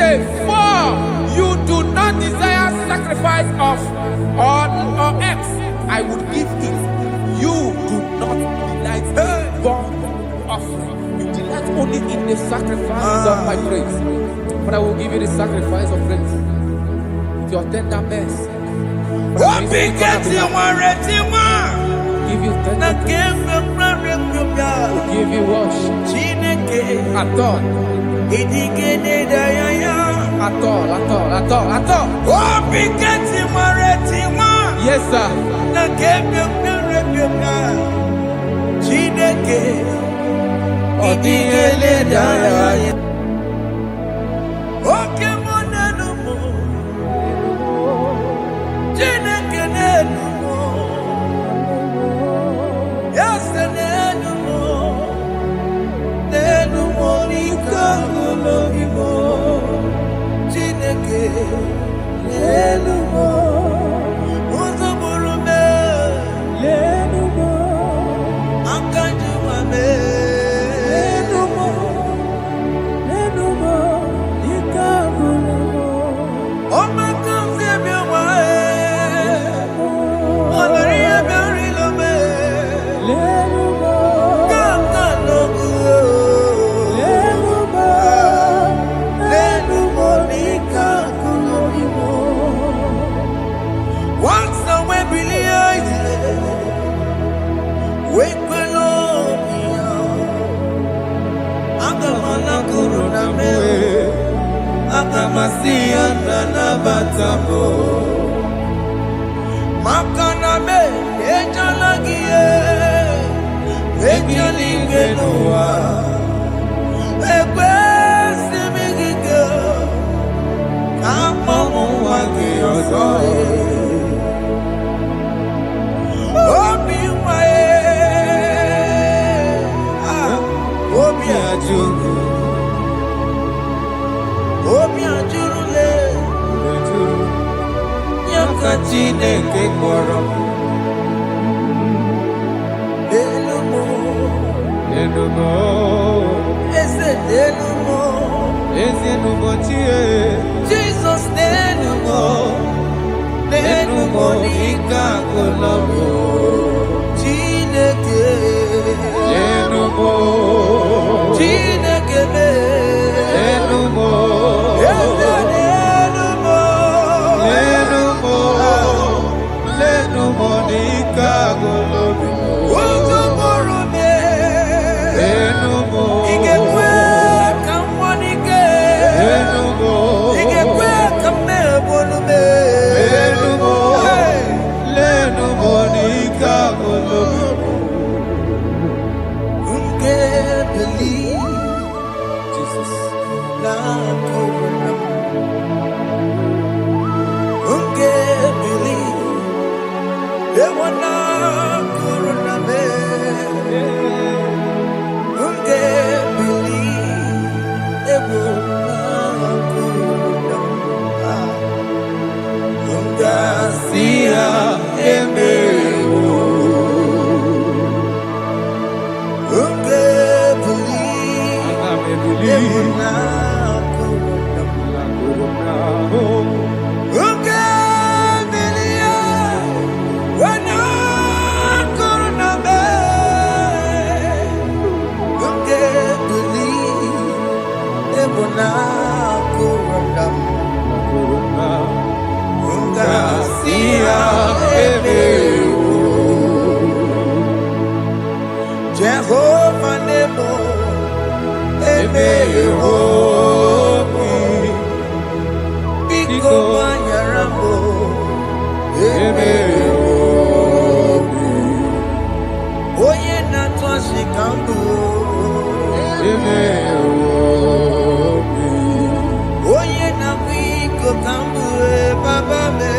say, for you do not desire sacrifice of or X, I would give it. You do not delight in burnt offering. You delight only in the sacrifice of my praise. But I will give you the sacrifice of praise. With your tender mercy. Give you tender will give you worship. At all. At all. Yes, sir. Jehovah Nebo, Biko Yarambo, Oye Natwa Shikambu, Oye Nabiko Kambu, Baba me.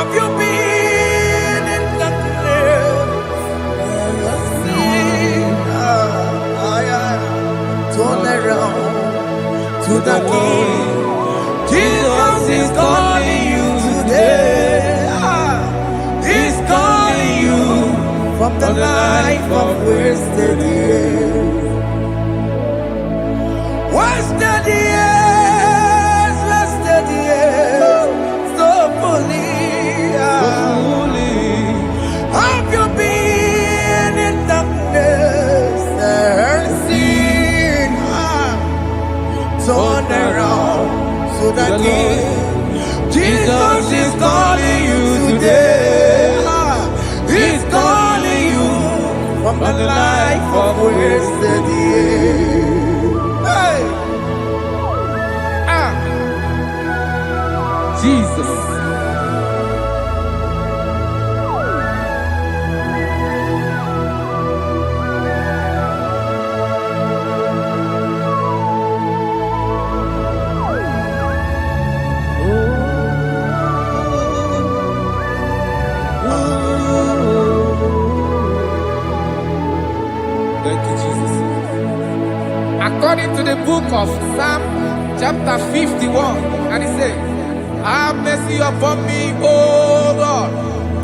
Have you been in darkness? Turn around to the King. Jesus is calling you today. He's calling you from the life of wasted years. Wasted years, wasted years, so foolish. Have you been in darkness and seen? Turn around to the King. Jesus is calling you today. He's calling you from the life of wasted years. Hey. Jesus. Thank you, Jesus. According to the book of Psalm chapter 51, and it says, have mercy upon me, O Lord,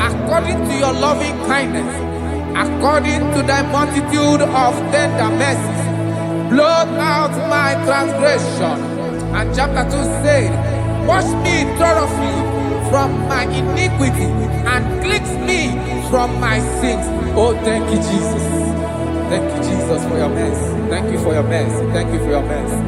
according to your loving kindness, according to thy multitude of tender mercies, blot out my transgression. And chapter 2 said, wash me thoroughly from my iniquity and cleanse me from my sins. Oh, thank you, Jesus. Thank you, Jesus, for your mercy. Thank you for your mercy. Thank you for your mercy.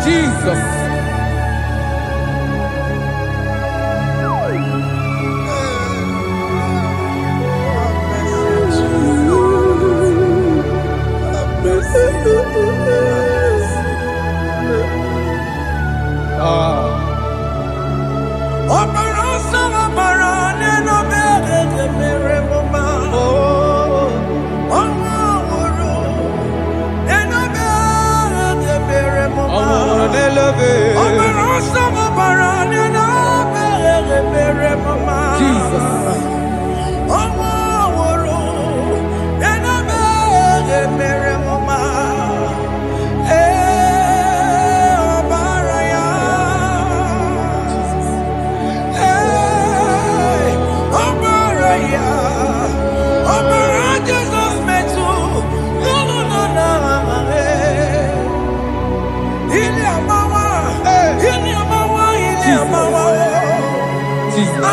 Jesus. Jesus.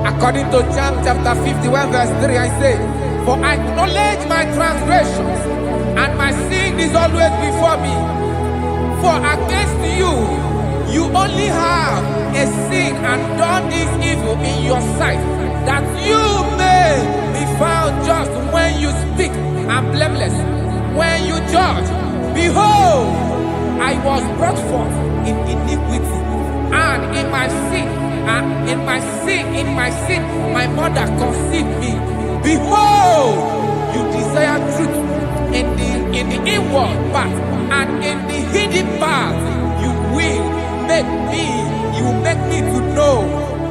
According to John chapter 51 verse 3, I say, for I acknowledge my transgressions, and my sin is always before me. For against you, you only have a sin and done this evil in your sight, that you may be found just when you speak, and blameless when you judge. Behold, I was brought forth in iniquity, and in my sin, my mother conceived me. Behold, you desire truth in the inward part, and in the hidden part you will make me to know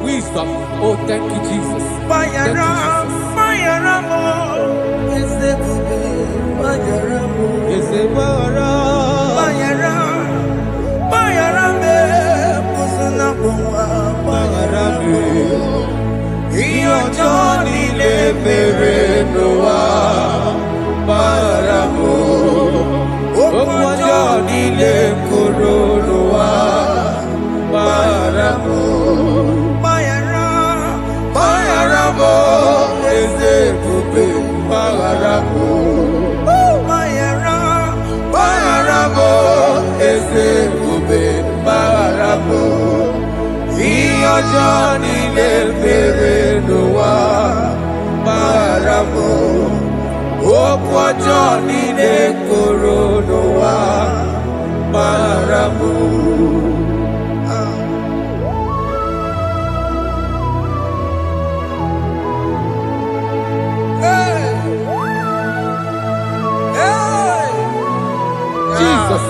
wisdom. Oh, thank you, Jesus. Thank Johnny le mere no wa maramo. Okwa Johnny le koro no wa maramo. Jesus.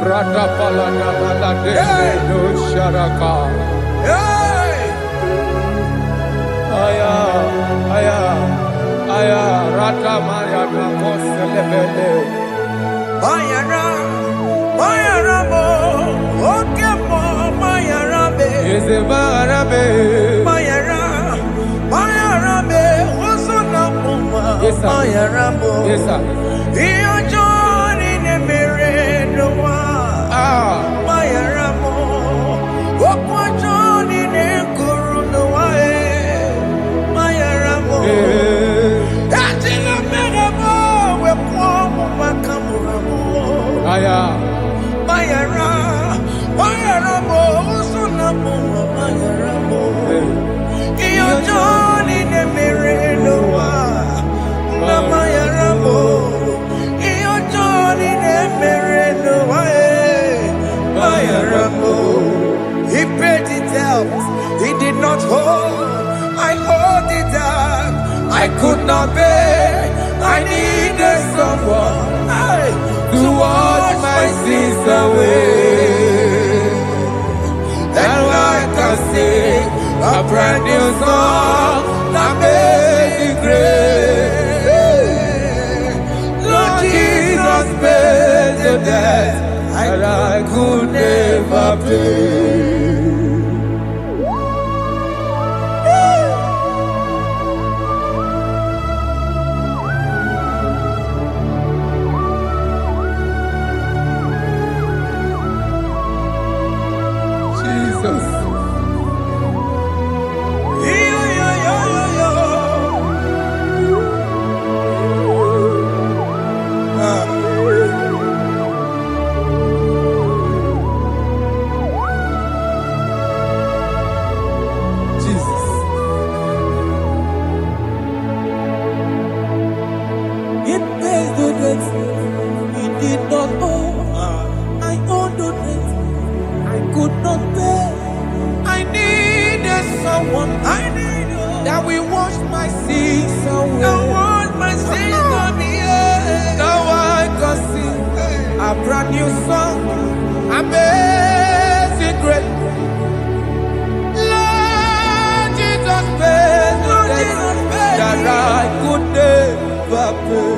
Rada palada balade no sharaka. Aya, aya, aya. Rada maya na koselebele. Mayara, Mayara mo, okay mo, Mayara be. Eze Mayara be. Mayara, Mayara be. Oso na muma, Mayara mo. Yes sir. Iyo Johnny ne mere no wa. Mayara mo, okwa Johnny ne kuru no wa Mayara mo. Tatila mere mo, we kwa mo makamura mo. Aya. Mayara, Mayara mo, usuna mo, Mayara mo. Iyo Johnny ne mere no wa. Na Mayara mo. Iyo Johnny ne mere no wa. Mayara mo. He paid it out. He did not hold. I hold it out. I could not bear. I needed someone to wash my sins away. That's why I can sing a brand new song, Amazing Grace. Lord Jesus paid the debt that I could never pay. Jesus. Jesus. It pays the debt he did not owe. I owed the debt I could not pay. I needed someone that will wash my sins away. Now I can sing a brand new song, Amazing Grace. Lord Jesus paid the debt that I could never pay.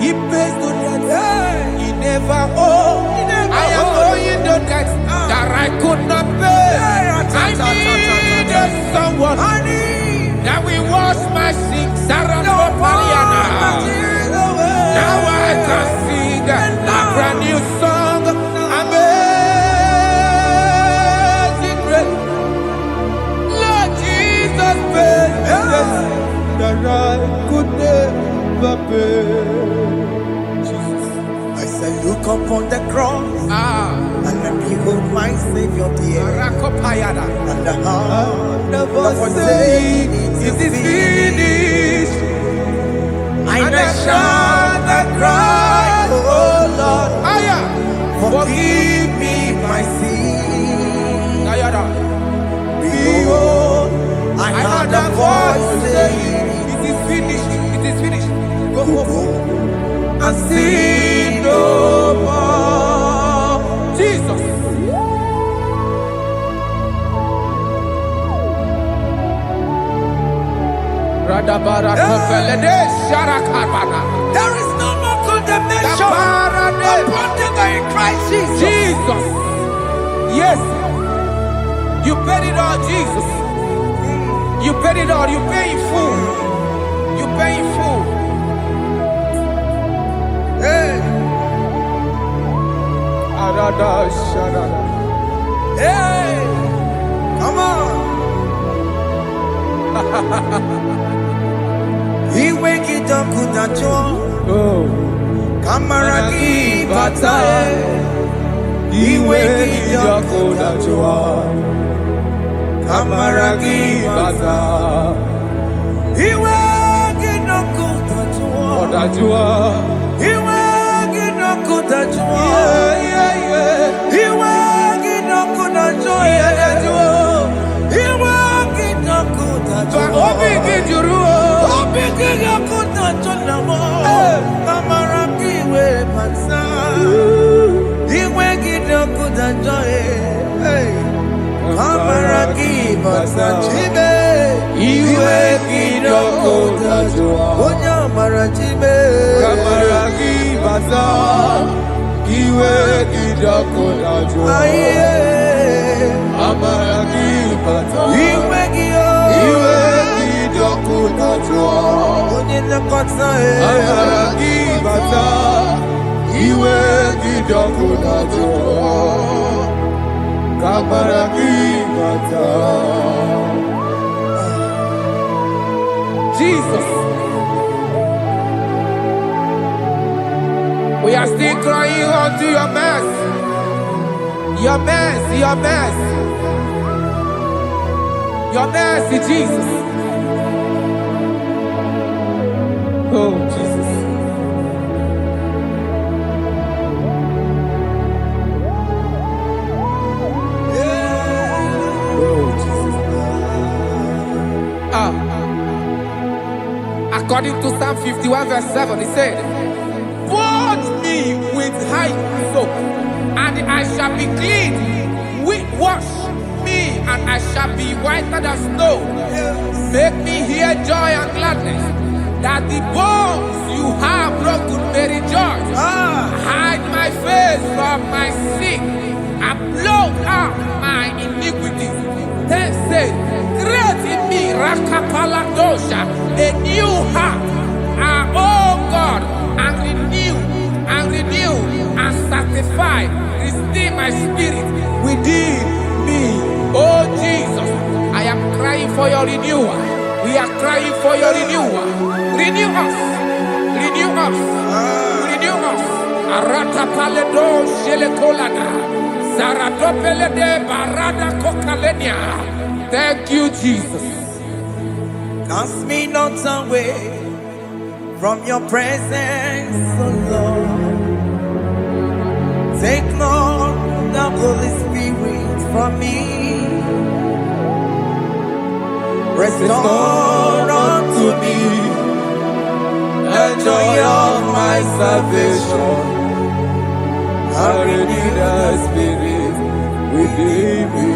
He pays the debt he never owed. I am owing the debt that I could not pay. I needed someone that will wash my sins. Now I can sing a brand new song, Amazing Grace. Lord Jesus paid the debt that I could never pay. Jesus. I say, look upon the cross and behold my Savior dear. And the heart that was saying, it is finished. And I shout and cry, oh Lord, forgive me my sin. Behold, I heard a voice saying, it is finished, it is finished. go And sin no more. Jesus. There is no more condemnation upon them in Christ Jesus. Jesus. Yes. You paid it all, Jesus. You paid it all. You pay in full. You pay in full. Hey. Hey. Come on. Iwe kitakunacho Oh. kamaraki batae Iwe Gidoko Dajua, Kamaragi Baza. Iwe Gidoko Dajua, Iwe Gidoko Dajua, Iwe Gidoko Dajua, Iwe Gidoko Dajua, Obi Giduru, Obi Gidoko Dajua, Kamaragi Baza. Iwe Gidoko Dajua, Kamaragi Baza. Iwe Gidoko Dajua, Onya Marajibe, Kamaragi Baza. Iwe Gidoko Dajua, Kamaragi Baza. Iwe Gidoko Dajua, Onya Nakotsa, Kamaragi Baza. Iwe Gidoko Dajua, Kamaragi Baza. Jesus. We are still crying unto your mercy. Your mercy, your mercy. Your mercy, Jesus. Oh, Jesus. Oh, Jesus. According to Psalm 51 verse 7, he said, "Wash me with hyssop, and I shall be clean. Wash me, and I shall be whiter than snow. Make me hear joy and gladness, that the bones you have broken may rejoice. Hide my face from my sin, and blot out my iniquities. Then say, create in me Rakapaladosha, a new heart, oh God, and renew, and sanctify, restore my spirit within me." Oh Jesus, I am crying for your renewal. We are crying for your renewal. Renew us, renew us, renew us. Arata paledo shelekolada, zaradopele de barada kokalenia. Thank you, Jesus. Cast me not away from your presence, O Lord. Take not the Holy Spirit from me. Restore unto me the joy of my salvation, and renew the spirit within me.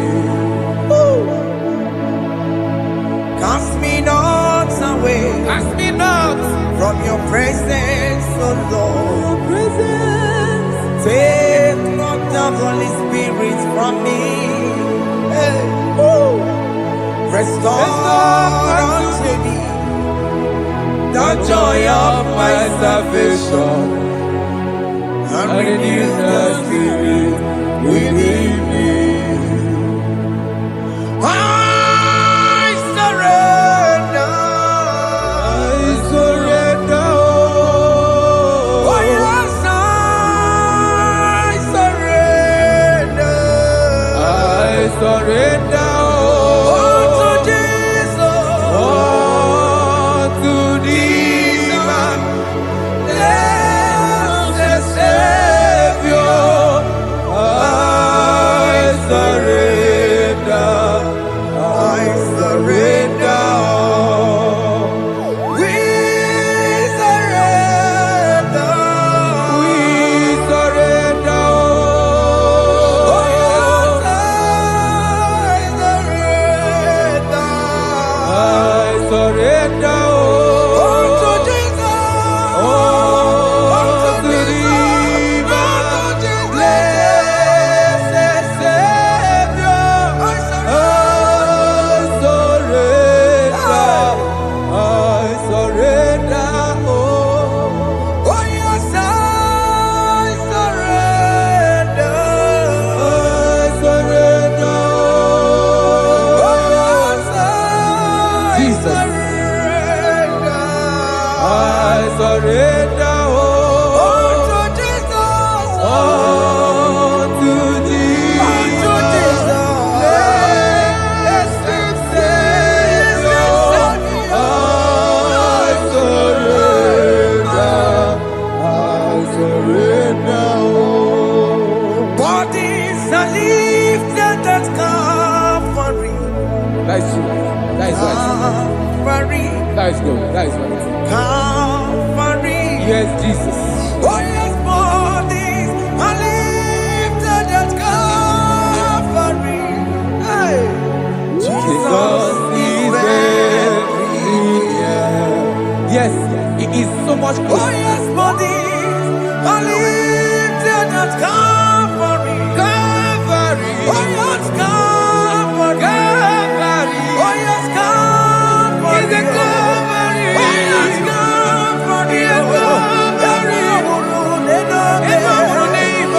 Cast me not away, Cast me not from your presence, O Lord. Take not the Holy Spirit from me. Restore unto me the joy of my salvation, and renew the spirit within me. I surrender. Oh yes, I surrender. surrender. That is true. That is right. Calvary. That is good. That is right. Calvary. Yes, Jesus. Oh yes, bodies are lifted at Calvary. Hey. Jesus is very near. Yes, it is so much closer. Oh yes, bodies are lifted at Calvary. Calvary. Oh yes, Calvary. Calvary. Oh yes, Calvary. Is it Calvary? Oh yes, Calvary. Yes, Calvary. Oh yes, Calvary. Oh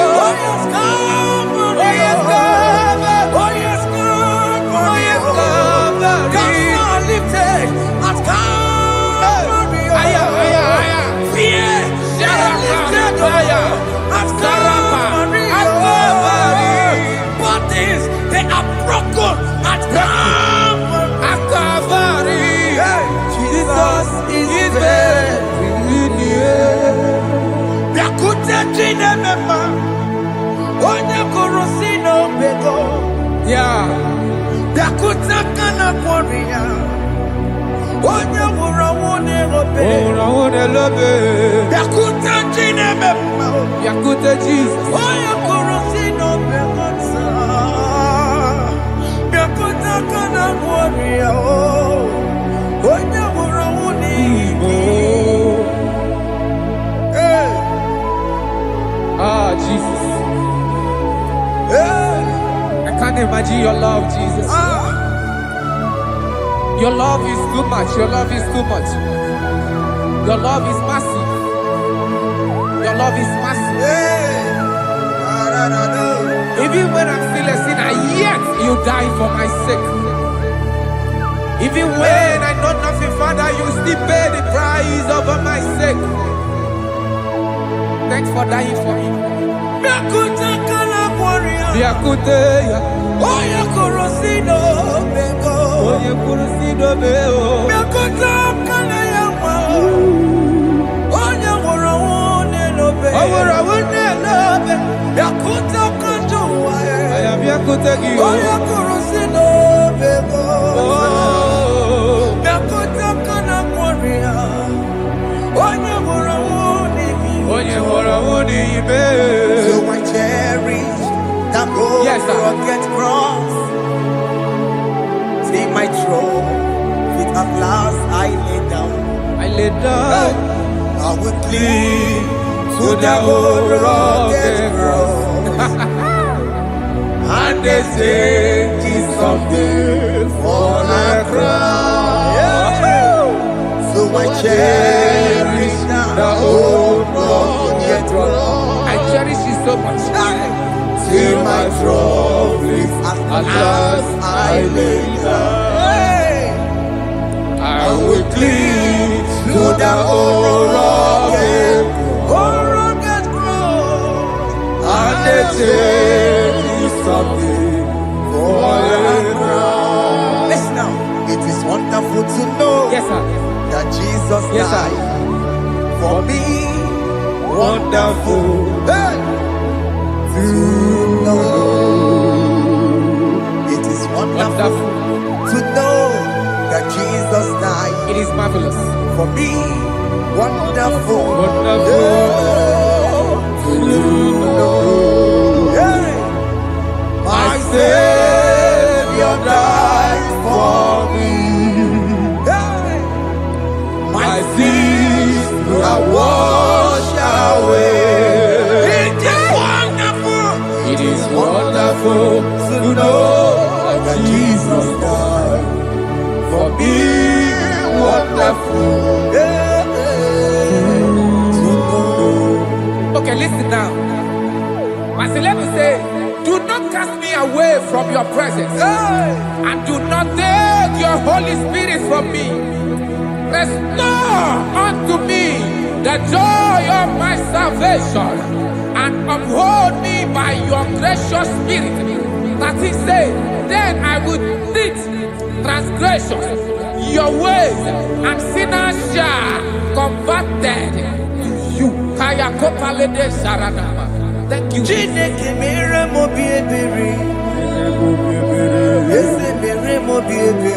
yes, Calvary. Oh yes, Calvary. Oh yes, Calvary. Gods are lifted at Calvary. Aya, aya, aya. Fear is lifted at Calvary. At Calvary. Bodies, they are broken at Calvary. At Calvary. Jesus is very near. Biakute chinemema, onye kurusi n'obego. Yeah. Biakute kana kworiya, onye wurawo n'elobe. Oh, I love it. Biakute chinemema, Yakute Jesus. onye kurusi n'obego nsa. Biakute kana kworiya, onye wurawo n'elobe. Hey. Ah, Jesus. Hey. I can't imagine your love, Jesus. Your love is too much. Your love is too much. Your love is massive. Your love is massive. Hey. Even when I'm still a sinner, yet you die for my sake. Even when I know nothing, Father, you still pay the price over my sake. Thanks for dying for me. Biakute kana kworiya, Biakute, onye kurusi n'obego. onye kurusido beo. Biakute kana yawa, onye wurawo n'elobe. Owura wune lobe. Biakute kajuwa, Aya biakute gi. onye kurusi n'obego. Oh, Biakute kana kworiya, onye wurawo n'ebi. onye hora wuni ibe. So I cherish that gold Yes, sir. rugged cross. See my throne, feet at last I lay down. I lay down I will cling to to the that old gold rugged rugged cross. and they say it's someday for a crown. So I cherish The old rugged cross. I cherish it so much. Till my throne at last I lay down. I will cling to the old rugged cross. and they say it's someday for a crown. Listen now, it is wonderful to know Yes, sir. that Jesus Yes, sir. died for me. Wonderful. Hey! To know. It is wonderful Wonderful. to know that Jesus died It is marvelous. for me. Wonderful. Wonderful. To know. Hey! My Savior died for me. Hey! My sins are washed away. It is wonderful. It is wonderful to know that Jesus died for me. Wonderful. Okay, listen now. Verse 11 says, do not cast me away from your presence, and do not take your Holy Spirit from me. Restore unto me the joy of my salvation, and uphold me by your gracious spirit. That he said, then I would teach transgressions your ways, and sinners shall converted to you. Kaya kopalede sharanama. Thank you. Chineke mere mo bi ebere. Eze mere mo bi ebere.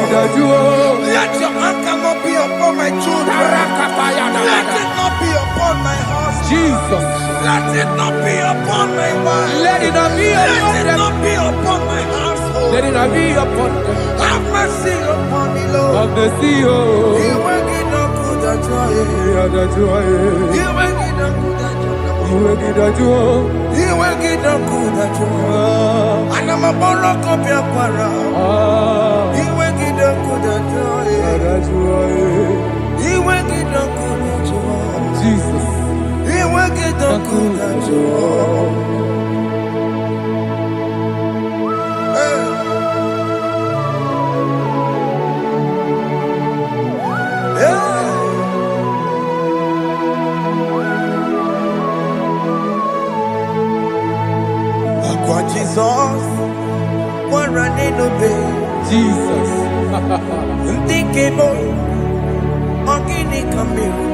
Let your anger not be upon my children. Let it not be upon my husband. Jesus. Let it not be upon my wife. Let it not be upon Let it not be upon my household. Let it not be upon them. Have mercy upon me, Lord. Of the sea, oh. You will get no good at joy. You will get no good at joy. You will get no good at joy. And I'm a borrow of your para. You will get no good at joy. You will get no good at joy. Jesus. You will get no good at joy. Jesus, one running obey. Jesus. Thinking boy, Ogini Kamere.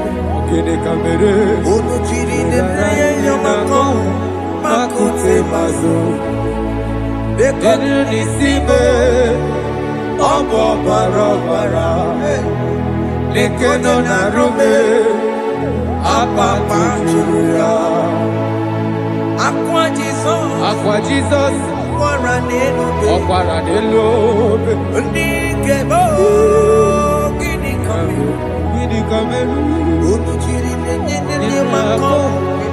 Unu chiri de naya yamako, makute mazo. Dekonu nisibe, obo bara. Dekonu narume, apa chuya. Aqua Jesus. Okwara de lobe. Ndikebo gini Kameru. Unu chiri nene mako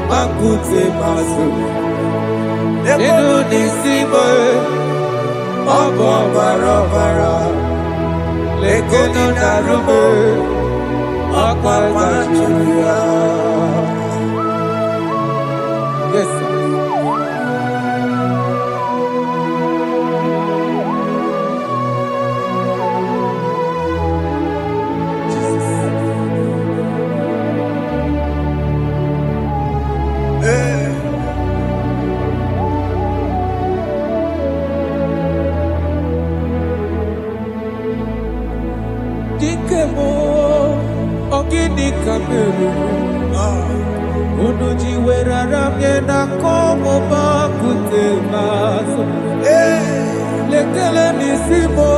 makute maso. Dekonu nisibe, obo bara. Dekonu narume, apa chuya. Yes, sir. Dikemo meru. Unuji weraramye na komo bakute maso. Lekele nisimo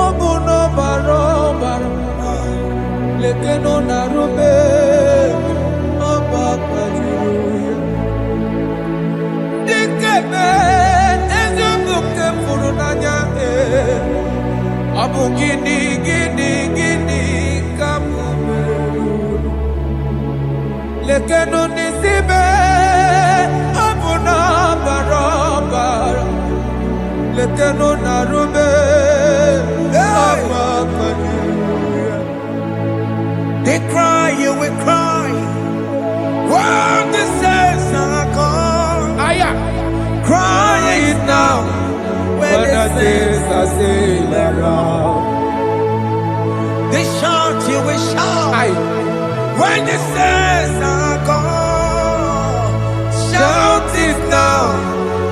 obuno barobara. Lekeno narube abakajuya. Dikeme ezubuke furunanya abu gini kamumeru. Lekeno nisibe abuna barabara. Lekeno narube abakajuya. They cry, you will cry. When the saints are gone, cry it now. When the saints are still around, they shout, you will shout. When the saints are gone, shout it now.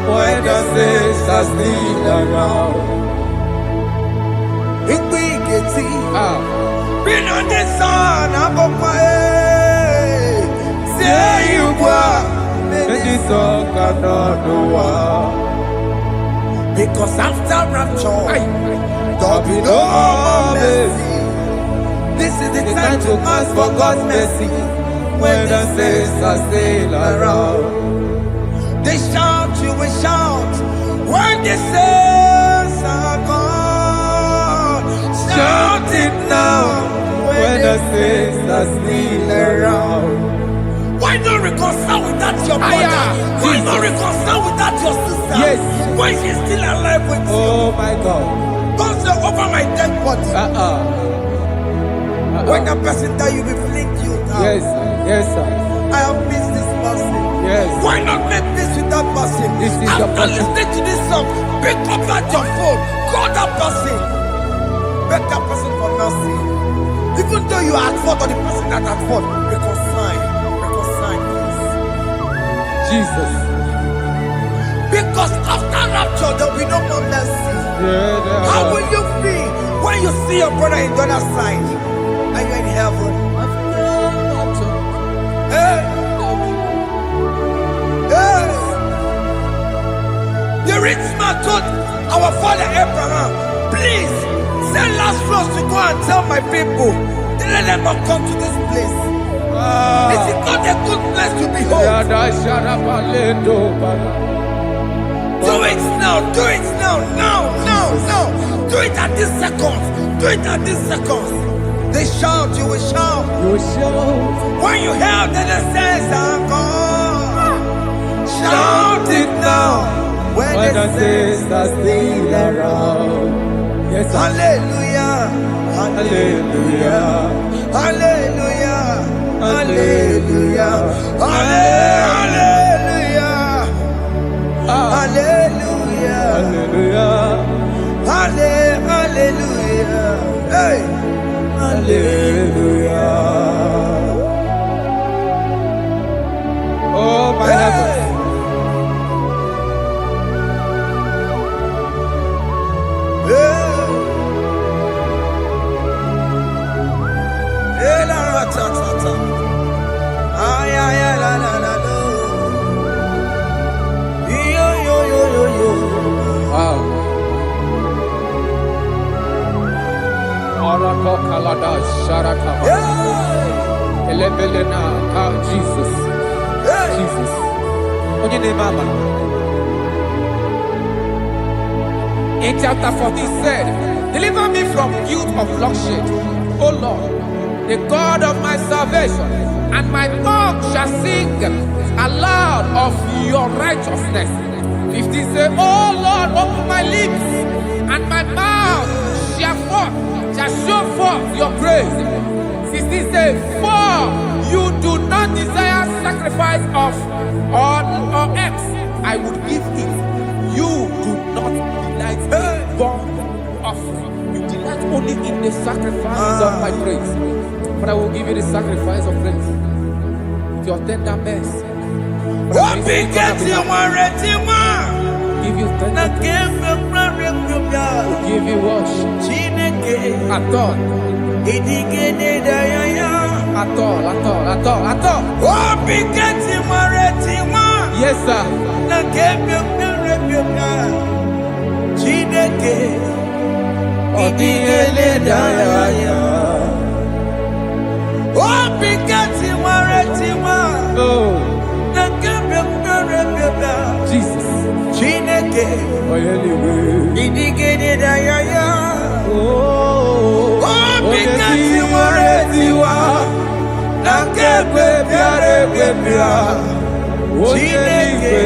When the saints are still around. Igbo been on the sun, I'm on my say you were, and this song cannot do. Because after rapture, there'll be no more mercy. This is the time to ask for God's mercy. When the saints are still around, they shout, you will shout. When the saints are gone, shout it now. When the saints are still around. Why not reconcile with that your brother? Why not reconcile with that your sister? Yes. Why she's still alive with you? Oh my God. Don't say over my dead body. When the person die, you will fling you down. Yes, yes, sir. I have missed this person. Yes. Why not make peace with that person? This is after listening to this song, pick up that your phone, call that person, beg that person for mercy. Even though you are at fault or the person that at fault, reconcile, please. Jesus. Because after rapture, there will be no more mercy. How will you feel when you see your brother in the other side? Are you in heaven? Hey. The rich man told our father Abraham, please send Lazarus to go and tell my people, let them not come to this place. This is not a good place to behold. Do it now, do it now. Do it at this second. Do it at this second. They shout, you will shout. You shout. When you hear that the saints are gone, shout it now. When the saints are still around. Yes, hallelujah. Hallelujah. Hallelujah. Hallelujah. Hallelujah. Hallelujah. Hallelujah. Hallelujah. Hey. Hallelujah. Oh my heavens. Jesus. Jesus. In chapter 14 said, deliver me from guilt of bloodshed, O Lord, the God of my salvation, and my tongue shall sing aloud of your righteousness. 15 say, O Lord, open my lips, and my mouth shall show forth your praise. 16 say, for you do not desire sacrifice of or X, I would give it. You do not delight in burnt offering. You delight only in the sacrifice of my praise. But I will give you the sacrifice of praise. With your tender mercy. Give you tender will give you worship. Adore. At all. Oh, Pikati Maretima. Yes, sir. Chineke Odigele Daya. Oh, Pikati Maretima. Oh, Jesus. Chineke Odigele Daya. Oh, Pikati Maretima. Nakebe Bia. Chineke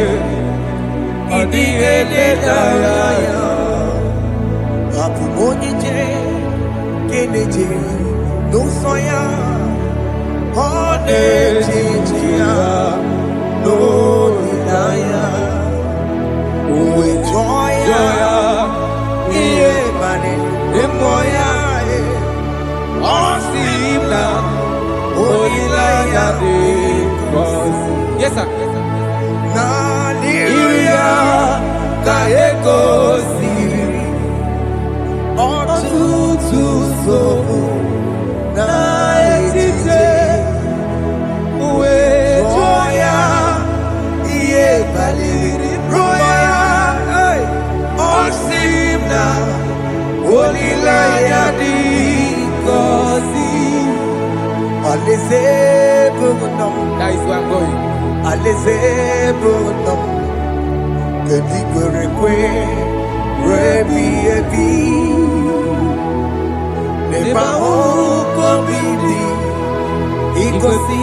Odigele Daya. Apu Monije Keneje no soya Onejia no Nidaya Uwe joya Iye bane Emoya Osimna Onilaya de Yes, sir. Na Niria Kaeko Siri Ọtụtụ nsogbu na-etite uwe jụọ ya ihe baliri ruo ya ọ sị m na olileanya dị ngọzi Alaeze bụ nọ m That is where I'm going. Alaeze bụ nọ m kedu kwere kwe rebi ebi Neba huko bidi ikosi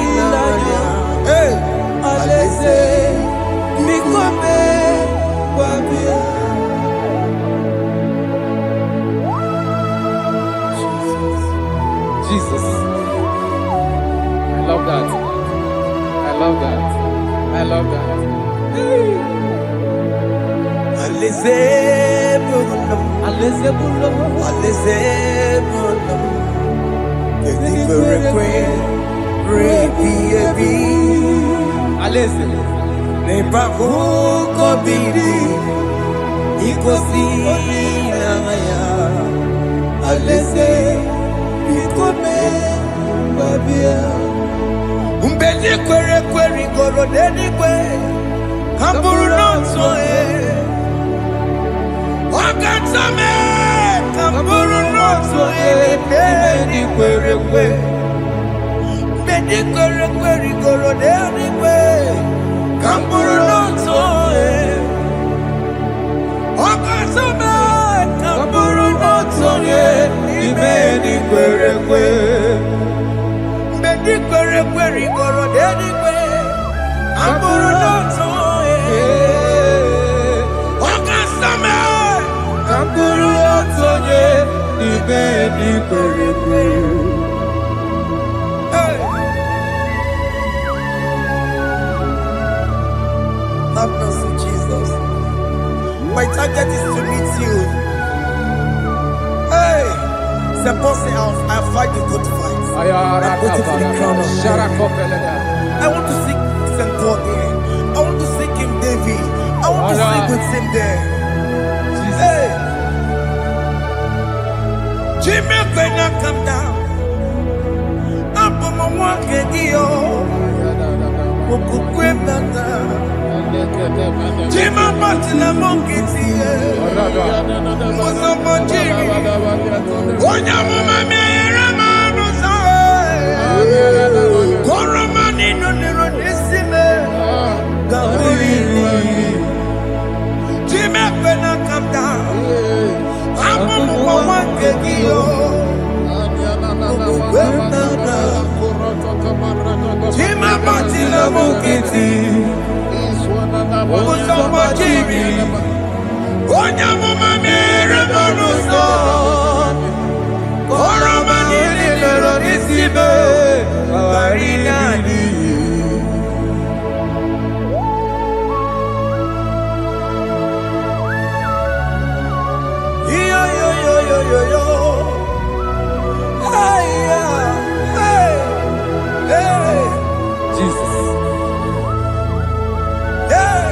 ilanya Alaeze mikome wabia Jesus. I love that. Alaeze bunam Alaeze bunam Kedi kwe rebi ebi Alaeze. Neba huko bidi ikosi ilanya Alaeze mikome wabia Mbedi kwe rigoro denigwe Kamburu n'otu Wakatame Kamburu n'otu Mbedi kwe rigoro denigwe Kamburu n'otu Wakatame Kamburu n'otu Mbedi kwe rigoro denigwe Kamburu n'otu Wakasame Kamburu otonye ibe ni kwerekwe. Have mercy, Jesus. My target is to meet you. Hey, suppose I fight the good fight. I put it in the crown of I want to seek St. God there. I want to seek King David. I want to sing with him there. Hey, Jimmy, when I come down, I'm on my walk again. Jima Martina Monkey, was a Monjiri. Onya Mama Ramano, Goramani, no Neronissime, Jimmy, when I come down, I'm on my walk again. Jima Martina Monkey. Musoma Jimmy, Onya Mama Ramano, Goramani, no Neronissime, Arinani. Yo. Hey. Jesus. Hey.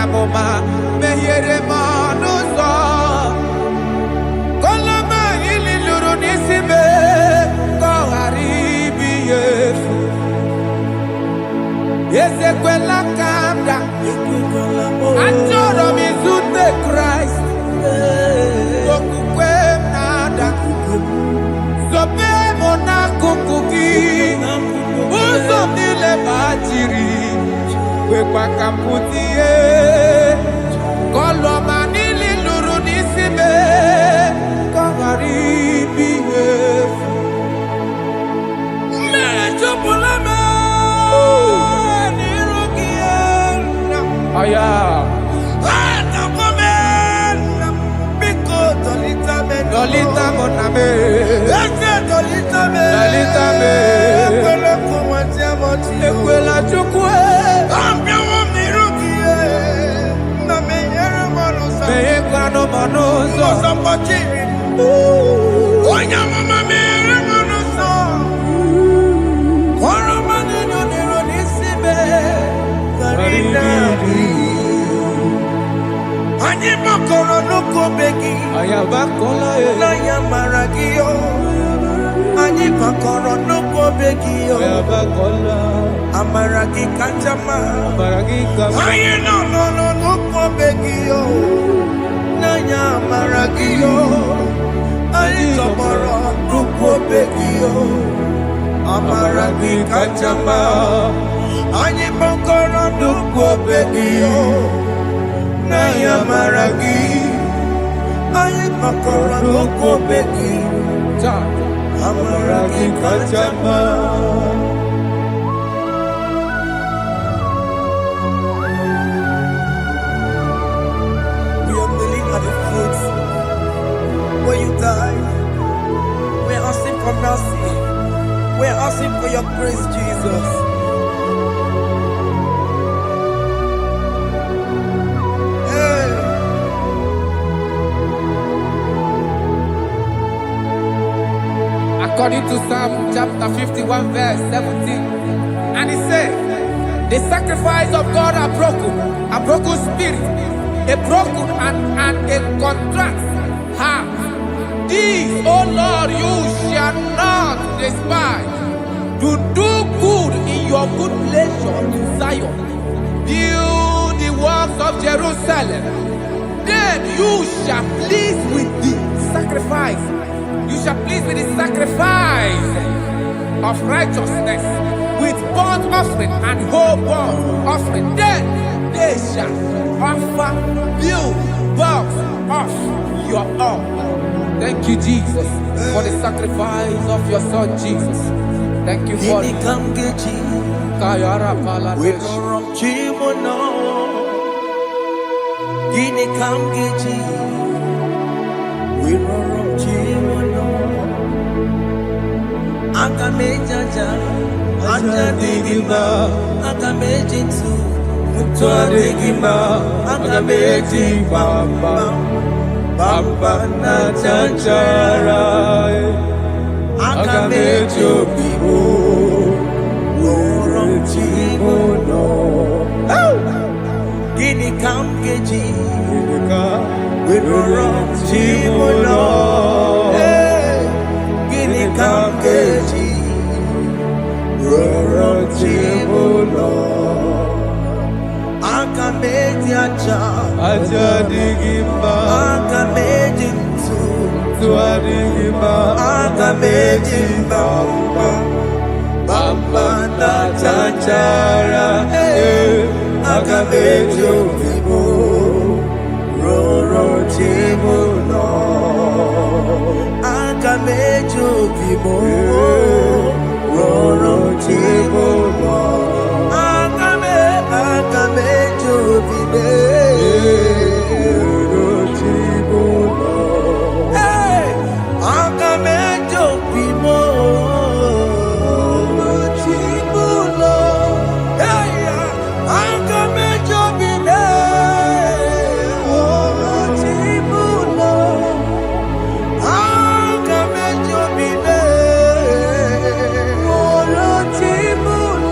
amụma mehiere m ọnụ ụzọ koloma ili lụrụ n'isi me ka ọ ghara ibi ya efu ezekwela ka m da achọrọ m izute Kraịst okwukwe m na-ada zobe m n'akụkụ gị ụzọ m niile gbachiri kwekwa ka m pụta ihe kọlọma niile lụrụ n'isi me ka ọ ghara ibi ihe efu mmejupụla m n'iru gị aya Dolita mo na me, dolita me, ekwela chukwe, me ekwano manozo, onya mama me manozo, koro manino nero nisibe, karina di. Ani makoro nuko begi ayabakola naya maragio ani makoro nuko begi ayabakola amaragi kanjama amaragi kama aye no nuko begi naya maragio ani tomoro nuko begi amaragi kanjama ani makoro nuko begi Naya maragi, aye makora loko beki, amaragi kachama. We are kneeling at the foot where you died. We are asking for mercy. We are asking for your grace, Jesus. According to Psalm chapter 51 verse 17, and he said, the sacrifice of God are broken spirit, a broken and a contrite heart. These, O Lord, you shall not despise. To do good in your good pleasure in Zion. Build the works of Jerusalem. Then you shall please with the sacrifice. You shall please with the sacrifice of righteousness, with burnt offering and whole burnt offering. Then they shall offer you bulks of your own. Thank you, Jesus, for the sacrifice of your Son, Jesus. Thank you for it. Agamejaja, Ajadigima, Agamejitu, Mutuadigima, Agameji Bamba, Bamba Najajara, Agamejo Bibo, Worom Chimono, Gini Kamgeji, Worom Chimono. Kamgeji, Roro Chibulo, Akameji Aja Digimba, Akameji Tuadigimba, Akameji Bamba, Bamba na Chachara, Akameji Bibo, Roro Chibulo. Akamejo bibo, roro chibo lo. Akamejo bibe, roro chibo lo. Akamejo bibo, roro chibo lo. Akamejo bibe, roro chibo lo. Akamejo bibe, roro chibo lo.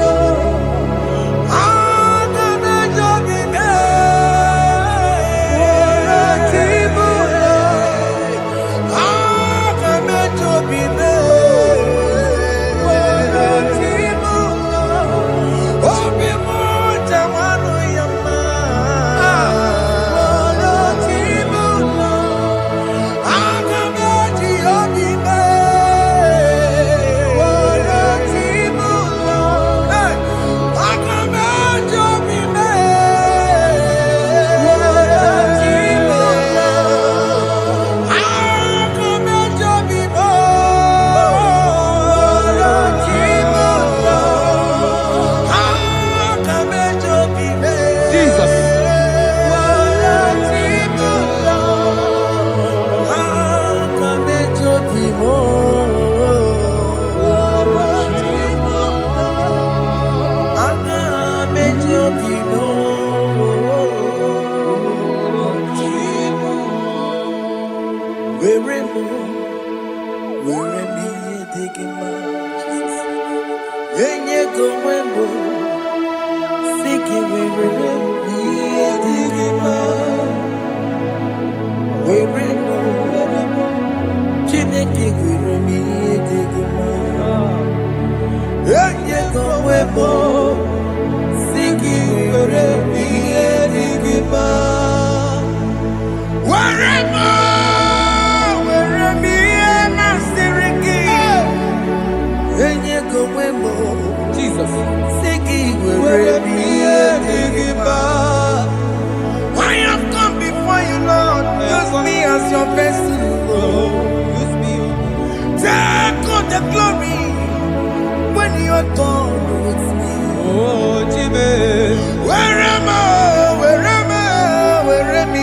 your vessel, Use me, take all the glory when you're done with me. oh Jimmy. Where am I? Where am I? Where am I?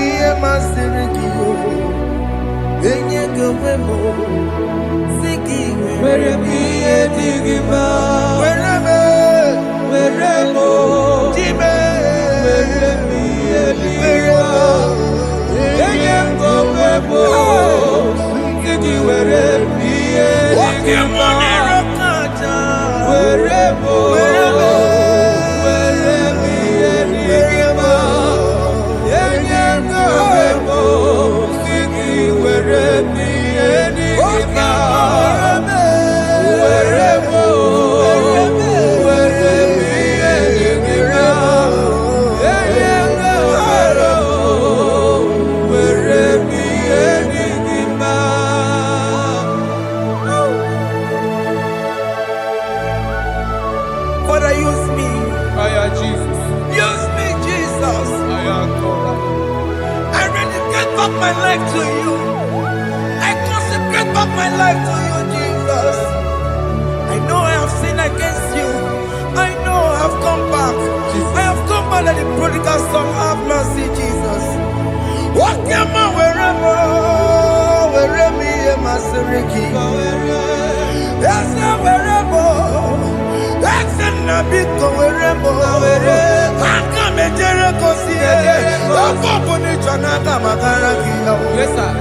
My Sirikio. Enye Gowemo. Siki. Where am I? Digima. Where am I? Where am I? Jimmy. Where am I? Digima. Enye Gowemo. Siki. Where am I? Digima. Where am I? Father, use me. Jesus. Use me, Jesus. I rededicate back my life to you. I consecrate back my life to you, Jesus. I know I have sinned against you. I know I have come back. I have come back like the prodigal son. Have mercy, Jesus. What am I? Wherever my Siriki. Yes, wherever. That's a bit wherever. I come and Jericho see it. Yes, sir.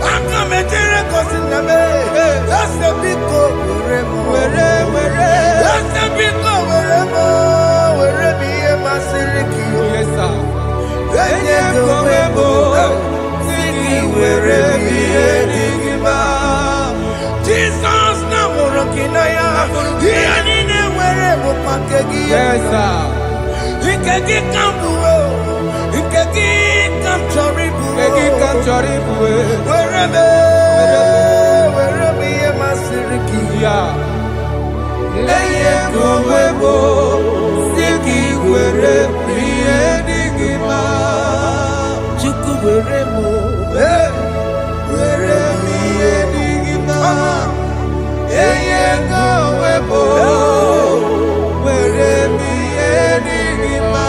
I come and Jericho see the man. That's a bit wherever. That's a bit wherever my Siriki. Yes, sir. Jesus na morokina ya yani ne wherever pakegi. Yes, sir. Ikegi kambuo, ikegi kamchoribu, Egi kamchoribu. wherever ye masiriki. Yeah. Eye kowebo, siki were priye digima. Chuku wherever, Were priye digima. Eye kowebo, were priye digima.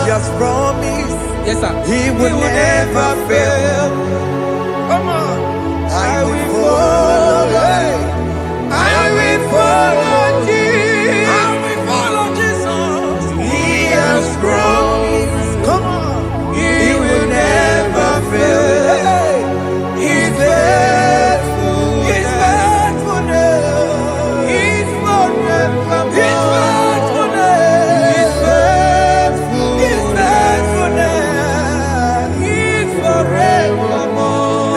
He has promised. Yes, sir. He will never fail. Come on. I will follow. I will follow Jesus. I will follow Jesus. He has promised. Come on. He will never fail. He's faithful. He's faithfulness. He's forevermore. His faithfulness. He's faithful. His faithfulness. He's forevermore.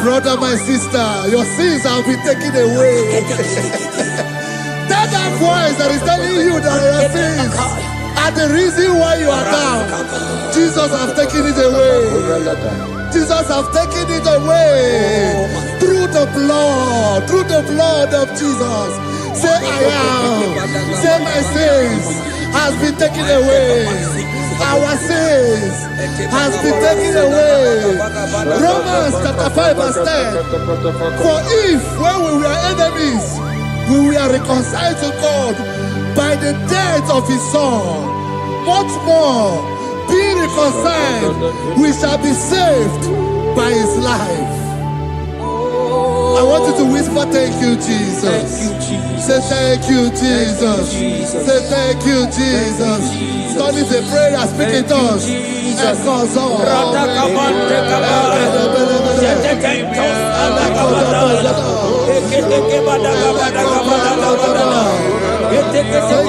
Brother, my sister, your sins have been taken away. Tell that voice that is telling you that your sins are the reason why you are down. Jesus has taken it away. Jesus has taken it away. Through the blood of Jesus. Say I am. Say my sins has been taken away. our sins has been taken away. Romans chapter 5 verse 10. For if when we were enemies, we were reconciled to God by the death of his son, much more, being reconciled, we shall be saved by his life. I want you to whisper, thank you, Jesus. Thank you, Jesus. Say thank you, Jesus. Say thank you, Jesus. Don't need a prayer, speak in tongues. Thank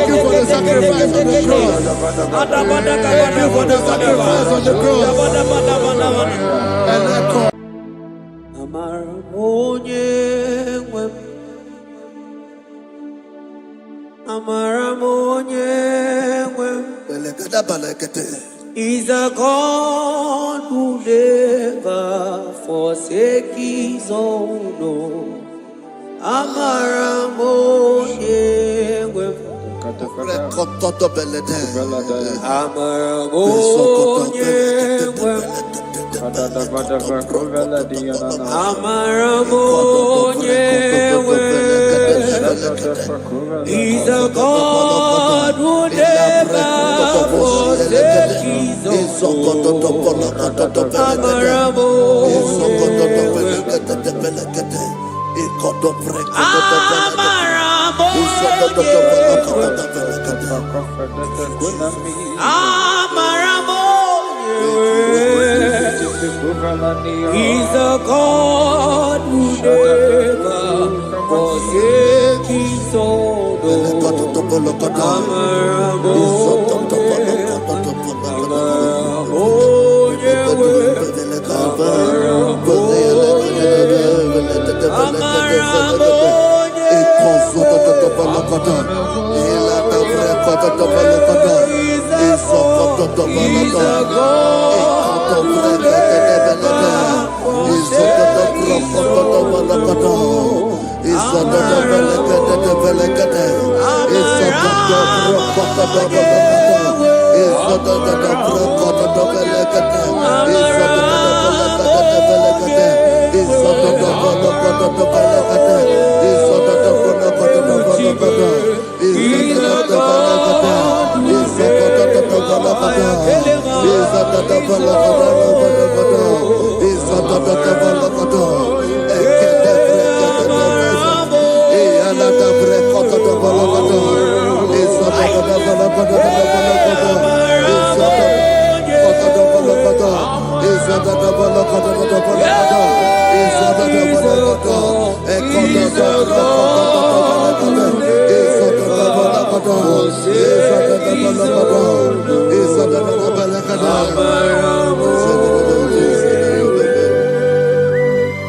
you for the sacrifice on the cross. Thank you for the sacrifice on the cross. And echo. Is a God who never forsake his own. He's a God who never forsakes his own. He's a God who never forsakes his own.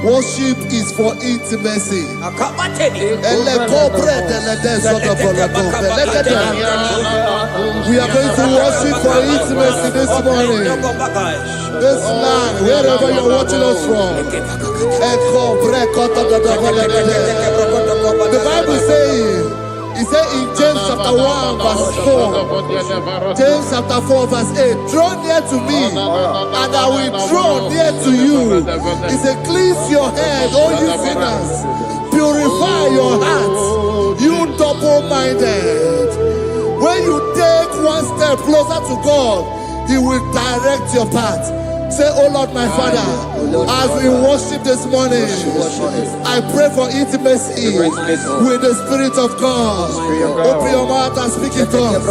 Worship is for intimacy. We are going to worship for intimacy this morning. This night, wherever you're watching us from. The Bible says, it says in James chapter 1 verse 4, James chapter 4 verse 8, draw near to me and I will draw near to you. It says, cleanse your head, all you sinners, purify your hearts, you double-minded. When you take one step closer to God, he will direct your path. Say, oh Lord, my Father, as we worship this morning, I pray for intimacy with the Spirit of God. Open your mouth and speak in tongues.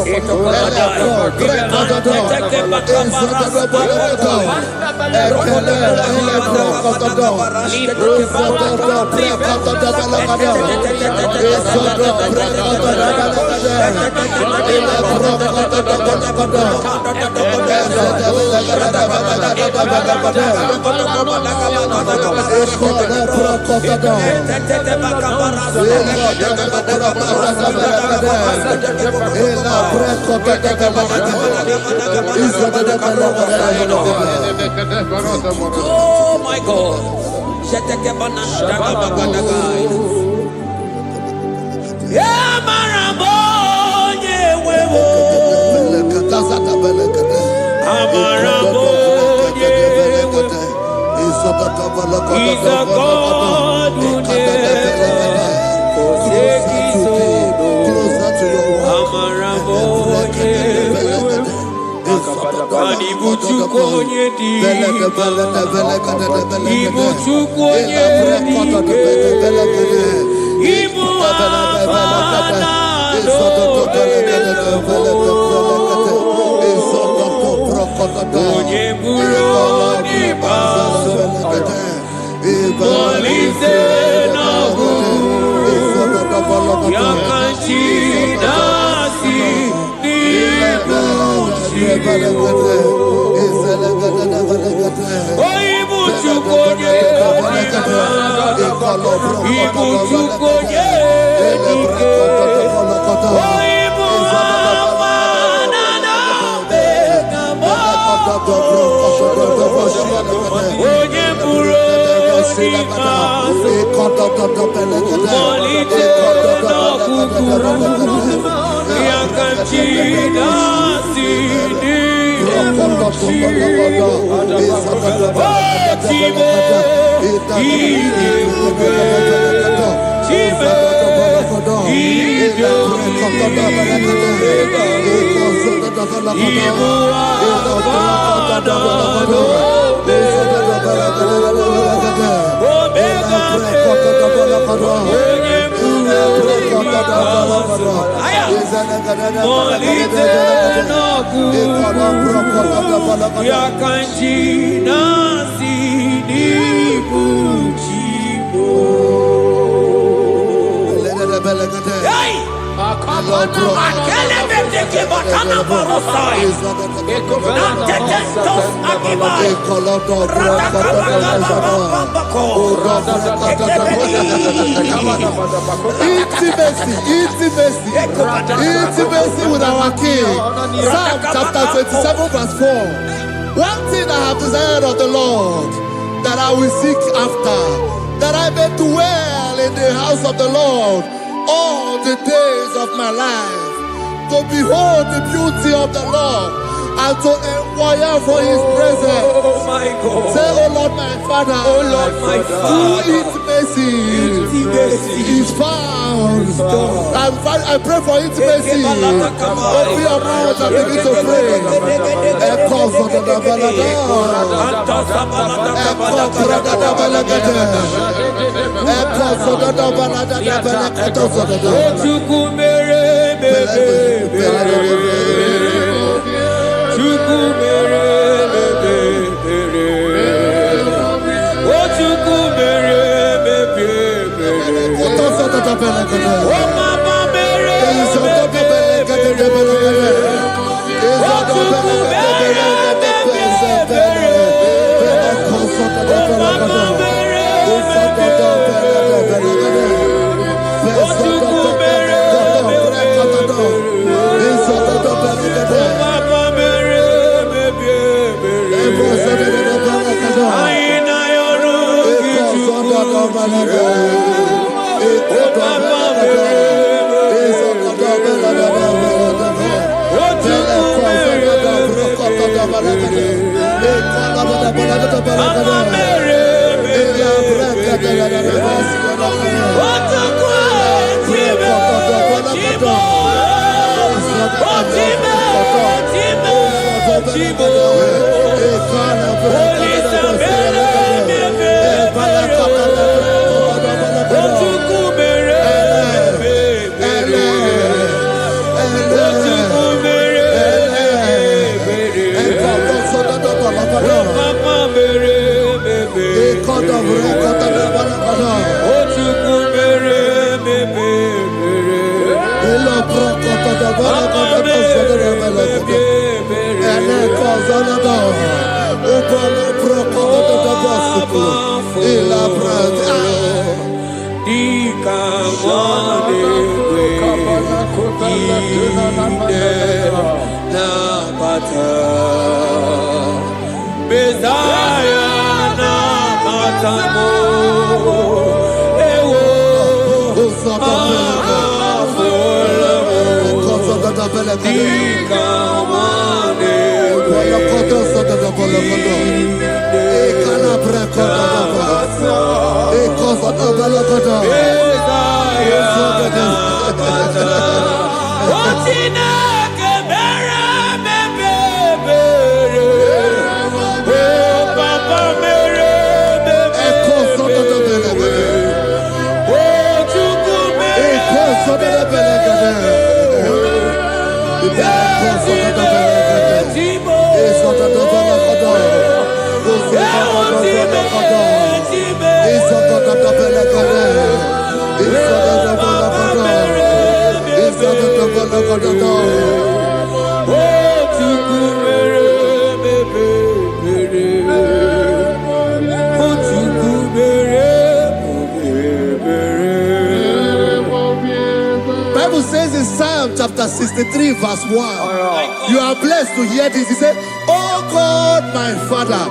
Oh my God. Yeah, He's a God who never forsakes his own. Amaramo Ibuchukonye dike Ibuchukonye dike Ibu afana Onye buru ni baso Polize na gu Yakanchi nasi Ibuchukonye Intimacy with our King. Psalm chapter 27 verse 4. One thing I have desired of the Lord, that I will seek after, that I may dwell in the house of the Lord all the days of my life, to behold the beauty of the Lord and to inquire for his presence. Oh my God. Say, oh Lord my Father, oh Lord my Father, intimacy is found. I pray for intimacy. Open your mouth and begin to pray. Bible says in Psalm chapter 63 verse 1, you are blessed to hear this. He said, "Oh God, my Father,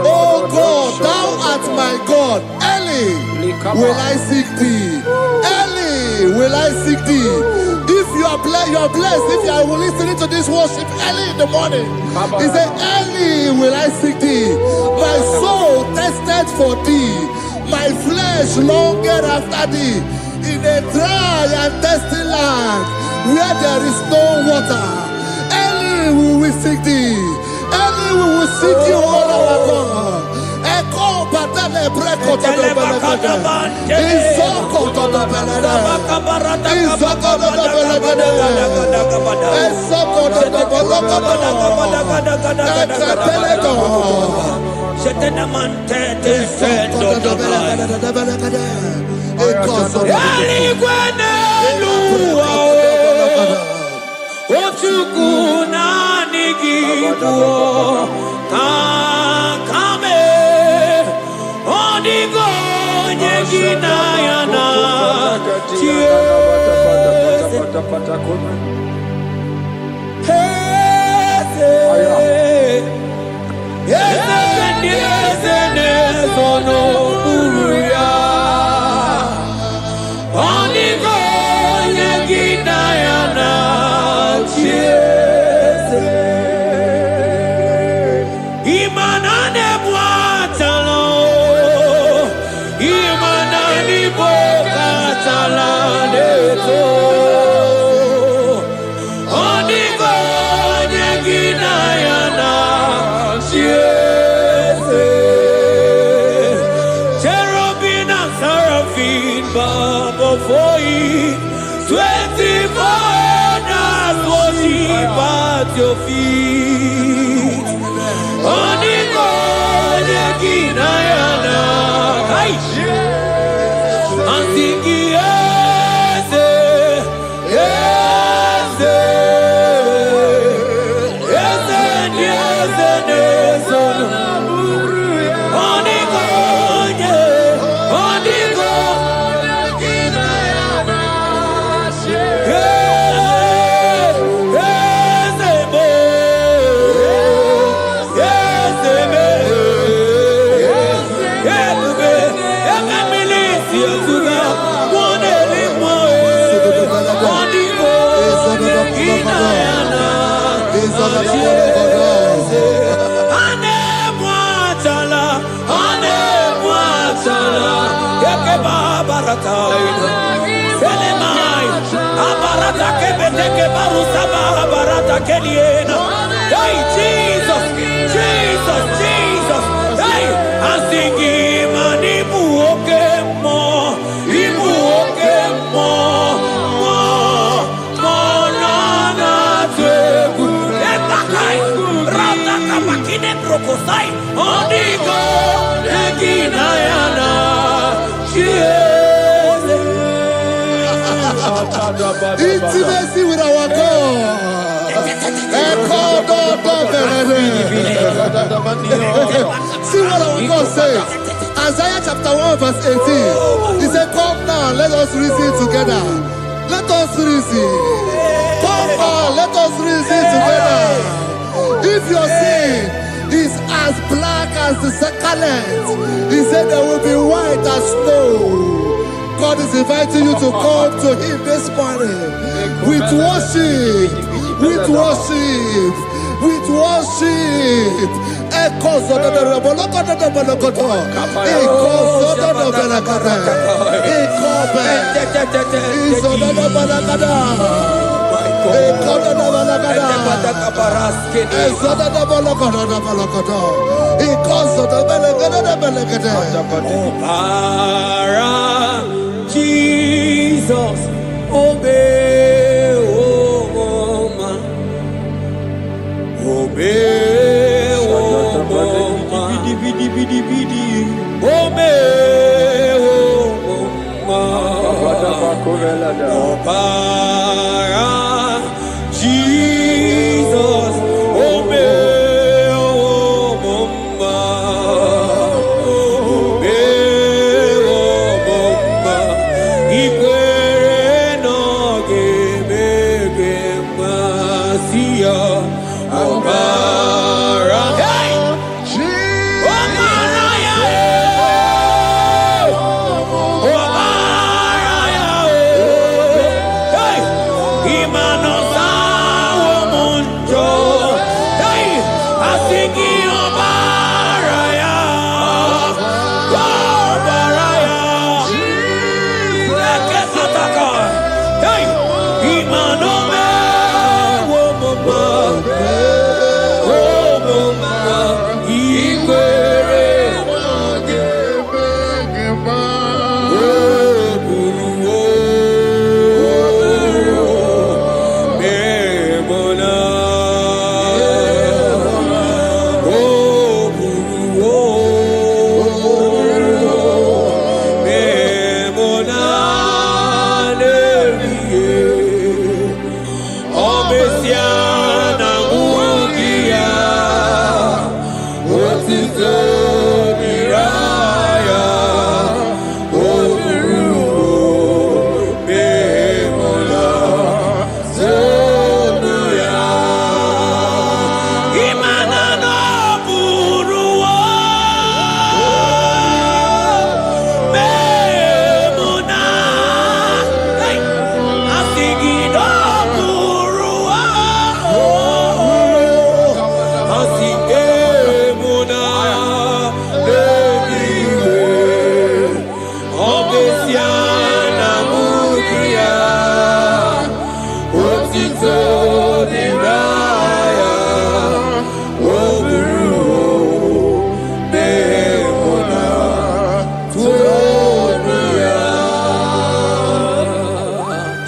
oh God, thou art my God. Early will I seek thee. Early will I seek thee." If you are blessed if you are listening to this worship early in the morning. He said, "Early will I seek thee. My soul thirsted for thee. My flesh longed after thee. In a dry and thirsty land where there is no water. Early will we seek thee. Early we will seek you, O our God. Echo batale breko to the belagada. Izoko to the belagada. Izoko to the belagada. Izoko to the belagada. At your feet, I'm thinking, yes, yes, yes, yes, yes, Hey, Jesus, Jesus, Jesus. Hey, I'm singing, man, Ibu more, intimacy with our God. See what our God says. Isaiah chapter 1 verse 18. He said, "Come now, let us reason together. Let us reason. Come on, let us reason together. If your sin is as black as the scarlet, he said there will be white as snow." God is inviting you to come to him this morning with worship, with worship. with worship. Jesus, obey, oh man, obey, oh man, obey, oh man, Jesus, obey, oh man, obey, oh man, ikwere no ga-eme masia ọbara. Hey! Ọbara ya ọbara ya hey! Imanosa womunjo hey! Asiki ọbara ya ọbara ya Eke sataka hey! Imanome womoma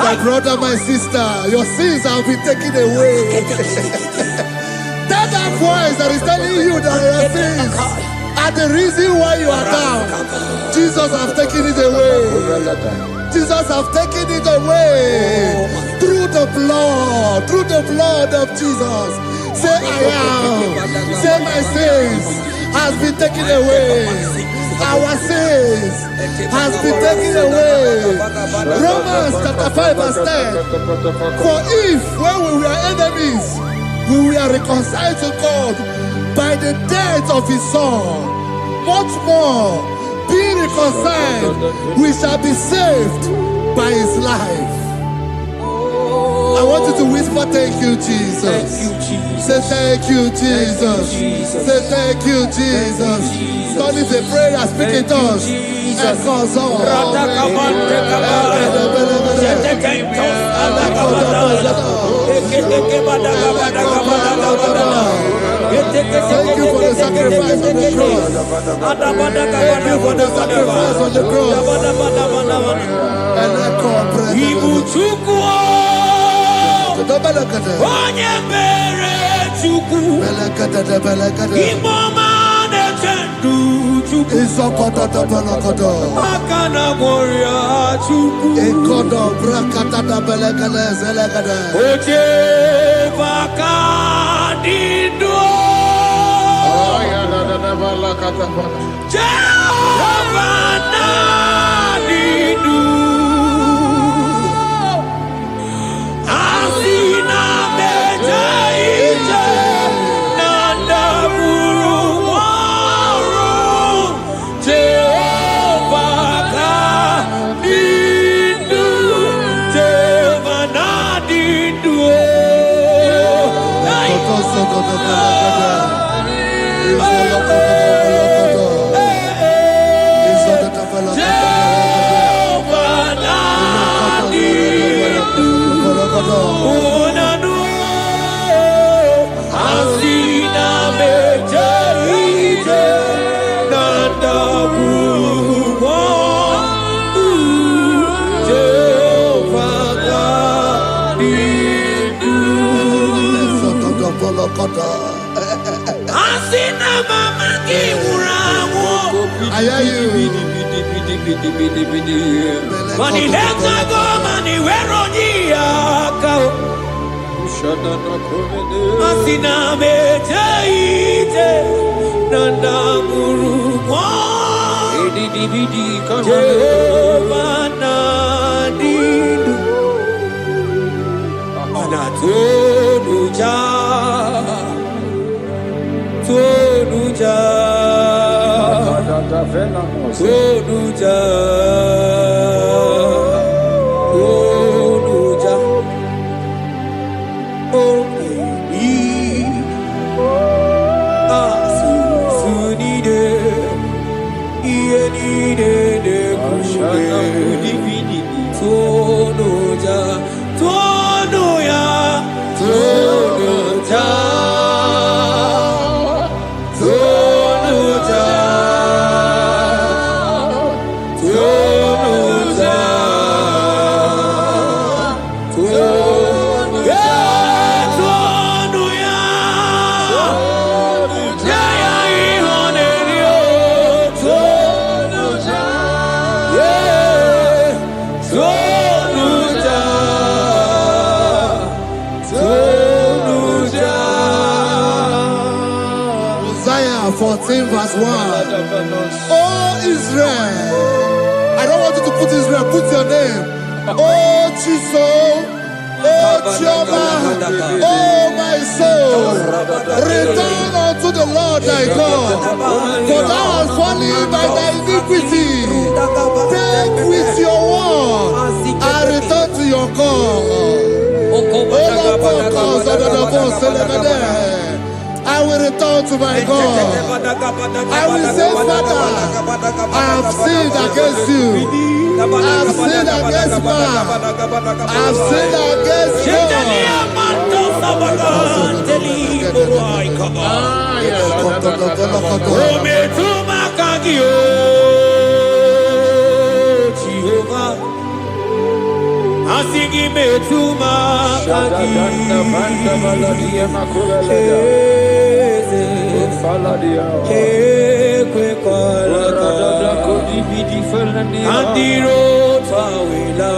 My brother, my sister, your sins have been taken away. Tell that voice that is telling you that your sins are the reason why you are down. Jesus has taken it away. Jesus has taken it away. Through the blood of Jesus. Say I am. Say my sins has been taken away. Our sins has been taken away. Romans chapter 5 verse 10. For if when we were enemies, we were reconciled to God by the death of his son, much more, being reconciled, we shall be saved by his life. I want you to whisper, thank you, Jesus. Thank you, Jesus. Say thank you, Jesus. Thank you, Jesus. Say thank you, Jesus. Turn it a prayer, speak it us. Echoes on. Thank you for the sacrifice on the cross. Thank you for the sacrifice on the cross. And echo Onye mere Chukwu Imoma na-echendu Chukwu Aka na gboria Chukwu Oche baka dindo Jehovah na dindo I hear you. Money lenga go money wero niaka. Asina mejaite nanda muruwa. Jehovah nadidu. Anatonuja. Tonuja. Tonuja. Tonuja. Oh baby, sunide, ienide de kushide. Tonuja, tonuya, tonuja. Isaiah 14 verse 1. Oh Israel, I don't want you to put Israel, put your name. Oh Chiso, oh Chioma, oh my soul, return unto the Lord thy God, for thou hast fallen by thy iniquity. Take with your word and return to your God. I will return to my God. I will say, Father, I have sinned against you. I have sinned against man. I have sinned against God. Asigi metuma kaki kwe kwalaka andiro tawila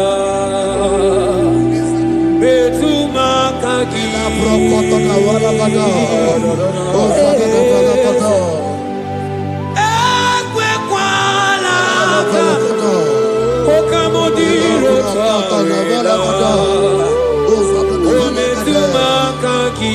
metuma kaki kwe kwalaka okamodiro tawila ometuma kaki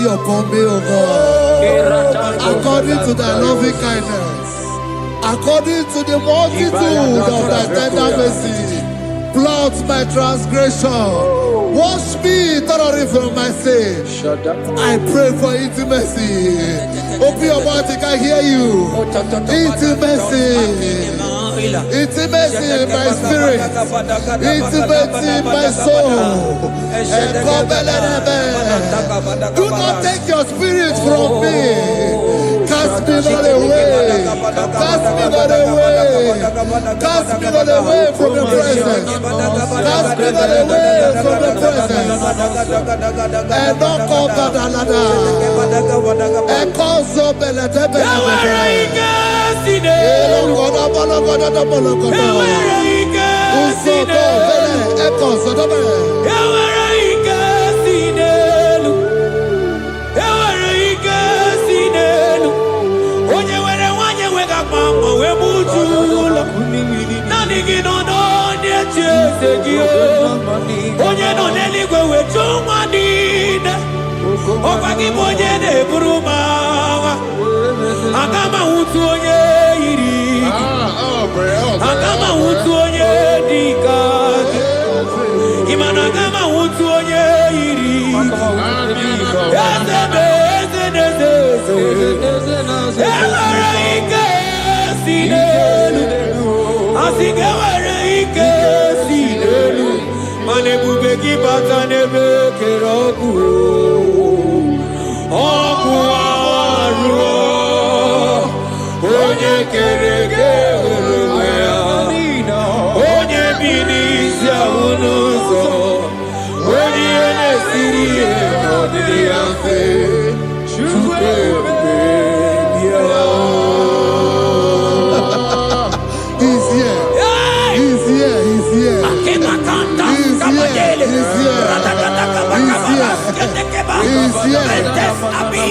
upon me, O God, according to thy loving kindness, according to the multitude of thy tender mercy. Blot my transgression, wash me thoroughly from my sin. I pray for intimacy. Open your mouth, I can hear you. Intimacy. Intimacy in my spirit, intimacy in my soul. Do not take your spirit from me. Cast me not away. Cast me not away. Cast me not away from the presence. Cast me not away from the presence. And not come back another. And call so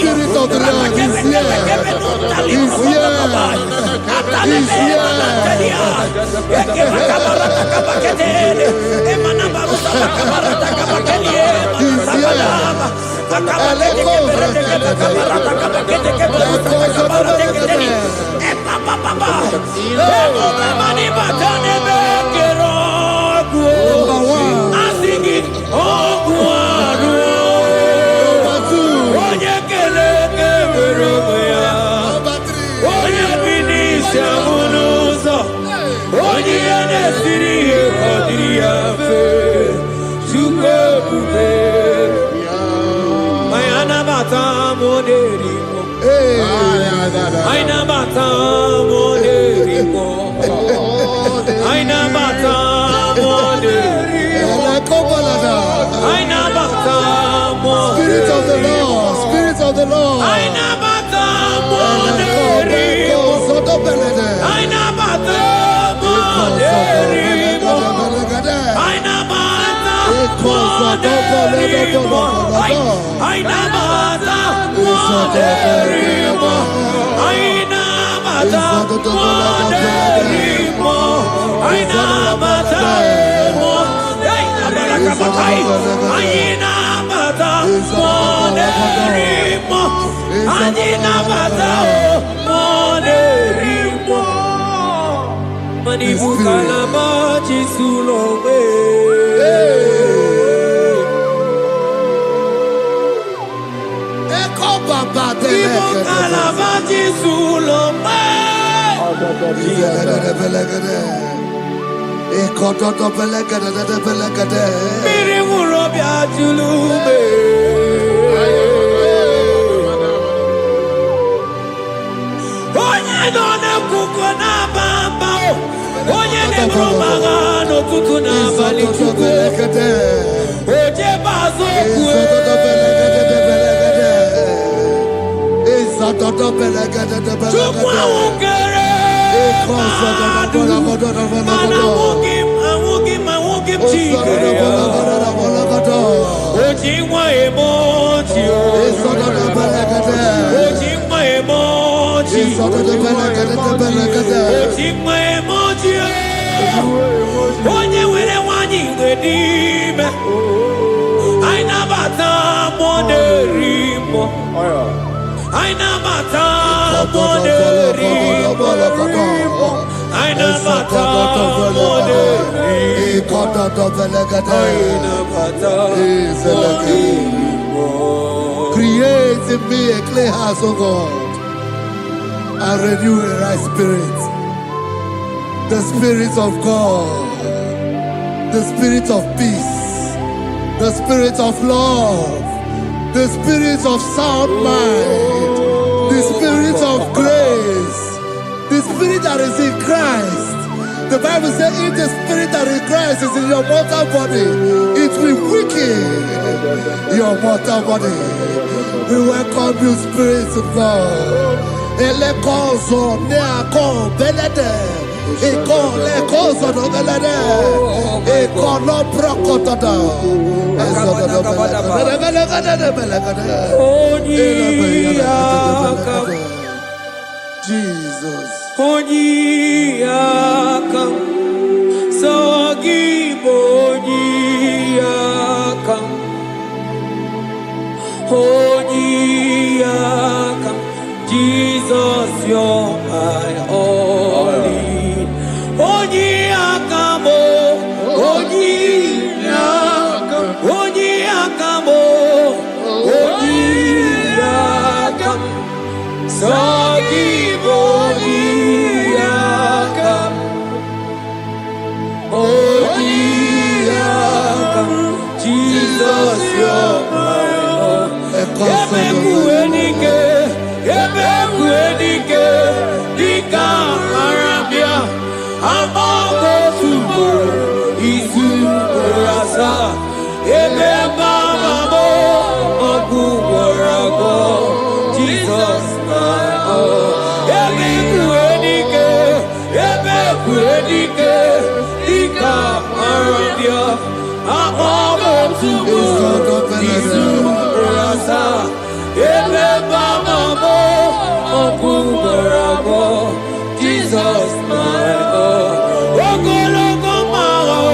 Spirit of the Lord is here. He's Spirit of the Lord, Spirit of the Lord. I never mata moderimo. Aina mata moderimo. Aina mata moderimo. Aina mata moderimo. Create in me a clean house, O God, and renew a right spirit. The spirit of God, the spirit of peace, the spirit of love, the spirit of sound mind, the spirit of grace, the spirit that is in Christ. The Bible says, if the spirit that is in Christ is in your mortal body, it will weaken your mortal body. We welcome you, Spirit of God. Elekozo neako belede, elekozo no belede, ekono prokotada, Jesus. Onyiyakam, Sogibo Onyiyakam, Onyiyakam, Jesus, you're my only. Onyiyakam, Onyiyakam, Onyiyakam, Onyiyakam, Sogibo Onyiyakam, Onyiyakam, Jesus, you're my own. Ebekuenike, ebekuenike, dika arabia, amago tubo, isu rasa, ebebamamo, oguwarago, Jesus, my own. Ebekuenike, ebekuenike, dika arabia, amago tubo, isu rasa, ebebamamo, oguwarago, Jesus, my own. Ogologo mao,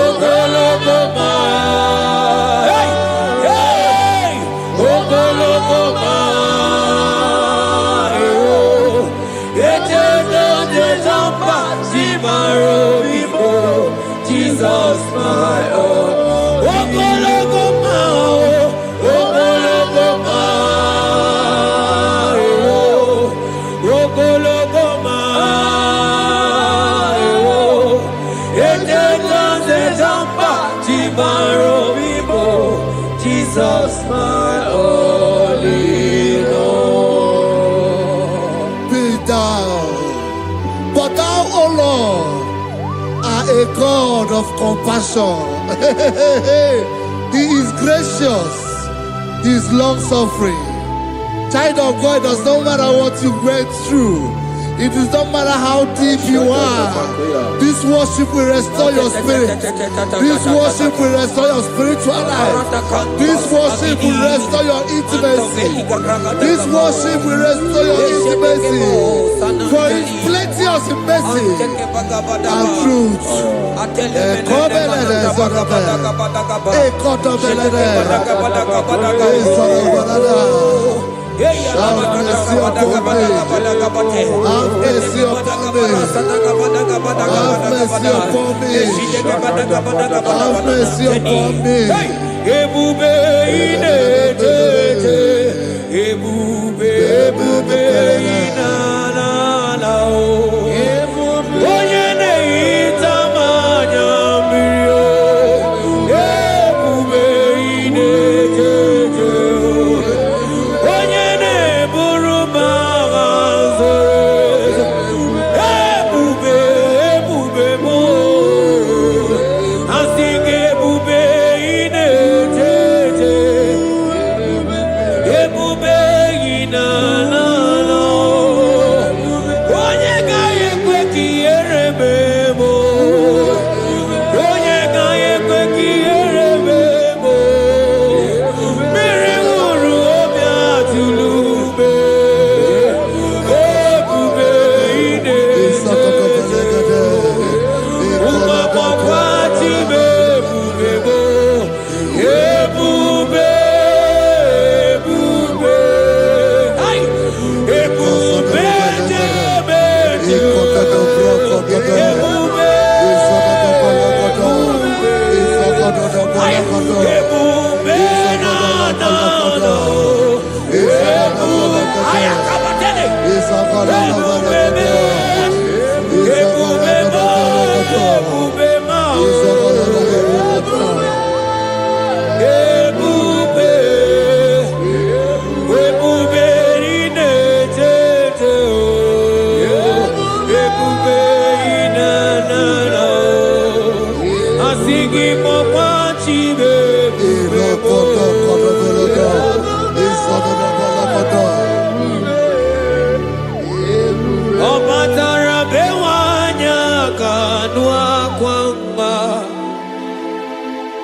ogologo mao, hey, hey, ogologo mao, eternal desamba, simaro vivo, Jesus, my own. Ogologo mao, ogologo mao, ogologo mao, eternal desamba, simaro vivo, Jesus, my only Lord. Be thou, but thou, O Lord, are a God of compassion. He is gracious, He is long suffering. Child of God, it does not matter what you went through. It does not matter how deep you are. This worship will restore your spirit. This worship will restore your spiritual life. This worship will restore your intimacy. This worship will restore your intimacy. For His plenty of mercy and truth. Have mercy upon me. Have mercy upon me. Have mercy upon me. Have mercy upon me. Ebube inetete, ebube, ebube inanana o. Onye na-ehita mmanya mmiri o. Ebube inetete o. Onye na-eburu m agha nzọrọ. Ebube, ebube m o. Asị gị ebube inetete. Ebube inanana o. Onye ga-enye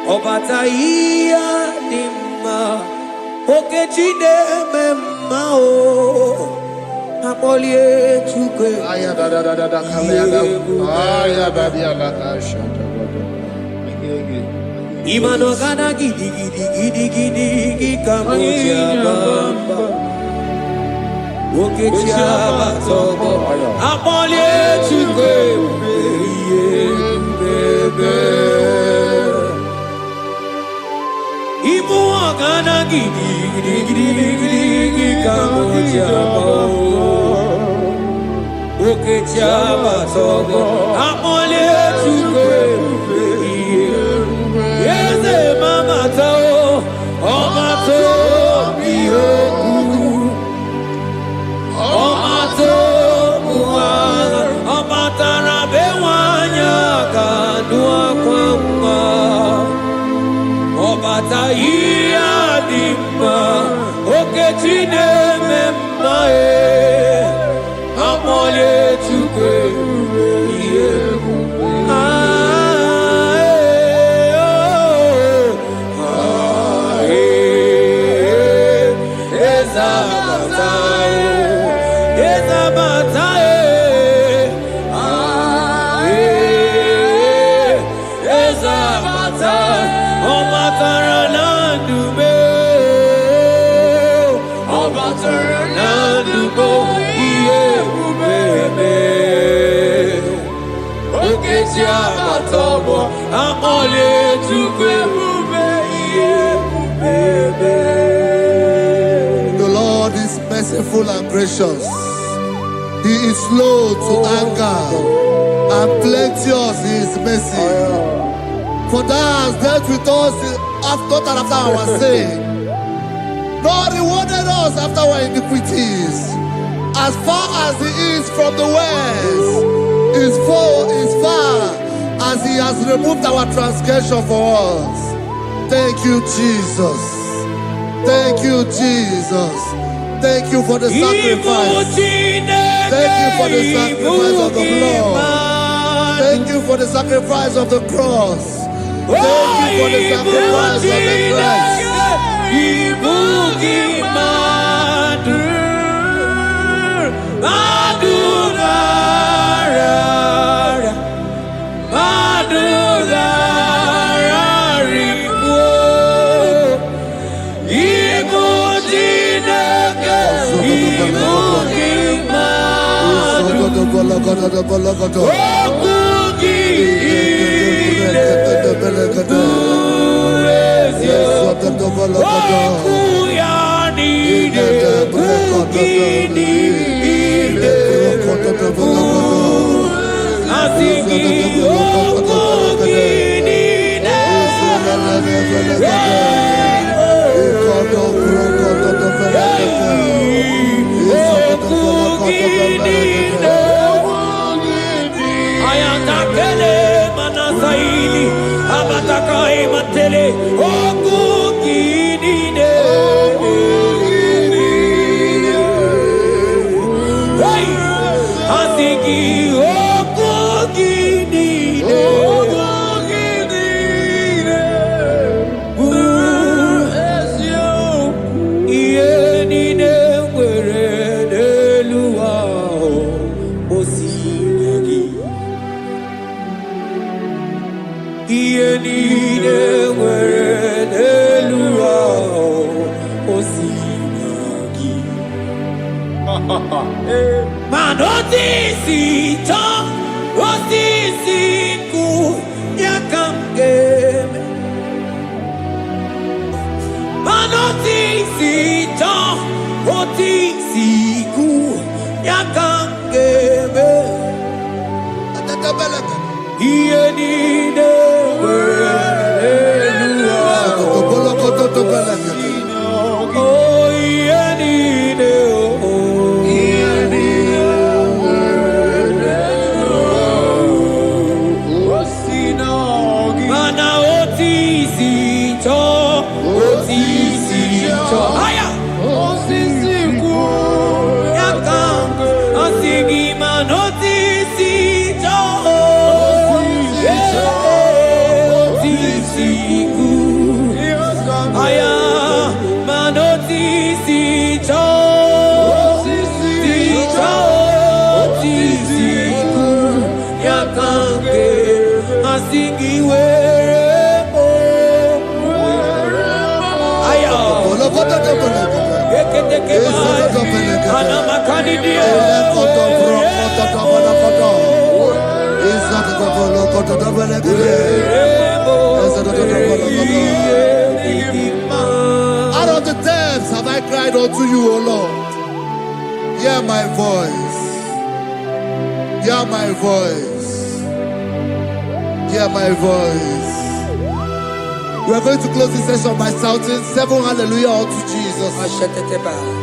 Obataia dimma okechide memao apolie tukwe aya da kalenda aya badia la ashata imano kana gidi kamoja bamba okechia batogo apolie tukwe bebe Ibu agana gidi kamoja oke chaba togo amole chukwe yeze mama tao omato biyoku omato buana omatara bewanya kanua kwamba Obataia dimma okechine memmae amole chukwe The Lord is merciful and gracious. He is slow to anger and plenteous in his mercy. For thou hast dealt with us after our sin, nor rewarded us after our iniquities. As far as the east from the west is far as he has removed our transgression for us. Thank you, Jesus. Thank you, Jesus. Thank you for the sacrifice. Thank you for the sacrifice of the blood. Thank you for the sacrifice of the cross. Thank you for the sacrifice of the Christ. Yaka Out of the depths have I cried unto you, O Lord. Hear my voice. Hear my voice. Hear my voice. We are going to close this session by shouting 7 hallelujah unto Jesus.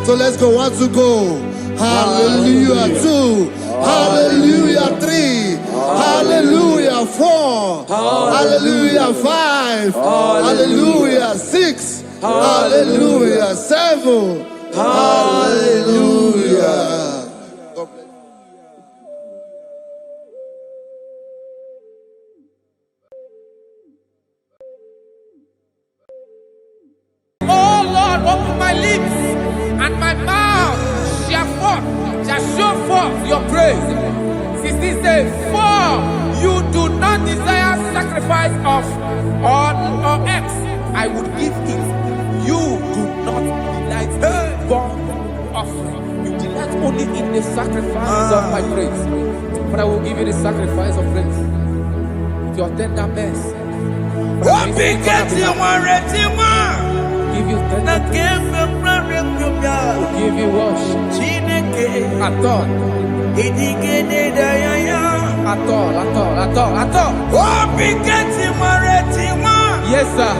So let's go. 1, 2, go. Hallelujah. 2. Hallelujah. 3. Hallelujah. 4. Hallelujah. 5. Hallelujah. 6. Hallelujah. 7. Hallelujah. Oh Lord, open my lips, and my mouth shall show forth your praise. 16 says, for you do not desire sacrifice of or X, I would give it. You do not delight in burnt offering. You delight only in the sacrifice of my praise. But I will give you the sacrifice of praise with your tender mercy. Give you tender give you worship. At all. Yes, sir.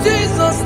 Jesus,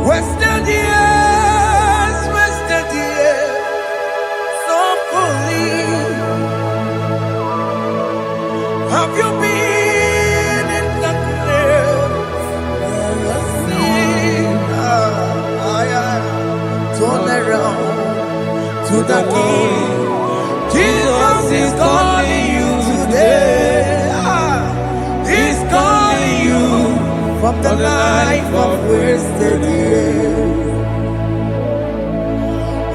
Wasted years, so fully. Have you been in darkness? Turn around to the King. Jesus is calling you today. He's calling you from the life of wasted years.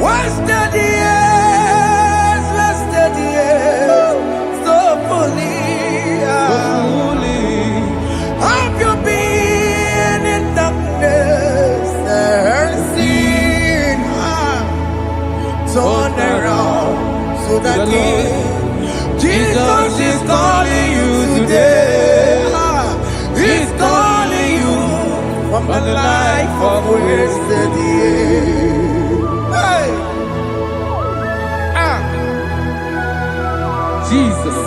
Wasted years, so fully. Have you been in darkness and seen? Turn around to the King. Jesus is calling you today. He's calling you from the life of wasted years. Hey. Jesus.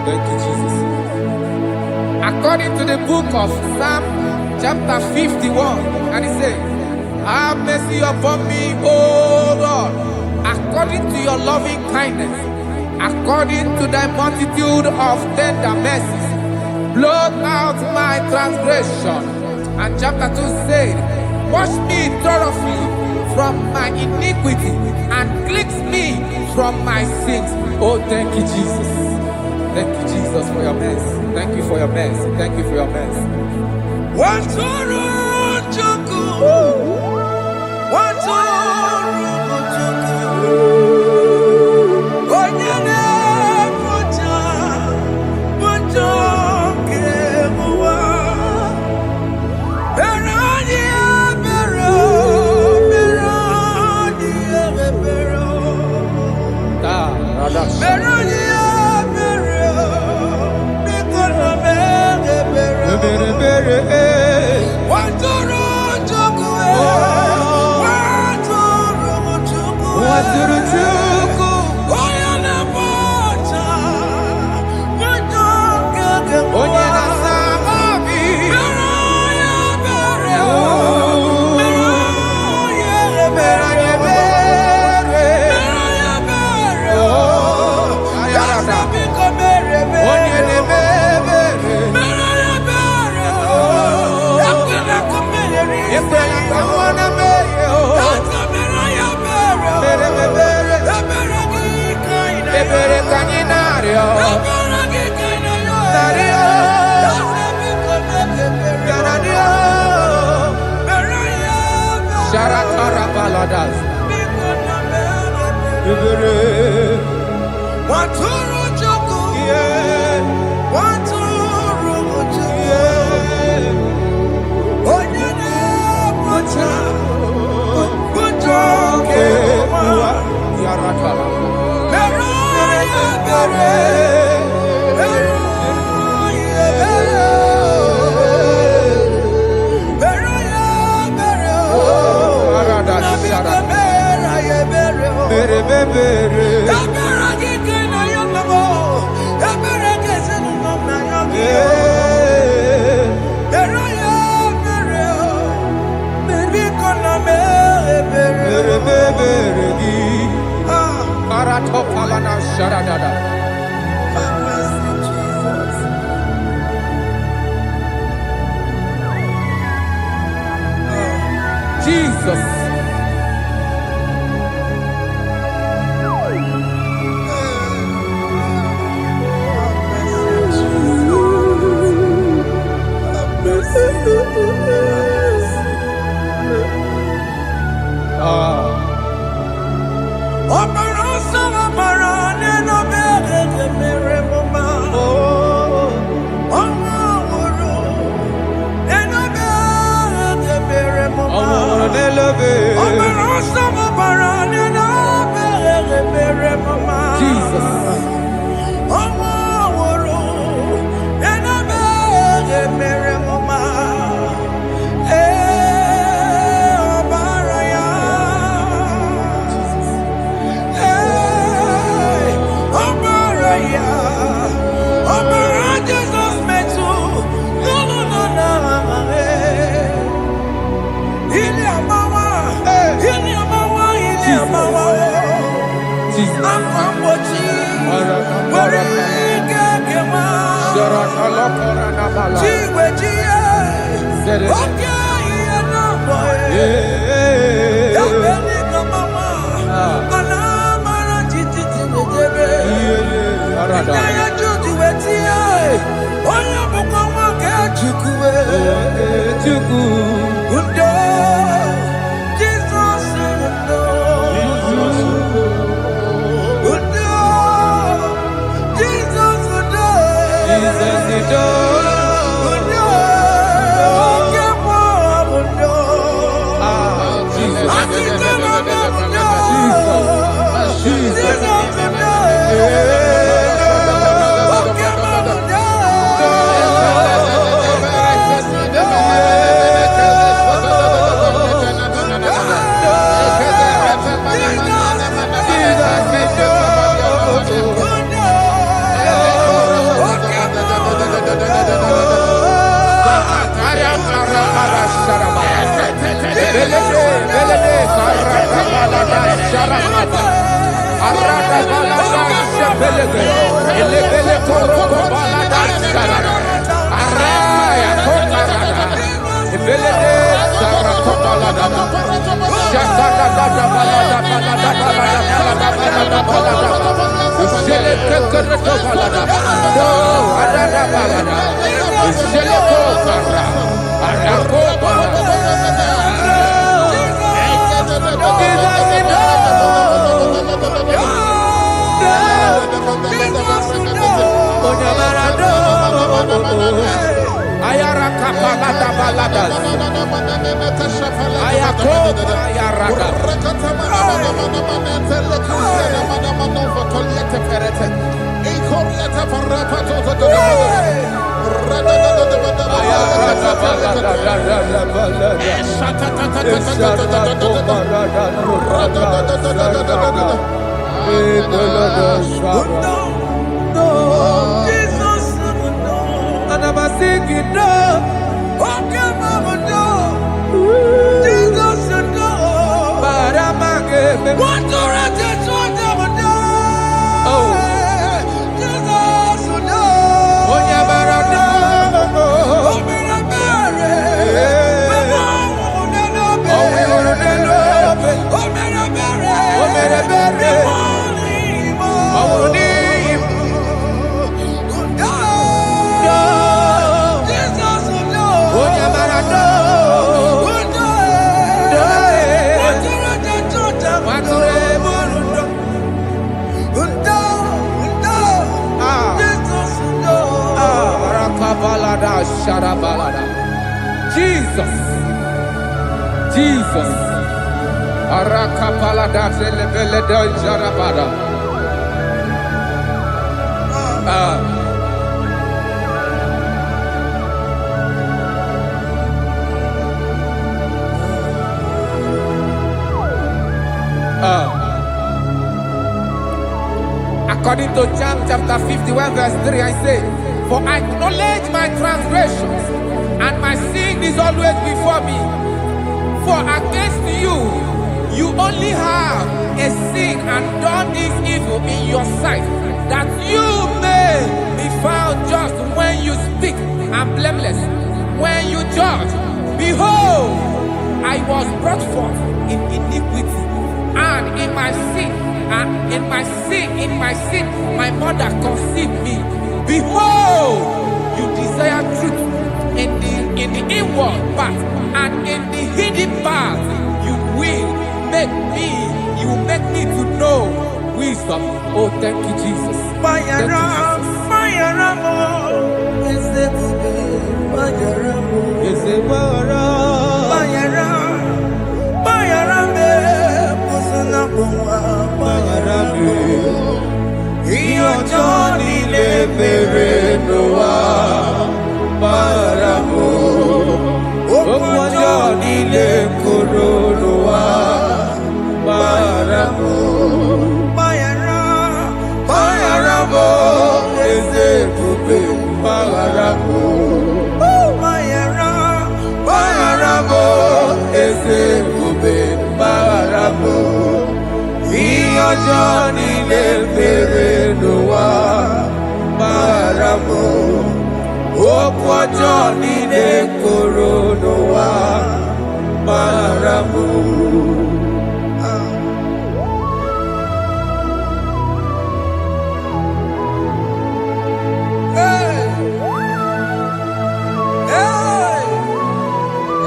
Thank you, Jesus. According to the book of Psalm chapter 51, and it says, have mercy upon me, O Lord, according to your loving kindness, according to thy multitude of tender mercies, blot out my transgression. And chapter 2 said, wash me thoroughly from my iniquity and cleanse me from my sins. Oh, thank you, Jesus. Thank you, Jesus, for your mercy. Thank you for your mercy. Thank you for your mercy. Jesus. Love it. According to John chapter 51 verse 3, I say, for I acknowledge my transgressions, and my sin is always before me. For against you, you only have a sin and done this evil in your sight, that you may be found just when you speak, and blameless when you judge. Behold, I was brought forth in iniquity, and in my sin, my mother conceived me. Behold, you desire truth in the inward part, and in the hidden part you will make me to know wisdom. Oh, thank you, Jesus. Thank you, Johnny Leperenoa Maramo Okwa Johnny Lekoronoa Maramo.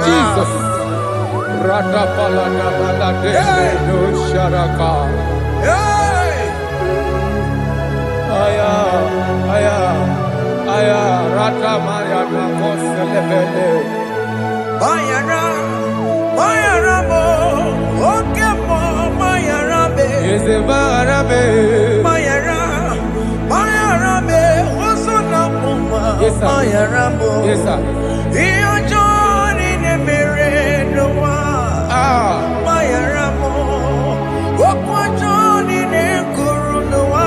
Jesus. Radapalada balade no sharaka. Aya, aya, aya, rata mariana koselebele. Bayara, bayara mo, oke mo, bayara be. Yeze barabe. Bayara, bayara be, osona puma. Yes, sir. Bayara mo. Yes, sir. Iyo Johnny ne mere no wa. Bayara mo, okwa Johnny ne kuru no wa.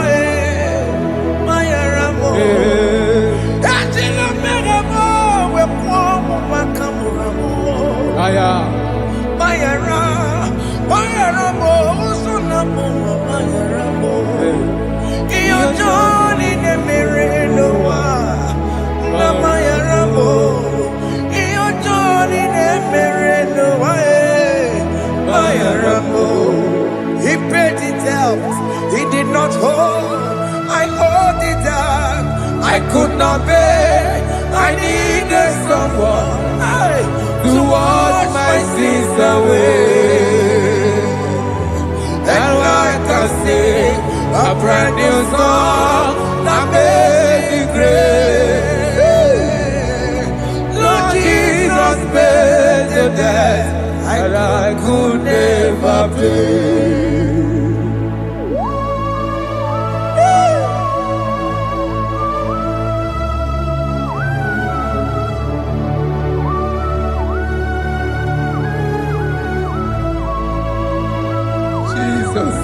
Bayara mo. Ajila mere mo, we kwa mo makamura mo. Aya. Bayara, bayara mo, usuna mo, bayara mo. Iyo Johnny ne mere no wa. Na bayara mo. Iyo Johnny ne mere no wa. Bayara mo. He paid it out. He did not hold. I owed it out. I could not pay. I needed someone To wash my sins away. And I can sing a brand new song that made me great. Lord Jesus paid the debt that I could never pay. Jesus.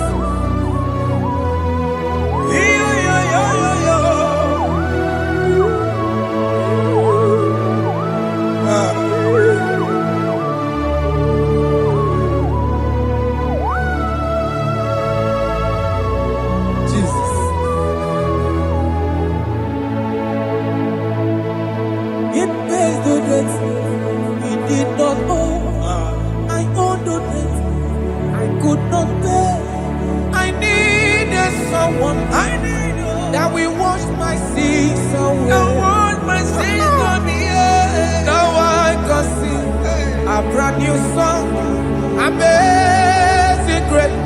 Jesus. It pays the debt he did not owe. I owed the debt I could not pay. I needed someone that will wash my sins away. Now I can sing a brand new song, amazing grace.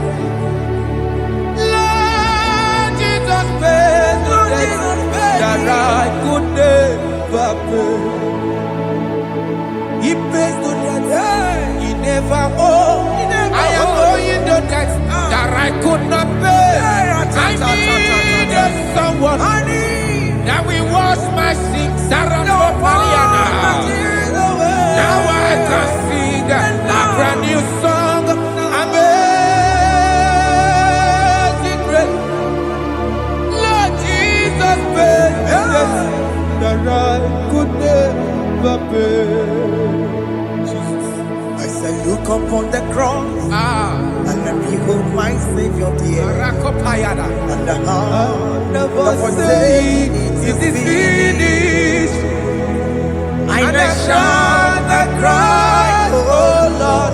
Lord Jesus paid the debt that I could never pay. He pays the debt he never owed. I am owing the debt that I could not pay. I needed someone that will wash my sins. Now I can sing a brand new song, amazing grace. Lord Jesus paid the debt that I could never pay. Jesus. I say, look upon the cross and behold my Savior dear. And the heart Never that was say saying it is finished. I And I may shout shout and cry, oh Lord,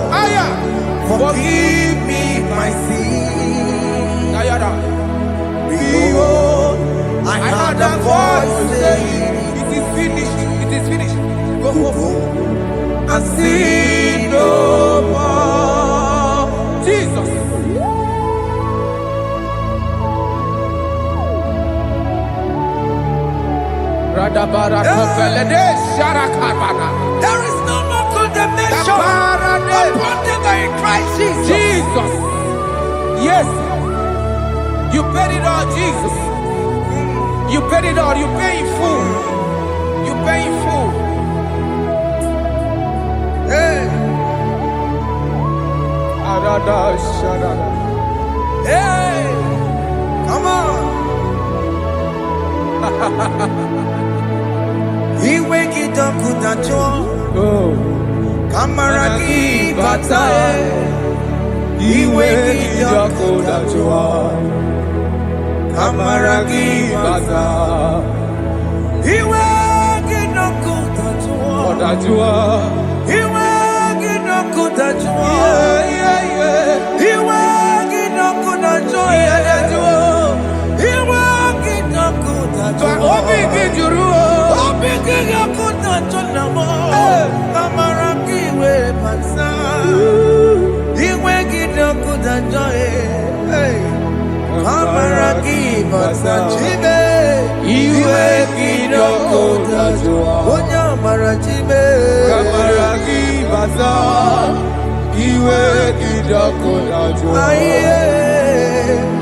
forgive me my sin. behold, I I heard heard a a voice voice saying, saying, it is finished, it is finished. Go go, home go. and sin no more. Jesus. There is no more condemnation upon them that are in Christ Jesus. Jesus. Yes. You paid it all, Jesus. You paid it all. You pay in full. You pay in full. Hey, hey, come on. He wake it up, put a jaw. Oh. Kamaraki batae. iwe gidoko dajua, kamaragi bata. Iwe gidoko dajua, iwe gidoko dajua, iwe gidoko dajua, iwe gidoko dajua. Obi giduru, obi gidoko dajua mo, kamaragi we bata. Iwe gidoko dajua, kamaragi bata. Chibe, iwe gidoko dajua, onya marachibe, kamaragi bata. Iwe gidoko dajua,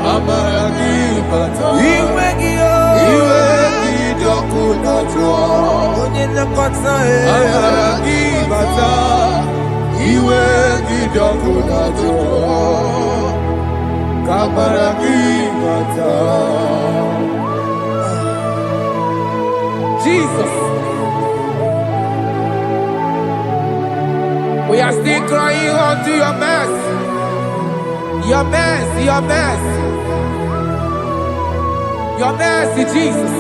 kamaragi bata. Iwe gidoko dajua, onya nakota, kamaragi bata. Iwe gidoko dajua, kamaragi bata. Jesus. We are still crying unto your mercy. Your mercy, your mercy. Your mercy, Jesus.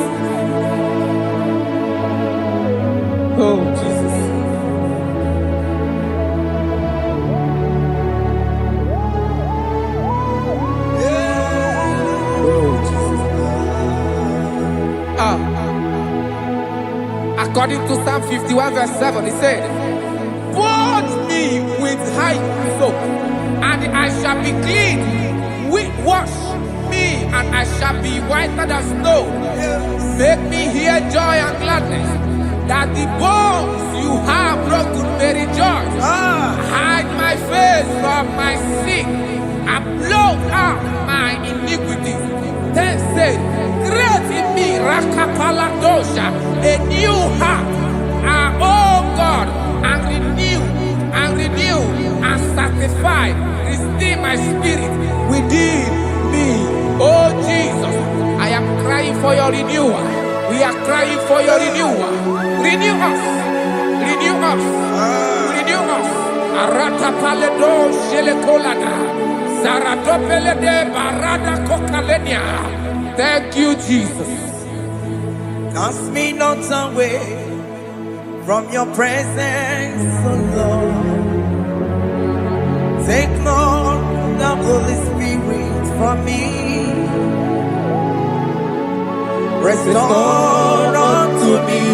Oh, Jesus. Oh, Jesus. According to Psalm 51 verse 7, he said, "Wash me with hyssop, and I shall be clean. Wash me, and I shall be whiter than snow. Make me hear joy and gladness, that the bones you have broken may rejoice. Hide my face from my sin, and blot out my iniquities. Then say, create in me Rakapaladosha, a new heart, oh God, and renew, and sanctify, restore my spirit within me." Oh Jesus, I am crying for your renewal. We are crying for your renewal. Renew us, renew us, renew us. Arata paledo shelekolada, zaratopelede barada kokalenia. Thank you, Jesus. Cast me not away from your presence, oh Lord. Take not the Holy Spirit from me. Restore unto me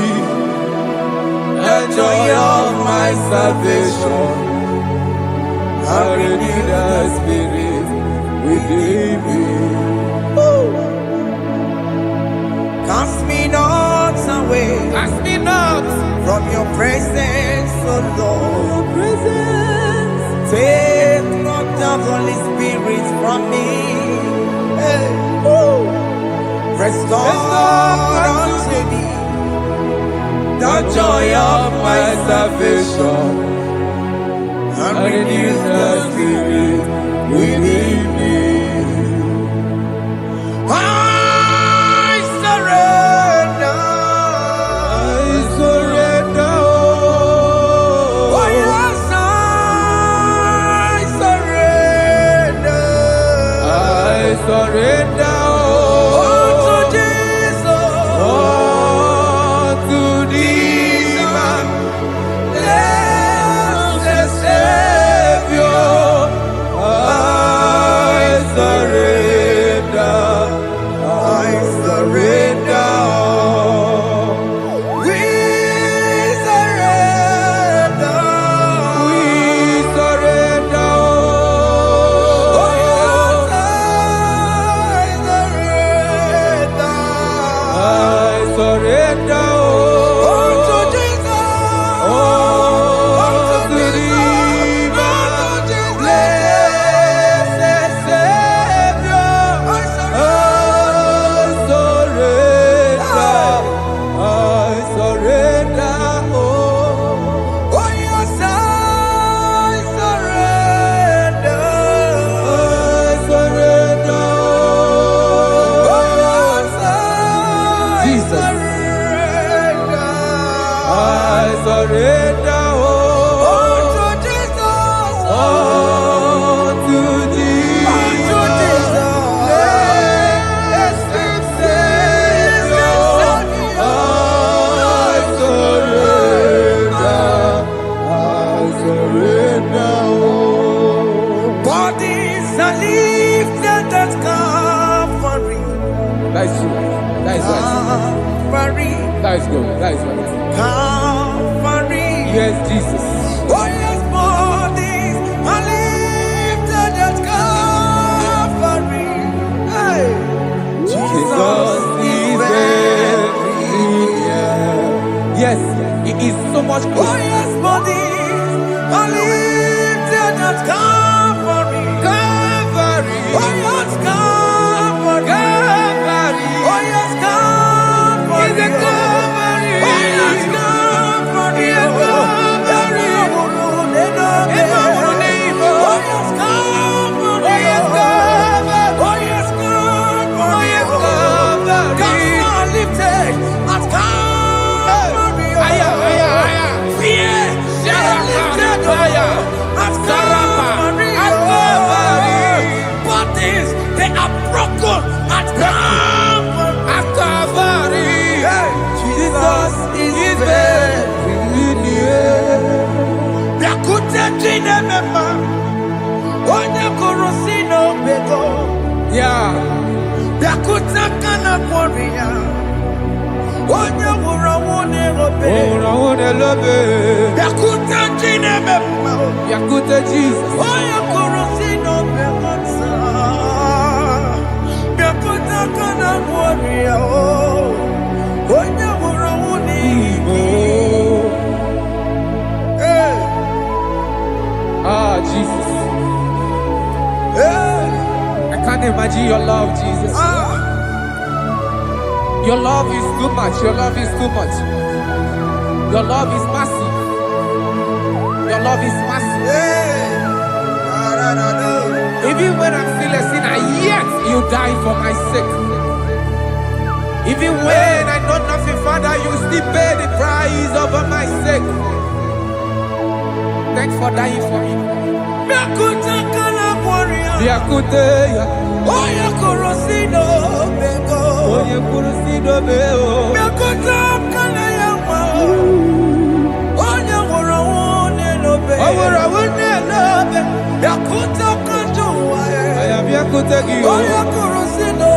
the joy of my salvation, and renew the spirit within me. Cast me not away, Cast me not from your presence, oh Lord. Take not the Holy Spirit from me. Hey. Restore unto me the joy of my salvation, and renew the spirit within me. I surrender. Oh yes, I surrender. I surrender. Savior. are lifted at Calvary. That is true. That is right. Calvary. That is good. That is right. Calvary. Yes, Jesus. Oh yes, bodies are lifted at Calvary. Hey. Jesus is very near. Yes, it is so much Oh closer. yes, bodies are lifted at Calvary. Calvary. Oh yes, Calvary. Calvary. Oh yes, Calvary. Is it Calvary? Oh yes, Calvary. Yes, Calvary. Oh yes, Calvary. Oh yes, Calvary. Oh yes, Calvary. Oh yes, Calvary. God are lifted at Calvary. Fear is lifted at Calvary. Bodies, they are broken at Calvary. At Calvary, Jesus is very near. Biakute jine mema, onye korosino bego. yeah. Biakute kana kworiya, onye wura wone robe. Oh, I want to love it. Biakute jine mema, Yakute Jesus. onye korosino bego sa. Biakute kana kworiya, onye wura wone Oh, Hey, ah, Jesus. hey, I can't imagine your love, Jesus. Your love is too much. Your love is too much. Your love is massive. Your love is massive. hey. Even when I'm still a sinner, yet you die for my sake. Even when I know nothing, Father, you still pay the price over my sake. Thanks for dying for me. Biakute kana kworiya, Yakute, onye korosino bego. Oye kurusido beo. Biakute kana yawa, onye wura wone lobe. Awura wune lobe. Biakute kanjuwa, I am Yakute Gio. onye korosino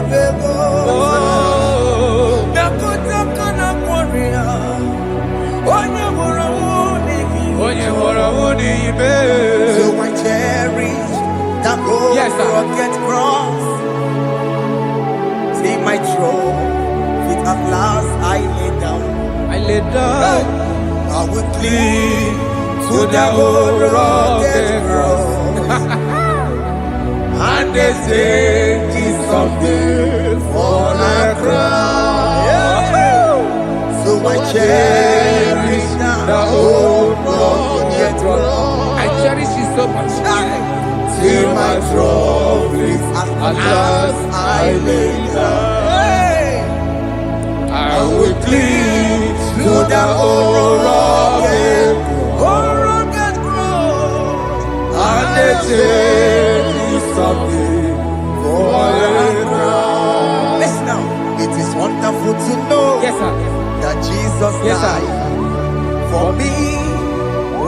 bego. Oh, Biakute kana kworiya, onye wura wone Oye hora wuni ibe. So I cherish that gold Yes, sir. rugged cross. See my throne, feet at last I lay down. I lay down I will cling to the old rugged cross. and they say it's something for a crown. So I cherish The old rugged cross. I cherish it so much. Till my trophies at last I lay down. I will cling to the old rugged cross, and they tell me something for a crown. Listen now, it is wonderful to know Yes, sir. that Jesus Yes, sir. died for me.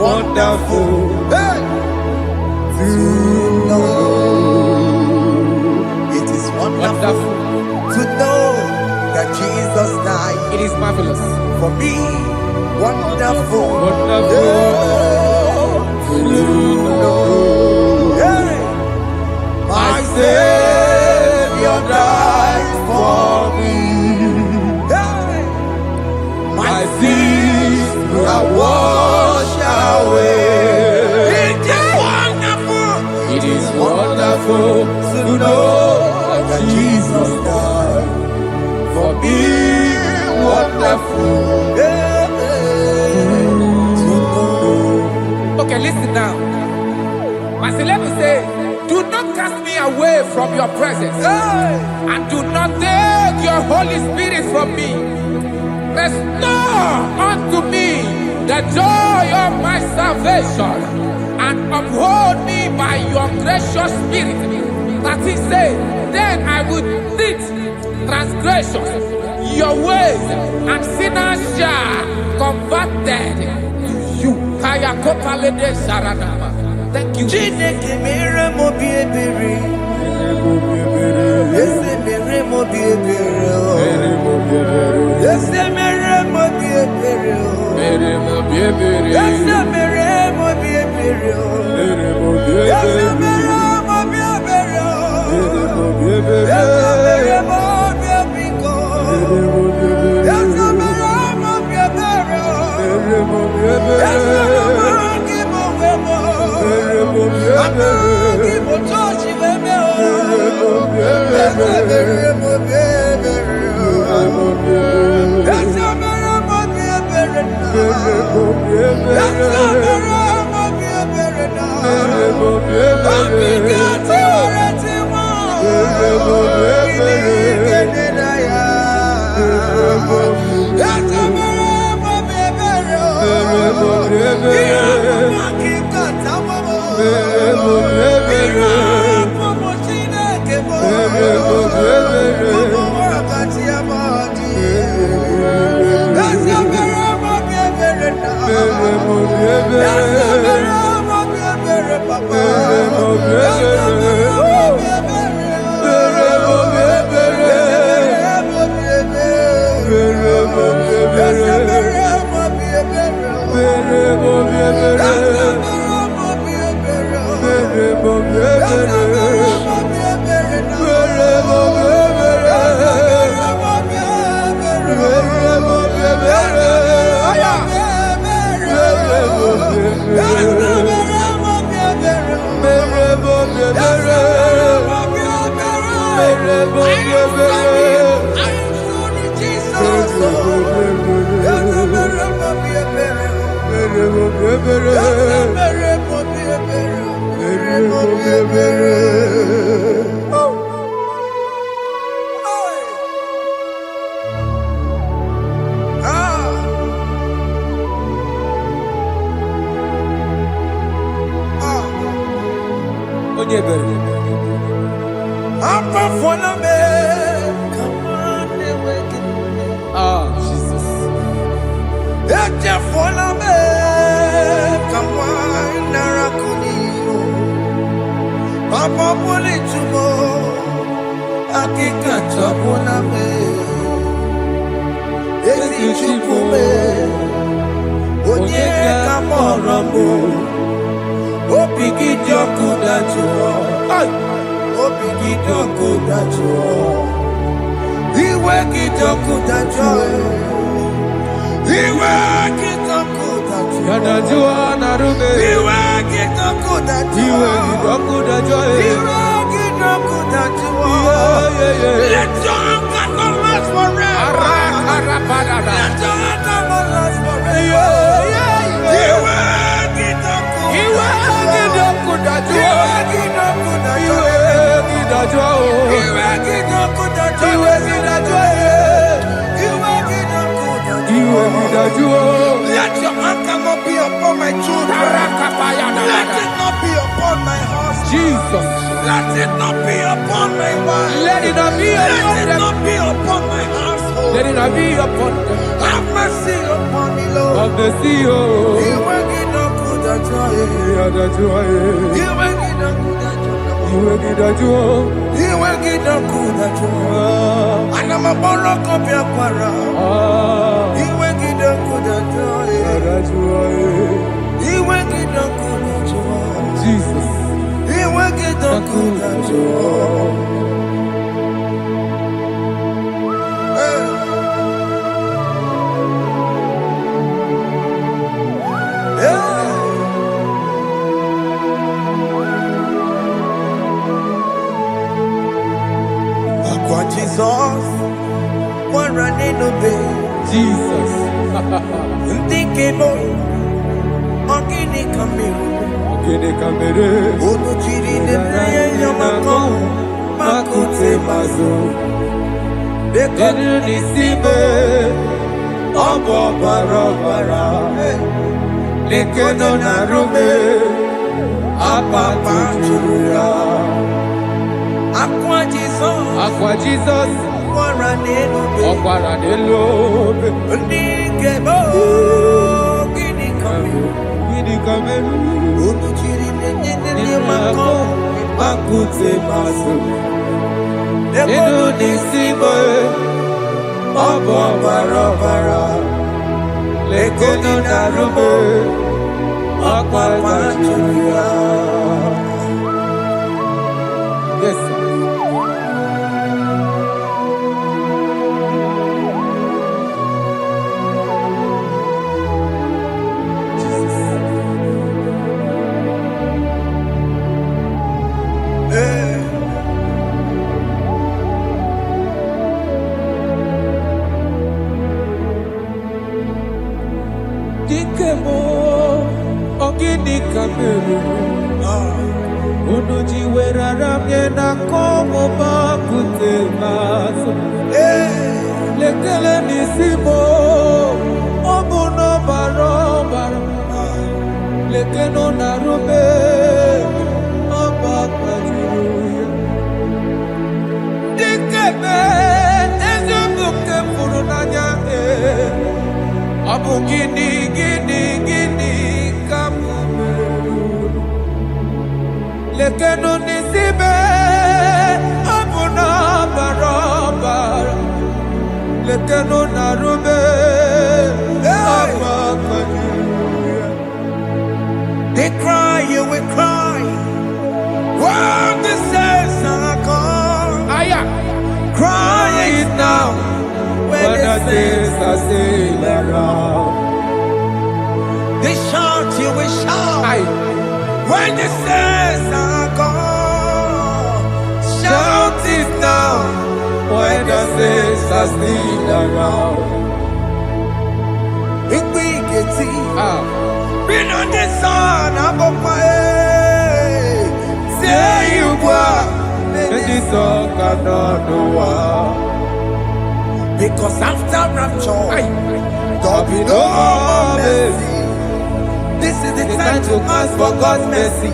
Wonderful. Hey! To know it is wonderful Wonderful. to know that Jesus died It is marvelous. for me. Wonderful, Wonderful. to know. Hey! My Savior died for me. Hey! My sins are washed away. It is wonderful to know that Jesus died for me. Wonderful to know. Okay, listen now. My celeb say, do not cast me away from your presence, Hey! and do not take your Holy Spirit from me. Restore unto me the joy of my salvation, and uphold me by your gracious spirit. That he said, then I would teach transgressions your ways, and sinners shall converted to you. Kaya kopalede saranama. Thank you. Chineke mere mo bi ebere. Let your anger not be upon my children. Let it not be upon my husband. Jesus. Let it not be upon my wife. Let it not be upon Let it them. not be upon my household. Let it not be upon them. Have mercy upon me, Lord. Of the sea, oh. You will get no good at all. You will get no good at all. You will get no good at all. And I'm a borrow of your para. You will get no good at all. You will get no good at all. Jesus. You will get no good at all. Jesus, one running obey. Jesus. Thinking on Ogini Kamiru. Ono chiri de prayer yamako. Makute mazo. Dekonu nisibe. Obo barabara. Lekono narume. Apapa churuya. Aqua Jesus, Okwaranelo, Ndikebo, Gini Kameru, Unuchiri Nene Mako, Makute Maso, Enu nisimo Obo barabara Lekono narume Okwa machuya. Yes, sir. Dikemo ogini kameru unuji werara mjena komo bakute maso lekele nisimo obuno barobara lekeno narume abakajiruya dikeme ezubuke furunanya Abu gini kamu lekeno nisibe abu na barabara lekeno narube They cry, you will cry. When the saints are gone, cry it now. When the saints are still around, they shout, you will shout. When the saints are gone, shout it now. When the saints are still around, it will get been on the sun, I'm up my head. Say you were, and this song cannot do. Because after rapture, there'll be no more mercy. This is the time to ask for God's mercy.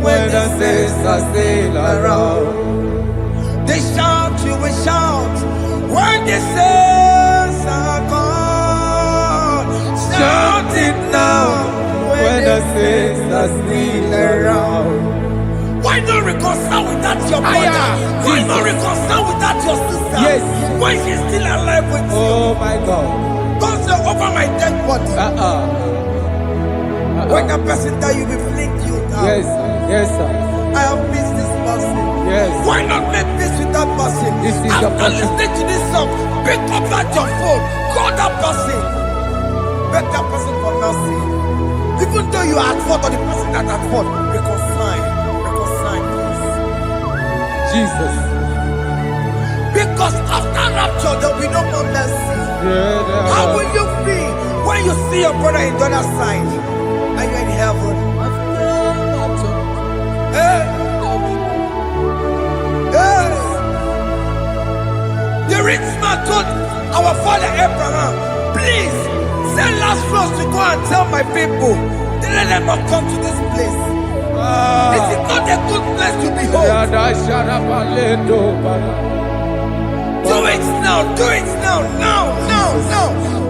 When the saints are still around, they shout, you will shout. When the saints are gone, shout it now. When the saints are still around. Why not reconcile without your brother? Why not reconcile without your sister? Yes. Why is she still alive with you? Oh my God. Don't say over my dead body. When that person die, you will fling you down. Yes, yes, sir. I have missed this person. Yes. Why not make peace with that person? This is After your person. listening to this song, pick up that your phone, call that person, beg that person for mercy. Even though you are at fault or the person that at fault, reconcile, please. Jesus. Because after rapture, there will be no more mercy. How will you feel when you see your brother in the other side and you're in heaven? Hey. Hey. The rich man told our father Abraham, please send Lazarus to go and tell my people, let them not come to this place. This is not a good place to behold. Do it now, do it now, now.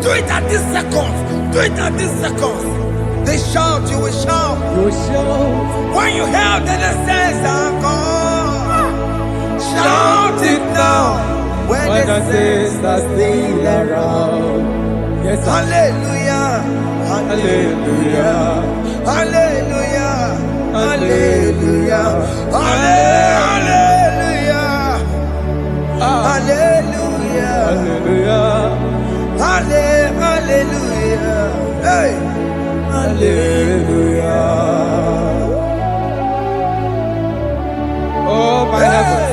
Do it at this second. Do it at this second. They shout, you will shout. When you hear that the saints are gone, shout it now. When the saints are still around. Yes, hallelujah, hallelujah, hallelujah, hallelujah, hallelujah. Hallelujah. Hallelujah. Hallelujah. Hey. Hallelujah. Oh my heaven.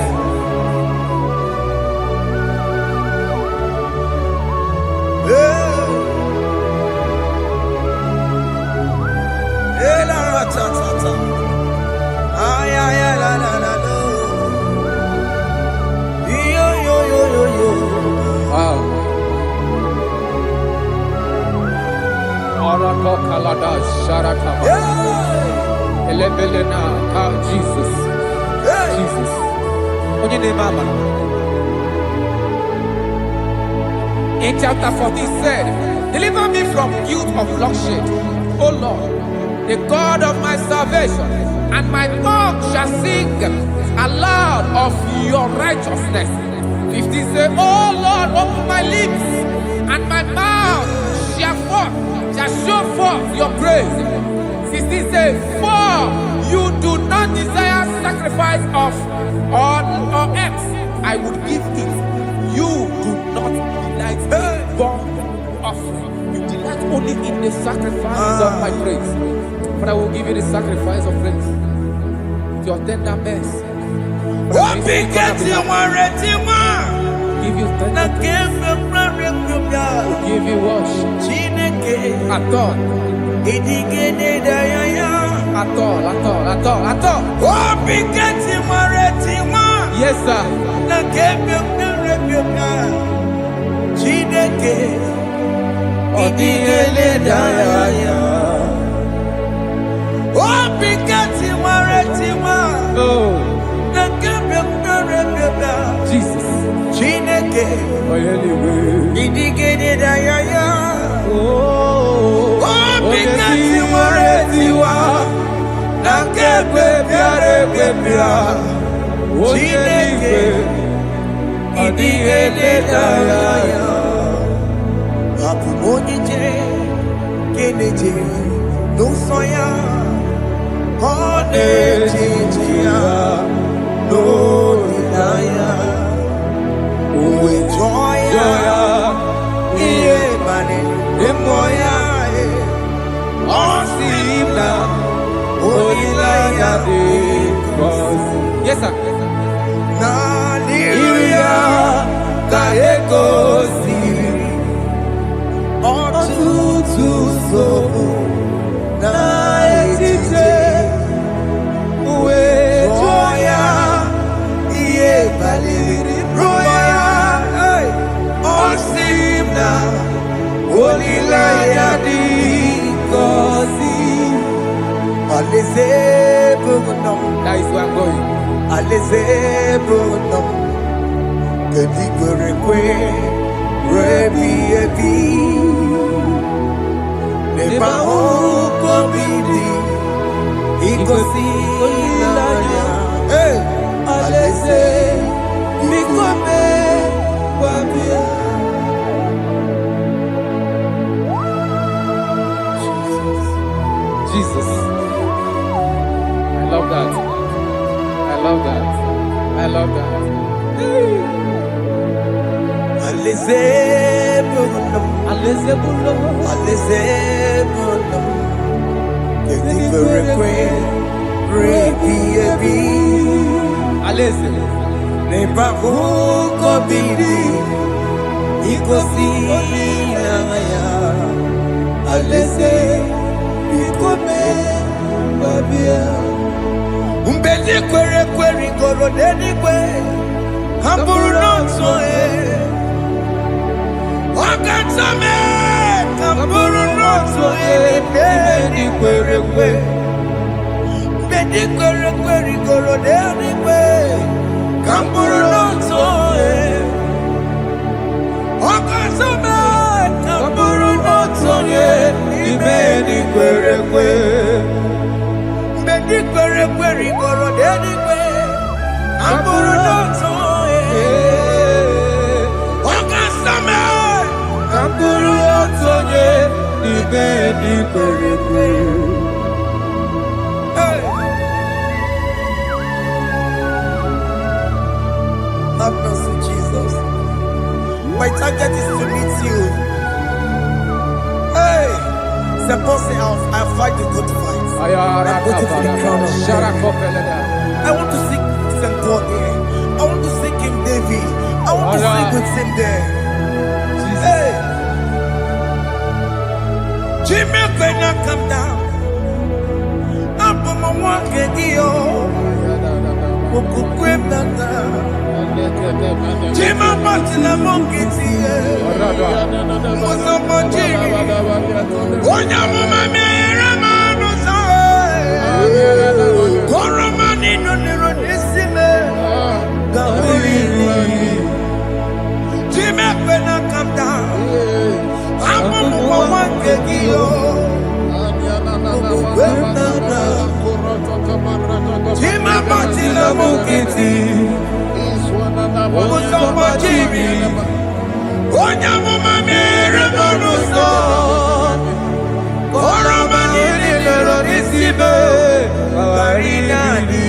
Hey. La ta ta ta. Ay ay la la la. Wow. Arako kalada sharakama. Elebelena ka Jesus. Jesus. Onye name mama. In chapter 14 said, deliver me from guilt of bloodshed, O Lord, the God of my salvation, and my tongue shall sing aloud of your righteousness. 15 say, oh Lord, open my lips, and my mouth shall show forth your praise. 16 say, for you do not desire sacrifice of or eggs, I would give it. You do not delight in burnt offering. You delight only in the sacrifice of my praise. But I will give you the sacrifice of praise. With your tender mercy. Give you tender give you worship. At all. Yes, sir. Jesus. Yes, sir. That is where I'm going. Jesus. I love that. I love that. I love that. Have mercy, Jesus. My target is to meet you. Hey, suppose I fight the good fight. I'm waiting for the crown of glory. I want to seek St. Paul here. I want to seek King David. I want to sleep with him there. Hey, Jimmy cannot come down. I'm from my one video. Jima Martina Monkiti, Mosamoji, Onyama Ramano Sai, Koramani no Neronisime, Gabri, Jima Pena come down, I'm one Kegio, Jima Martina Monkiti. etiti ụzọ gbajiri onye amụma mere mmanụ nsọ oroma niile lọrọ n'isi be ghara ịdị.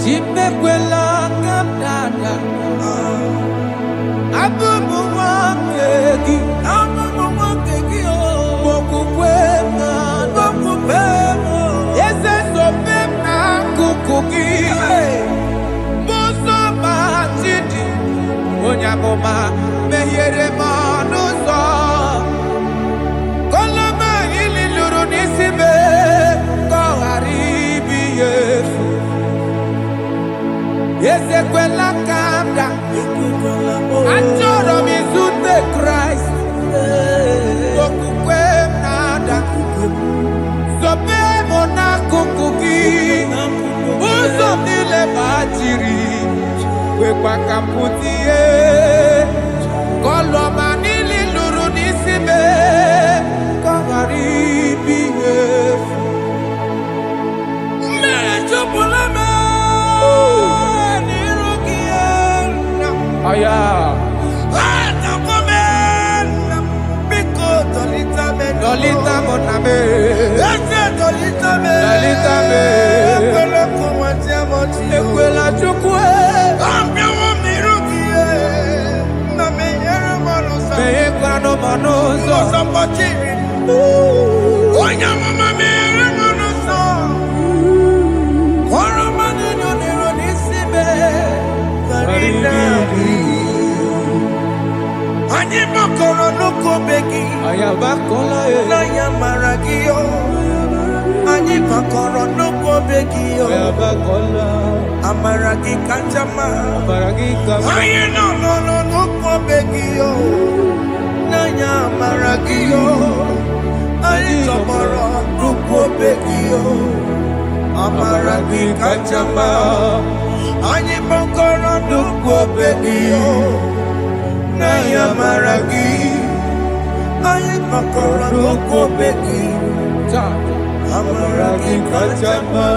Chimekwela kamdada abụmụ nwoke gị okwukwe na n'okwukwe eze sobe m n'akụkụ gị mụsọ ma chidi onye amụma mehiere m ọnụ ụzọ koloma ili lụrụ n'isi me ka ọ ghara ibu ihe efu. Ezekwela kamda achọrọ m izute Kraịst okwukwe m na-ada zobe m n'akụkụ gị ụzọ m niile gbachiri kwekwa ka m pụta ihe kọlọma niile lụrụ n'isi me ka ọ ghara ibu ihe efu. Mmehie jupụla m aya dolita moname ekwela chukwu meyekwano mọnụ ụzọ onye amụma mere mọnụ ụzọ oroma niile nero n'isi me anyị gbakọrọ n'okobe gị n'anya mara gị yo anyị gbakọrọ n'okobe gị yo amara gị kacha mma anyị nọ n'okobe gị yo n'anya mara gị yo anyị tọgbọrọ n'okobe gị yo amara gị kacha mma anyị gbakọrọ n'okobe gị yo n'anya mara gị anyị gbakọrọ n'okobe gị amara gị kacha mma.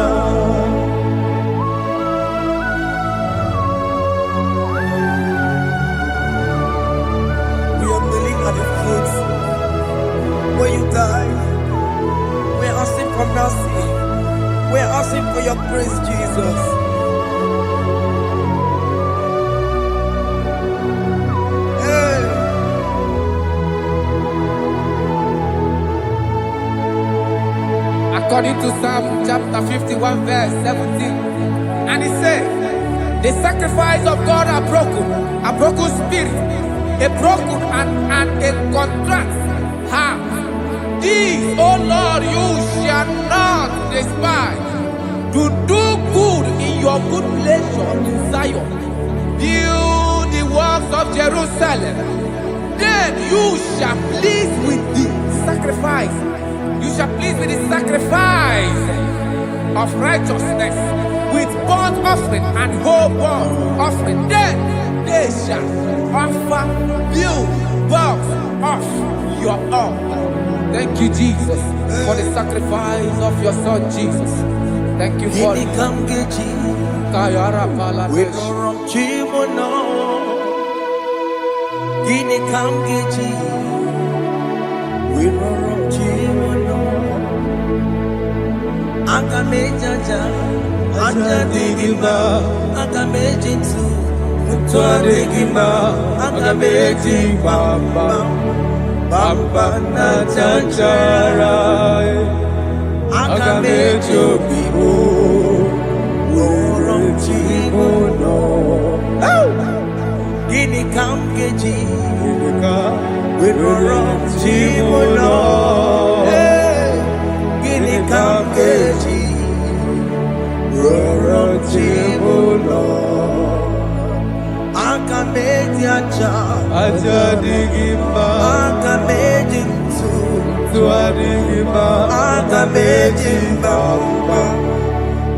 We are kneeling at the foot where you died. We are asking for mercy. We are asking for your grace, Jesus. According to Psalm chapter 51 verse 17, and he said, the sacrifice of God are broken spirit, a broken and a contrite heart. These, O Lord, you shall not despise. To do good in your good pleasure in Zion. Build the works of Jerusalem. Then you shall please with the sacrifice. You shall please with the sacrifice of righteousness, with burnt offering and whole burnt offering. Then they shall offer you works of your own. Thank you, Jesus, for the sacrifice of your Son, Jesus. Thank you for it. Agamejaja, Ajadigima, Agamejitu, Mutuadigima, Agameji Bamba, Bamba Najajara, Agamejo Bibo, Worom Chimono, Gini Kamgeji, Worom Chimono. Kamgeji, Roro aja digima, aga mejintu, tua digima, aga mejimba,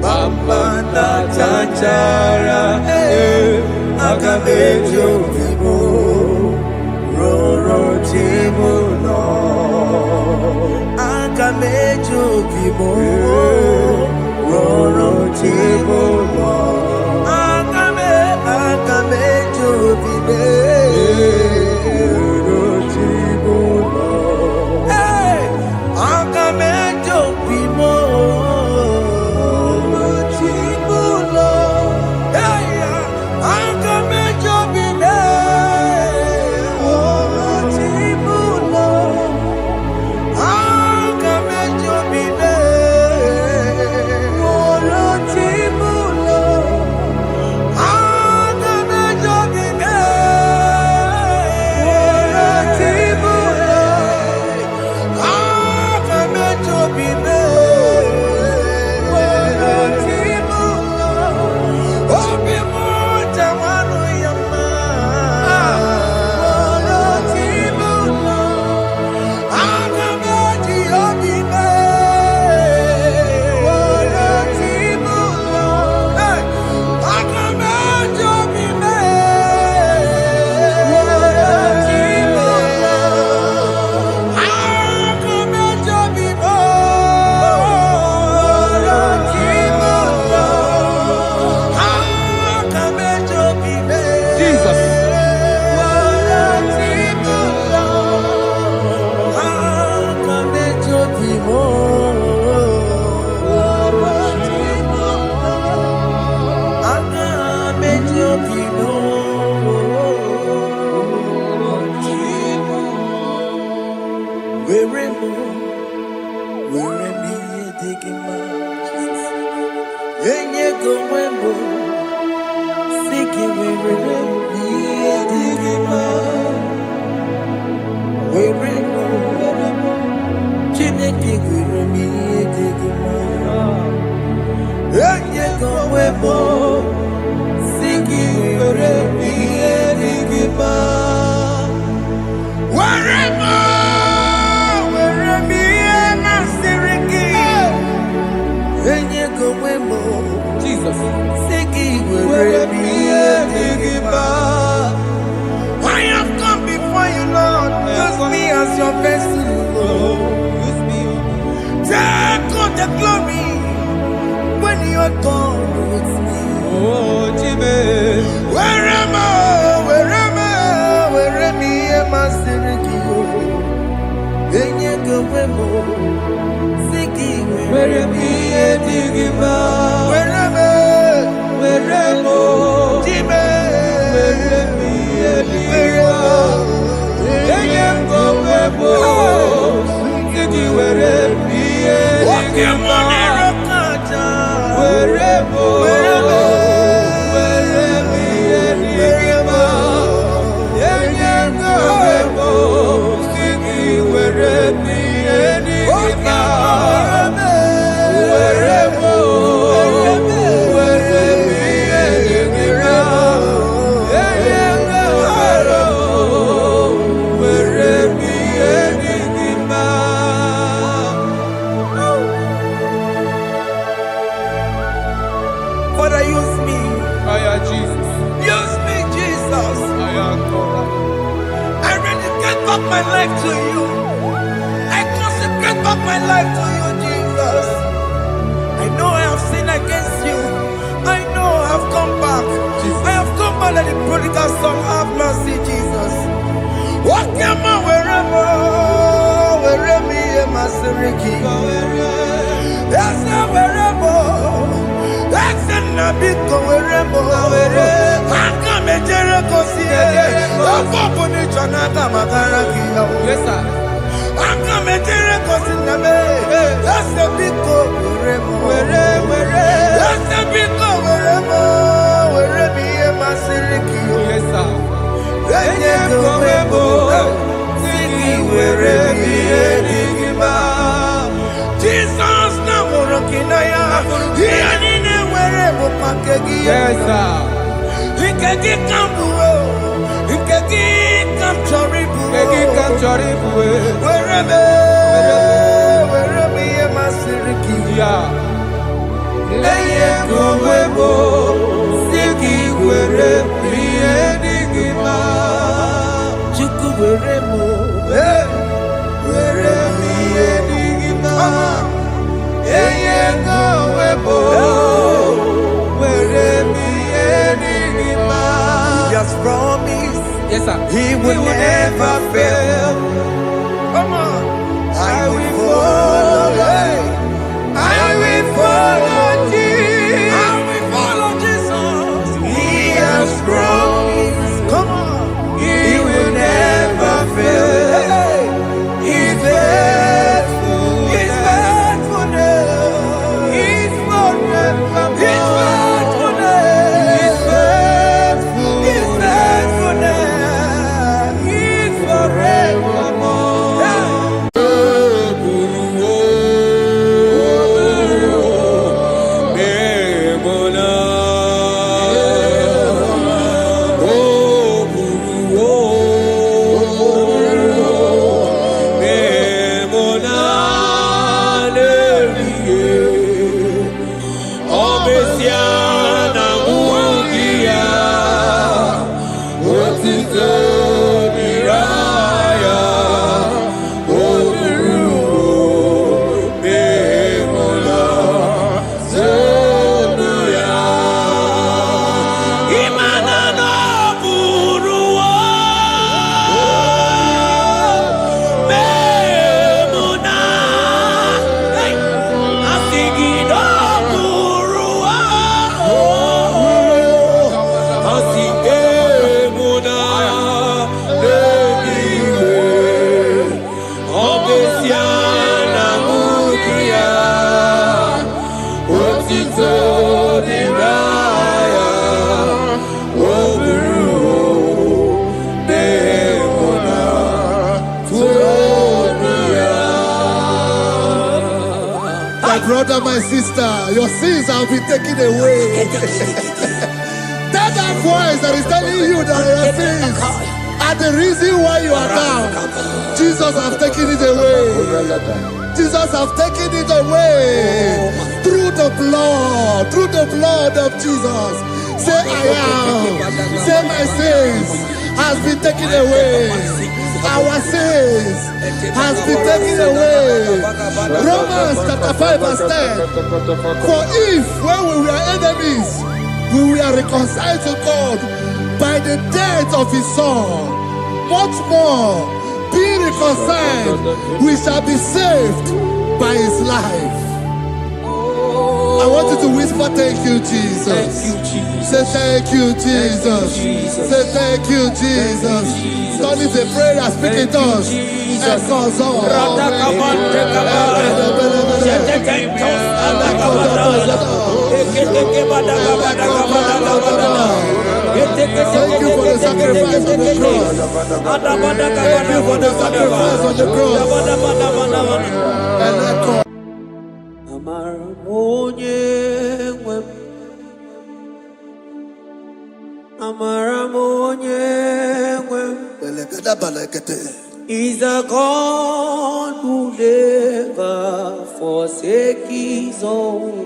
bamba na chachara, aga mejobibo, roro chibuno, aga mejobibo, roro chibuno. I have come before you, Lord. Use me as your vessel, Lord. Take all the glory when you are done with me. Oh, Jimmy. Where am I? Where am I? Where am I? Am I Sirikio? When you go, Siki, where am I? Where am I? Where am I? Jimmy. My life to you. I consecrate back my life to you, Jesus. I know I have sinned against you. I know I have come back. I have come back like the prodigal son. Have mercy, Jesus. What am I? Wherever me and my Siriki. Yes, wherever. That's a nabiko wherever. I come and Jericho see. Yes, sir. I'm coming to the that's the big go wherever. That's the big go wherever me and my Siriki. Yes, sir. Then you go Siki wherever Jesus now working wherever. Yes, sir. He can get Yes, sir. He will never fail. Come on. I will follow. I will follow Jesus. I will follow Jesus. He has promised. Come on. He will never fail. He's faithful. He's faithful. He's forever. He's faithful. He's faithful. He's faithful. He's forevermore. Brother, my sister, your sins have been taken away. That voice that is telling you that your sins are the reason why you are down. Jesus has taken it away. Jesus has taken it away through the blood of Jesus. Say I am. Say my sins has been taken away. Our sins has been taken away. Romans chapter 5 verse 10. For if when we were enemies, we were reconciled to God by the death of his son, much more being reconciled, we shall be saved by his life. I want you to whisper, thank you, Jesus. Thank you, Jesus. Say thank you, Jesus. Say thank you, Jesus. Turn it a prayer, speak in tongues. Thank you for the sacrifice on the cross. Thank you for the sacrifice on the cross. And echo. Is a God who never forsake his own.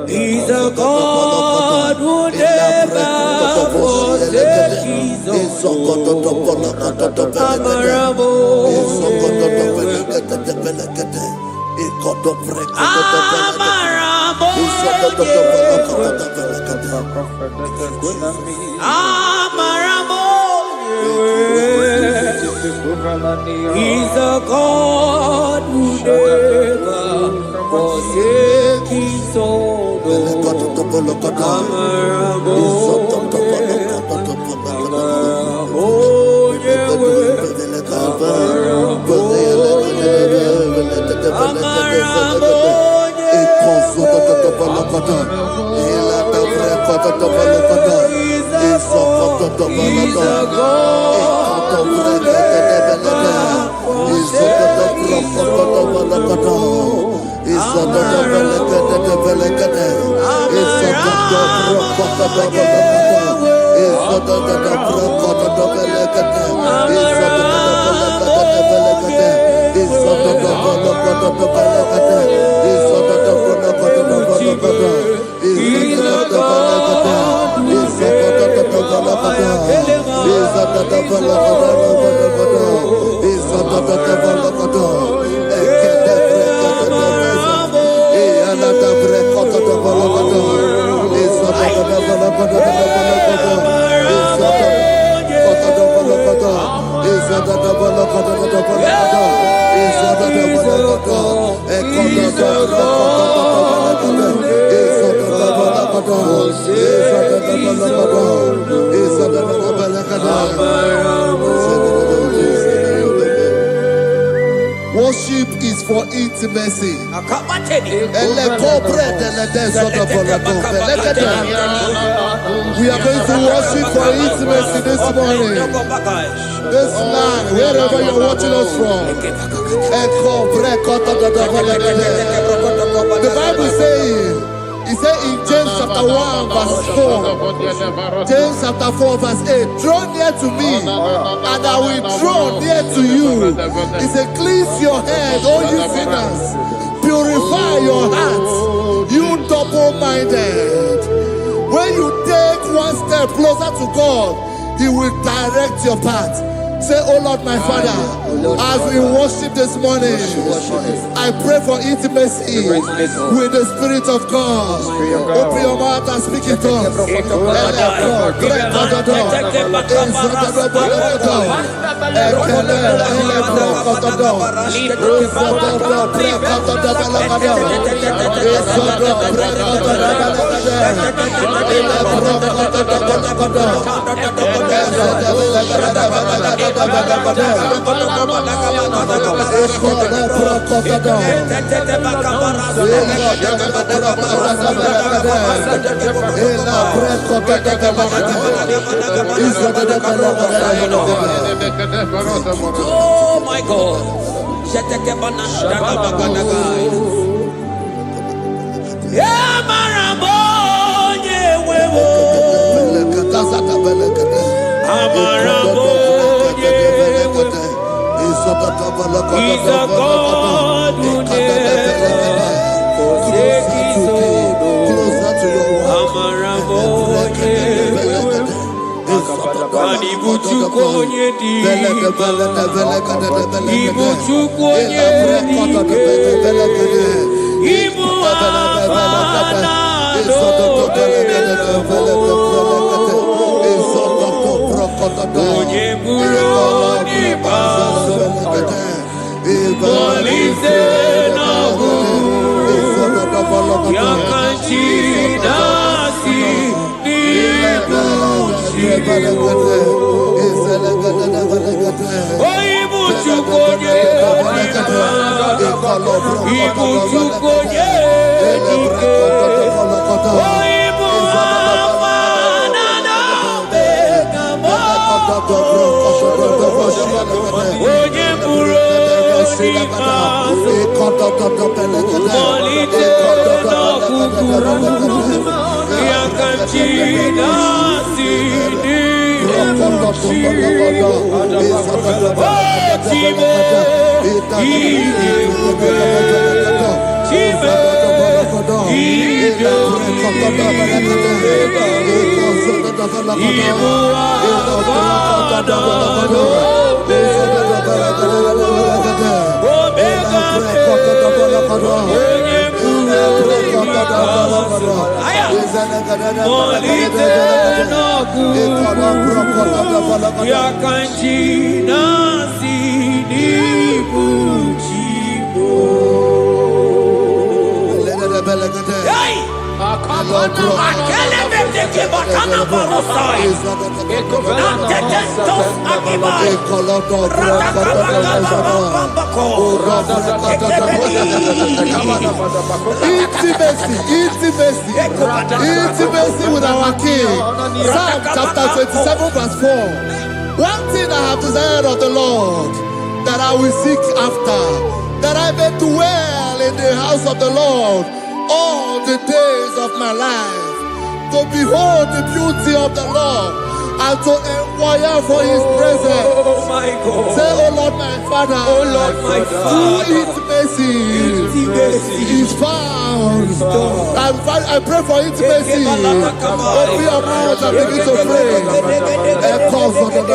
He's a God who never forsake his own. He's a God who never forsake his own. Worship is for intimacy. We are going to worship for intimacy this morning. This land, wherever you're watching us from. The Bible says, it says in James chapter 1 verse 4, James chapter 4 verse 8, draw near to me and I will draw near to you. It says, cleanse your head, all you sinners, purify your hearts, you double-minded. When you take one step closer to God, He will direct your path. Say, oh Lord, my Father, as we worship this morning, I pray for intimacy with the Spirit of God. Open your mouth and speak in tongues. Oh my God. He's a God who never forsakes his own. Intimacy with our King. Psalm chapter 27 verse 4. One thing I have desired of the Lord, that I will seek after, that I may dwell in the house of the Lord all the days of my life, to behold the beauty of the Lord and to inquire for his presence. Oh my God. Say, oh Lord my Father, Oh Lord my Father, through intimacy is found. I pray for intimacy. Open your mouth and begin to pray. Echoes of the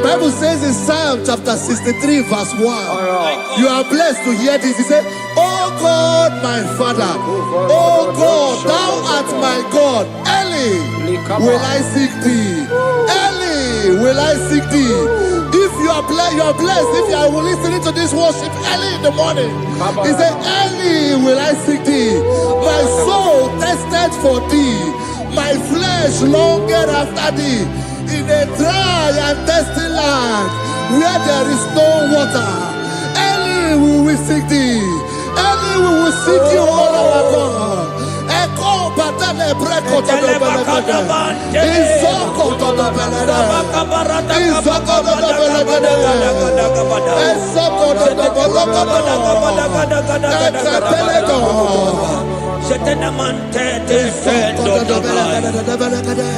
Bible says in Psalm chapter 63 verse 1, you are blessed to hear this. He said, oh God, my Father, oh God, thou art my God. Early will I seek thee. Early will I seek thee. If you are blessed if you are listening to this worship early in the morning. He said, early will I seek thee. My soul thirsted for thee. My flesh longed after thee. In a dry and thirsty land where there is no water. Early we will seek thee. Early we will seek you, all our God. Echo batale breko to the belagada. Isoko to the belagada. Isoko to the belagada. Isoko to the belagada. Ekapelego. Shetenamante defendo the belagada.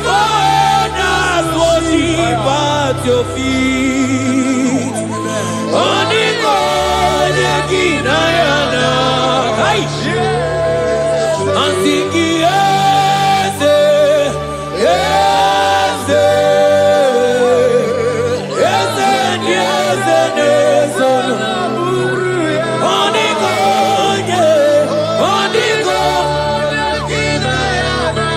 foreigners worship at your feet. Oniko Neginayana. And sing yes, yes, yes, yes, yes, Oniko, Oniko Neginayana.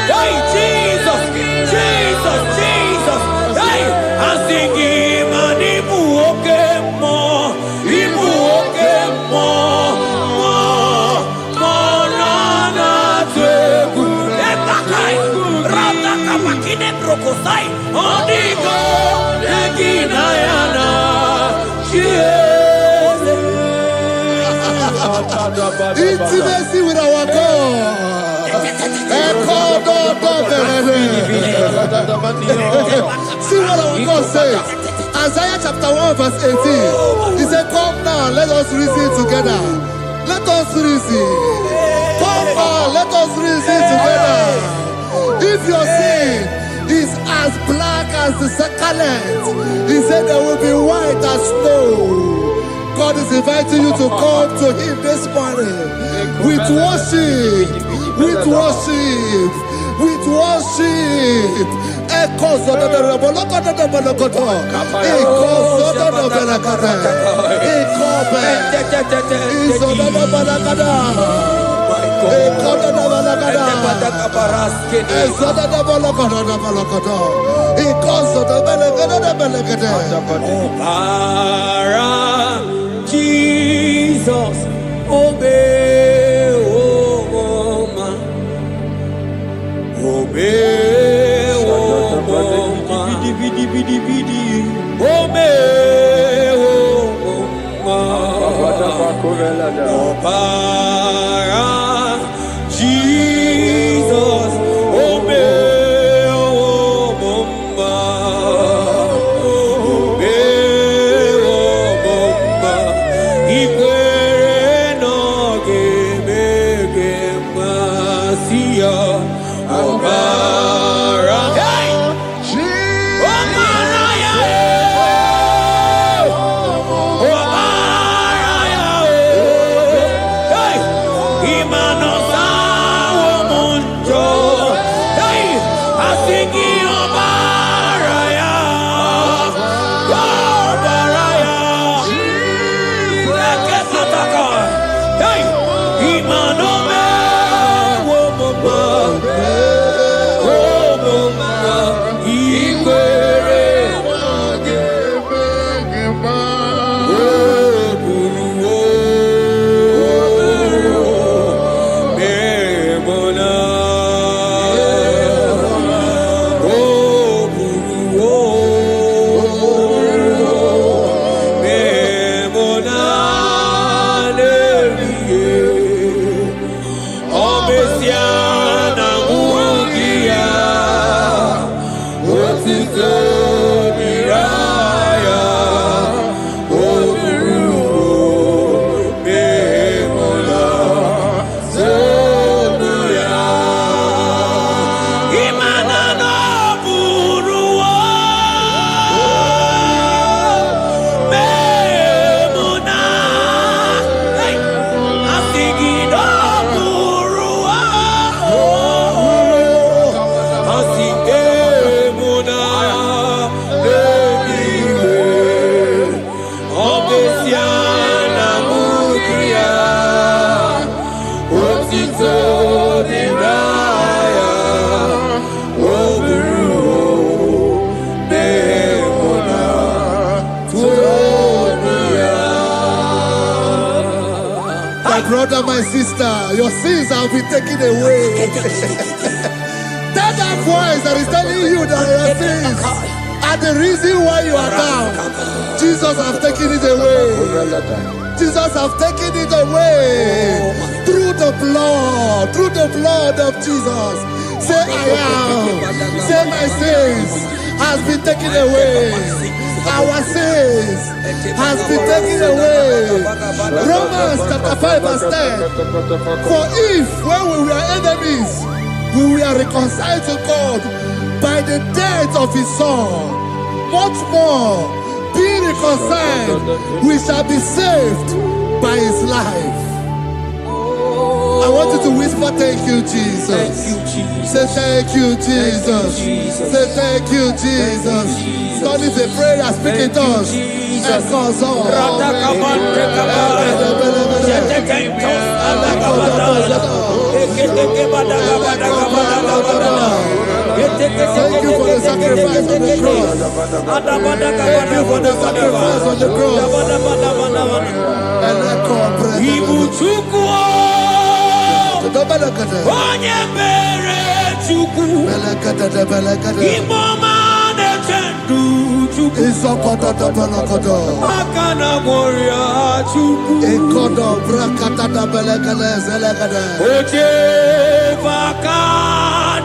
Hey, Jesus, Jesus, Jesus. Hey, I'm singing, man, Ibu okemo, na twegu. Etakai, rata kapakine brokosai. Onigo, Neginayana. Intimacy with our God. See what our God says. Isaiah chapter 1 verse 18. He said, come now, let us reason together. Let us reason. Come now, let us reason together. If your sin is as black as the scarlet, he said there will be white as snow. God is inviting you to come to him this morning with worship, with worship, with worship. Echoes of the Jesus, obey, oh man, obey, oh man, obey, oh man, Jesus, obey, oh Hey! My brother, my sister, your sins have been taken away. Tell that voice that is telling you that your sins are the reason why you are down. Jesus has taken it away. Jesus has taken it away. Through the blood of Jesus. Say I am. Say my sins has been taken away. Our sins has been taken away. Romans chapter 5 verse 10. For if when we were enemies, we were reconciled to God by the death of his son, much more, being reconciled, we shall be saved by his life. I want you to whisper, thank you, Jesus. Thank you, Jesus. Say thank you, Jesus. Say thank you, Jesus. God is a prayer, speak in tongues. Thank you for the sacrifice on the cross. Thank you for the sacrifice on the cross. Onye mere Chukwu Igbo mane chendu Chukwu Aka na moria Chukwu Oche baka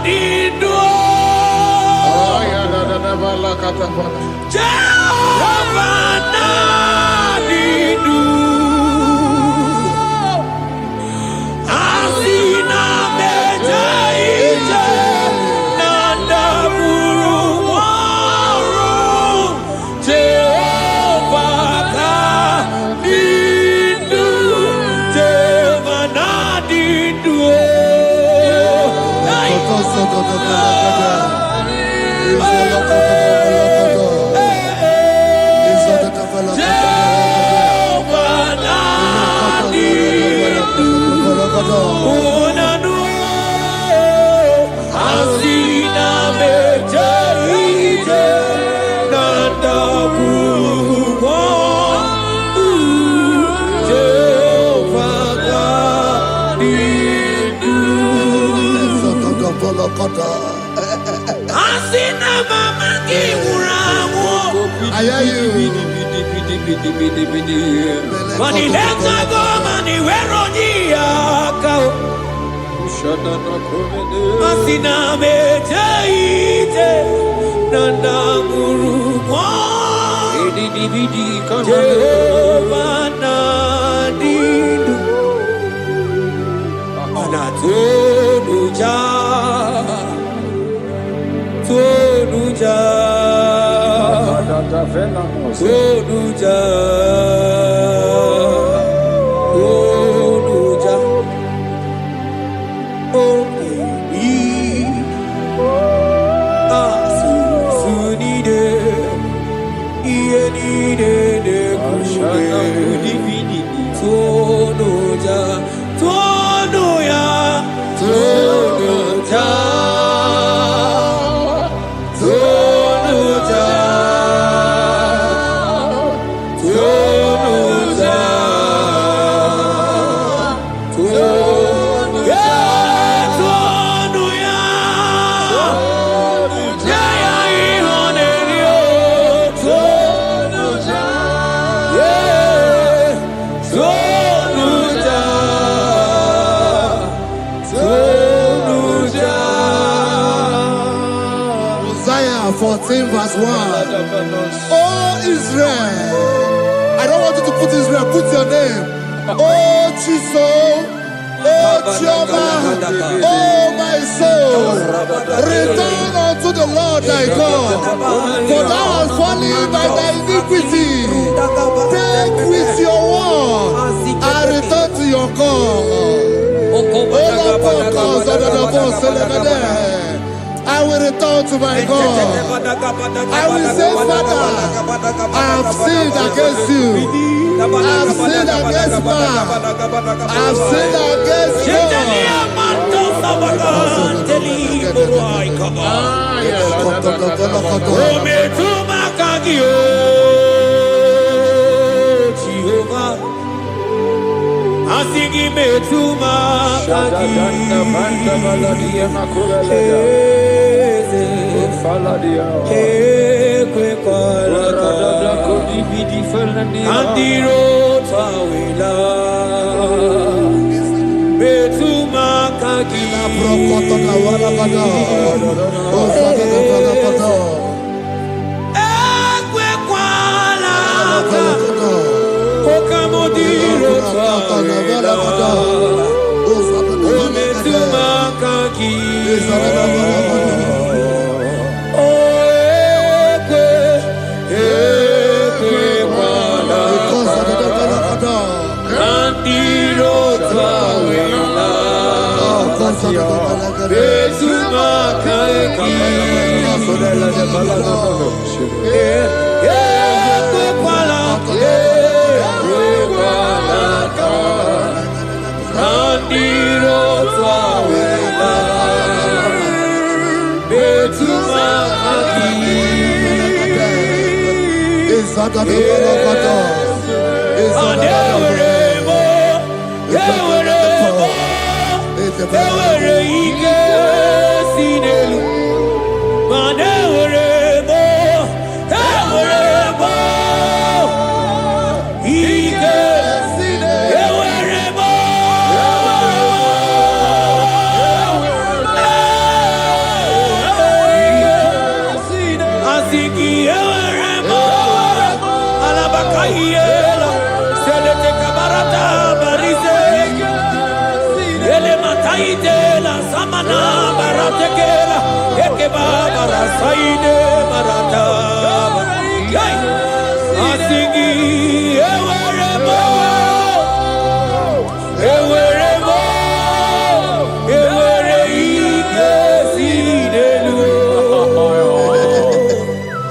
dindo Jehovah na dindo I hear you. Money lenga go money wero niaka. Asina mejaite nanda guru mo. Jehovah nadidu. Anatonuja. Tonuja. Tonuja, Tonuja, oh baby, sunide, ienide de kushke, Tonuja, Tonuya, Tonuja. Isaiah 14 verse 1. Oh Israel, I don't want you to put Israel, put your name. Oh Chiso, oh Chioma, oh my soul, return unto the Lord thy God, for thou hast fallen by thy iniquity. Take with your word and return to your God. I will return to my God. I will say, Father, I have sinned against you. I have sinned against man. I have sinned against God. Asigi metuma kaki. Andiro tawila metuma kaki. Okamodiro tawila metuma kaki.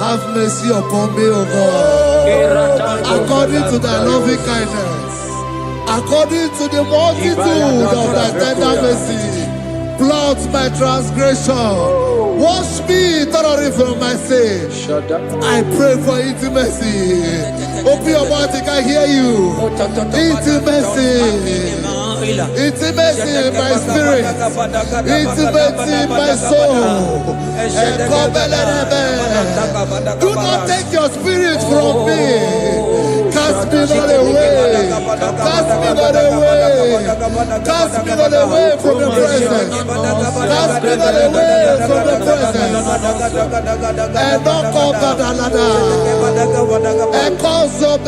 Have mercy upon me, O God, according to thy loving kindness, according to the multitude of thy tender mercy. Blot my transgression, wash me thoroughly from my sin. I pray for intimacy. Open your mouth, I can hear you. Intimacy. Intimacy in my spirit, intimacy in my soul. Do not take your spirit from me. Cast me not away. Cast me not away. Cast me not away from the presence. Cast me not away from the presence. And not come back another. And cause of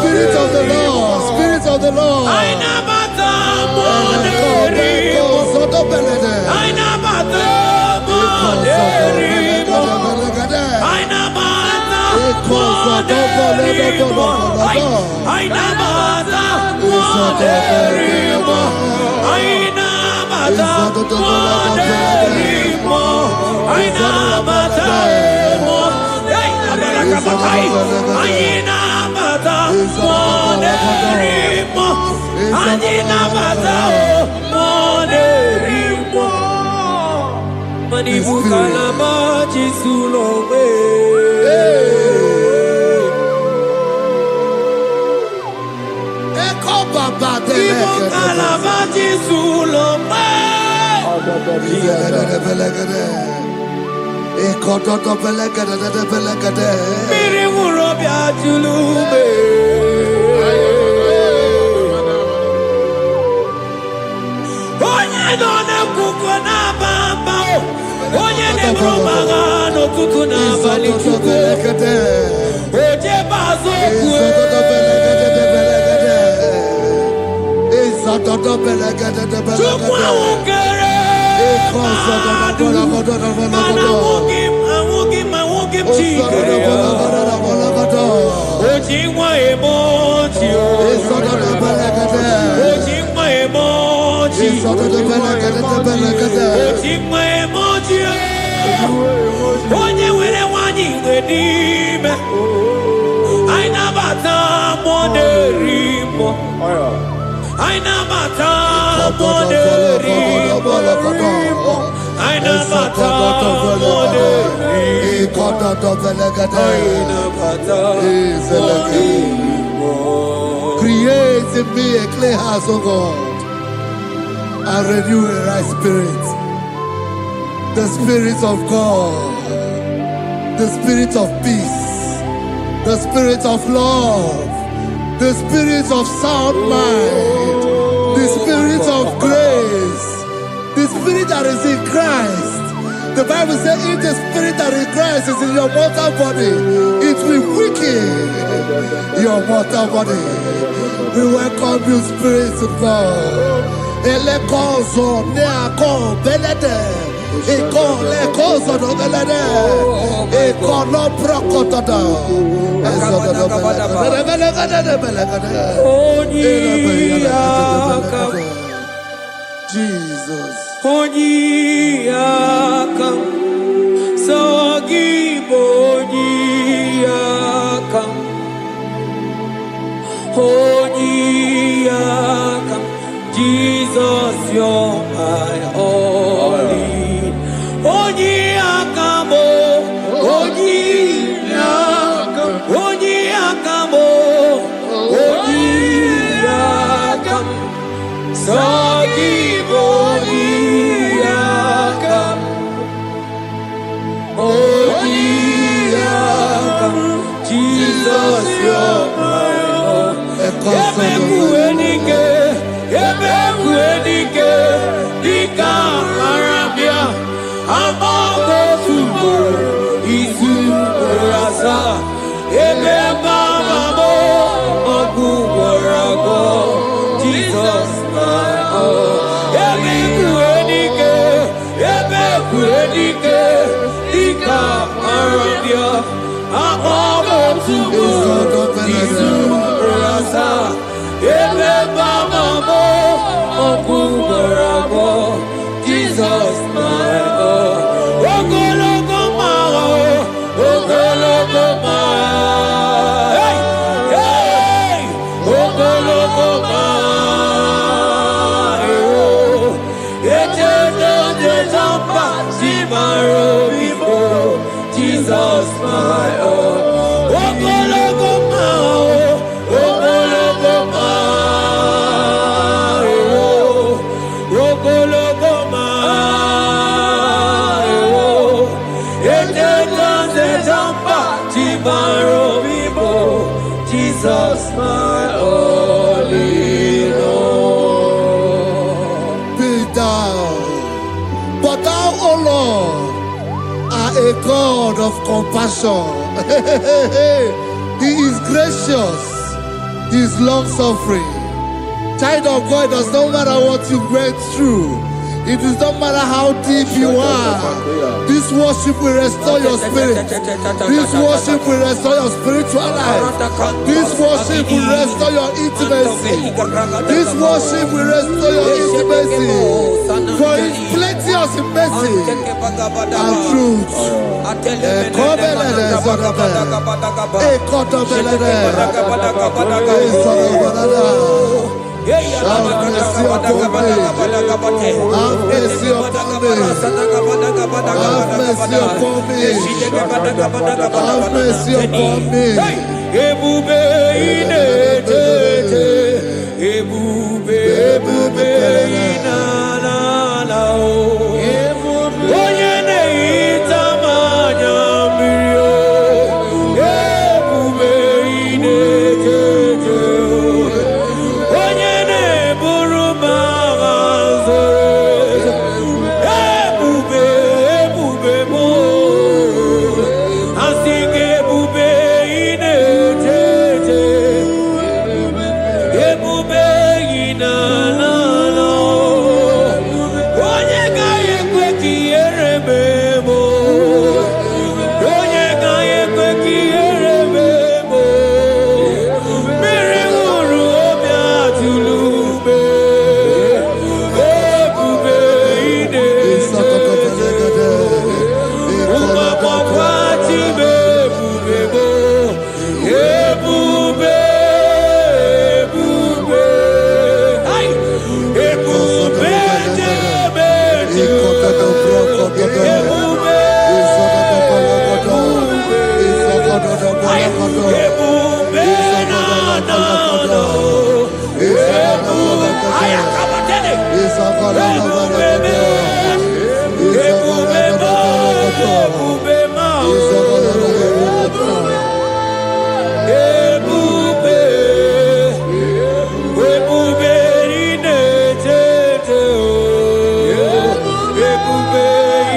Spirit of the Lord, Spirit of the Lord. Create in me a clean house, O God, and renew a right spirit. The Spirit of God, the Spirit of peace, the Spirit of love, the Spirit of sound mind, the Spirit of grace, the Spirit that is in Christ. The Bible says if the Spirit that is in Christ is in your mortal body, it will weaken your mortal body. We welcome you, Spirit of God. Elekozo neako belede, eko lekozo no belede, eko no prokotoda, ezodo no belede. Jesus. Onyiyakam, Sogibo Onyiyakam, Onyiyakam, Jesus, you're my only. Onyiyakam, Onyiyakam, Onyiyakam, Onyiyakam, Sogibo Onyiyakam, Onyiyakam, Jesus, you're my Lord. Ebekuenike, Dika Arabia, Amago Tubo, Isu Rasa, Ebeba Mamo, Ogu Warago, Jesus, my Lord. Ebekuenike, Dika Arabia, Amago Tubo, Isu Rasa, Ebeba Mamo, Ogu Warago, Jesus, my Lord. Ogologo Mao, Ogologo Mao, hey, hey, Ogologo Mao, Ejedo Jejamba, Simaro Bibo, Jesus, my Lord. Ogologo Mao, a God of compassion. He is gracious. He is long-suffering. Child of God, it does not matter what you went through. It does not matter how deep you are. This worship will restore your spirit. This worship will restore your spiritual life. This worship will restore your intimacy. This worship will restore your intimacy. For His plenteous in mercy and truth. Have mercy upon me. Have mercy upon me. Have mercy upon me. Have mercy upon me. Ebube inetete, ebube inanala o. Onye na-ehita mmanya mmiri o. Ebube inetete o. Onye na-eburu m agha nzọ. Ebube m o. Asị gị ebube inetete. Ebube inanala o. Onye gaghị ekwe ka ihere mee m o. Onye gaghị ekwe ka ihere mee m o. Mmiri ṅụrụ obi atụrụ ume. Ebube inetete. Ụmụagbọghọ Chibe ebube m o. Ebube Ai! Ebube jebe ebube Ai! Ebube na-anọ Ai, akabatele. Ebube ma ebube inetete o. Ebube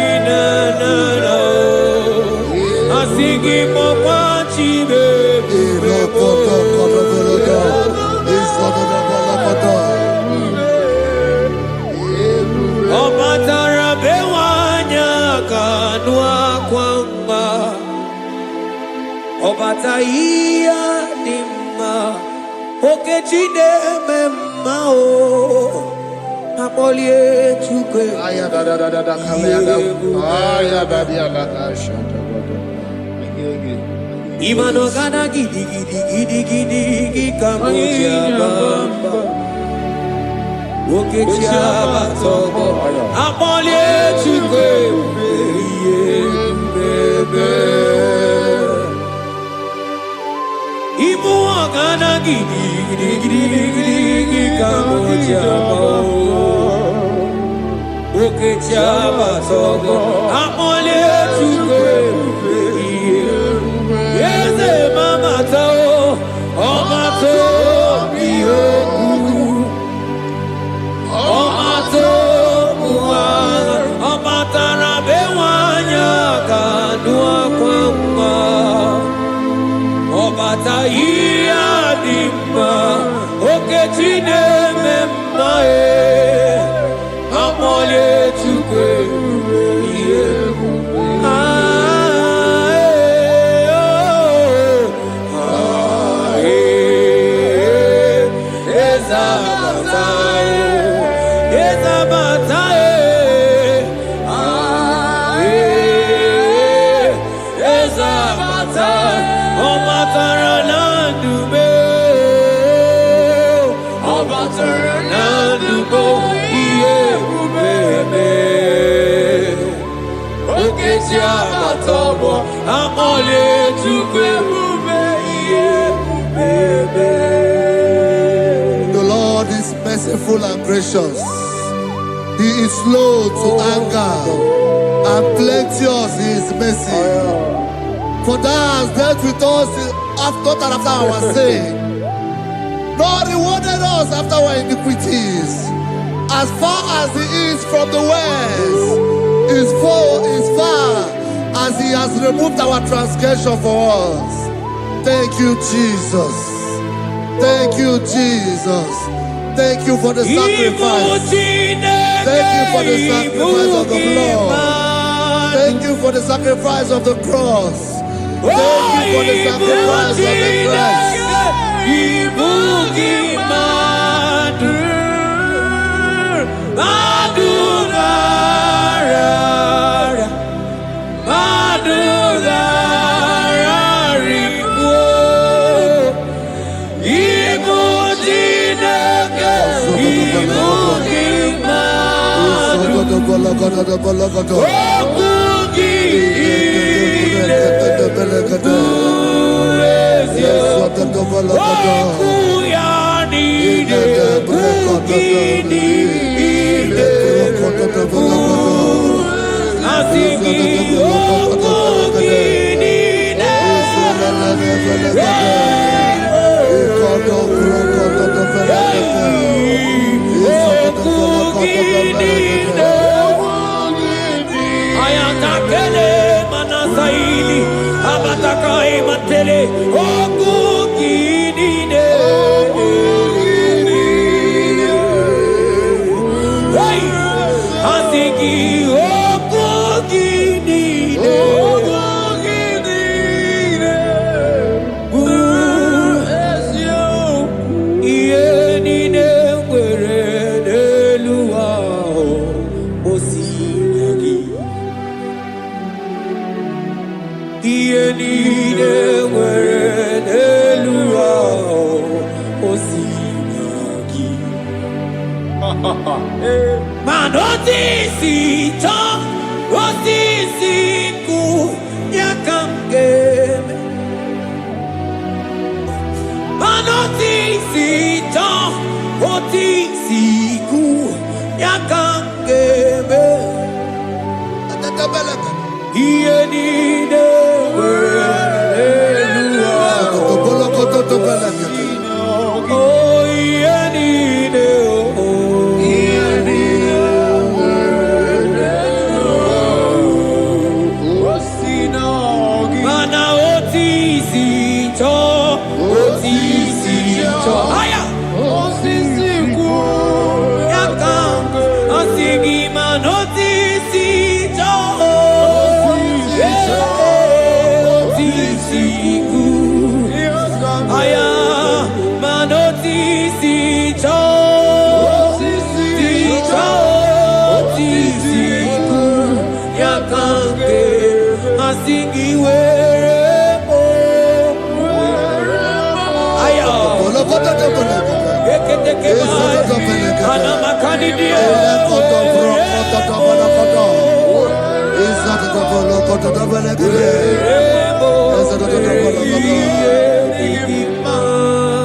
inanala o. Asị gị kpọkwa Chibe ebube mo. Ọ batara be nwanyị aka nụ akwa mma. Ọ bata ihe dị mma. Okechi na-eme mma o. Akpọlie Chukwu. Imano gana gidi gidi ka mo ji abamba. Okechi abatogo. Akpọlie Chukwu ebube. Ibu ọgana gidi ka mo ji abamba. Okechi abatogo. Akpọlie Chukwu ebube. Eze mama tao, ọma to bihoku, ọma to buwa, ọma tara be nwanyị aka nụ akwa mma, ọbata ihe dị mma, Okechi na-eme mma akpọlie Chukwu ihe The Lord is merciful and gracious. He is slow to anger and plenteous in His mercy. For thou hast dealt with us after our sin, nor rewarded us after our iniquities. As far as the east from the west is far as removed our transgression for us. Thank you, Jesus. Thank you, Jesus. Thank you for the sacrifice. Thank you for the sacrifice of the blood. Thank you for the sacrifice of the cross. Thank you for the sacrifice of the cross.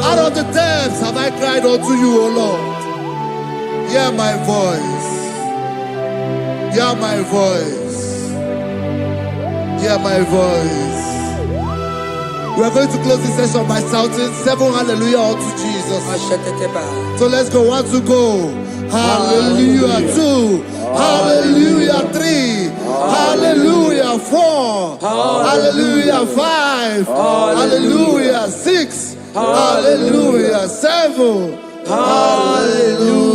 Out of the depths have I cried unto you, O Lord. Hear my voice. Hear my voice. Hear my voice. We are going to close this session by shouting 7 hallelujah unto Jesus. So let's go. 1, 2, go. Hallelujah. 2. Hallelujah. 3. Hallelujah. 4. Hallelujah. 5. Hallelujah. 6. Hallelujah. 7. Hallelujah.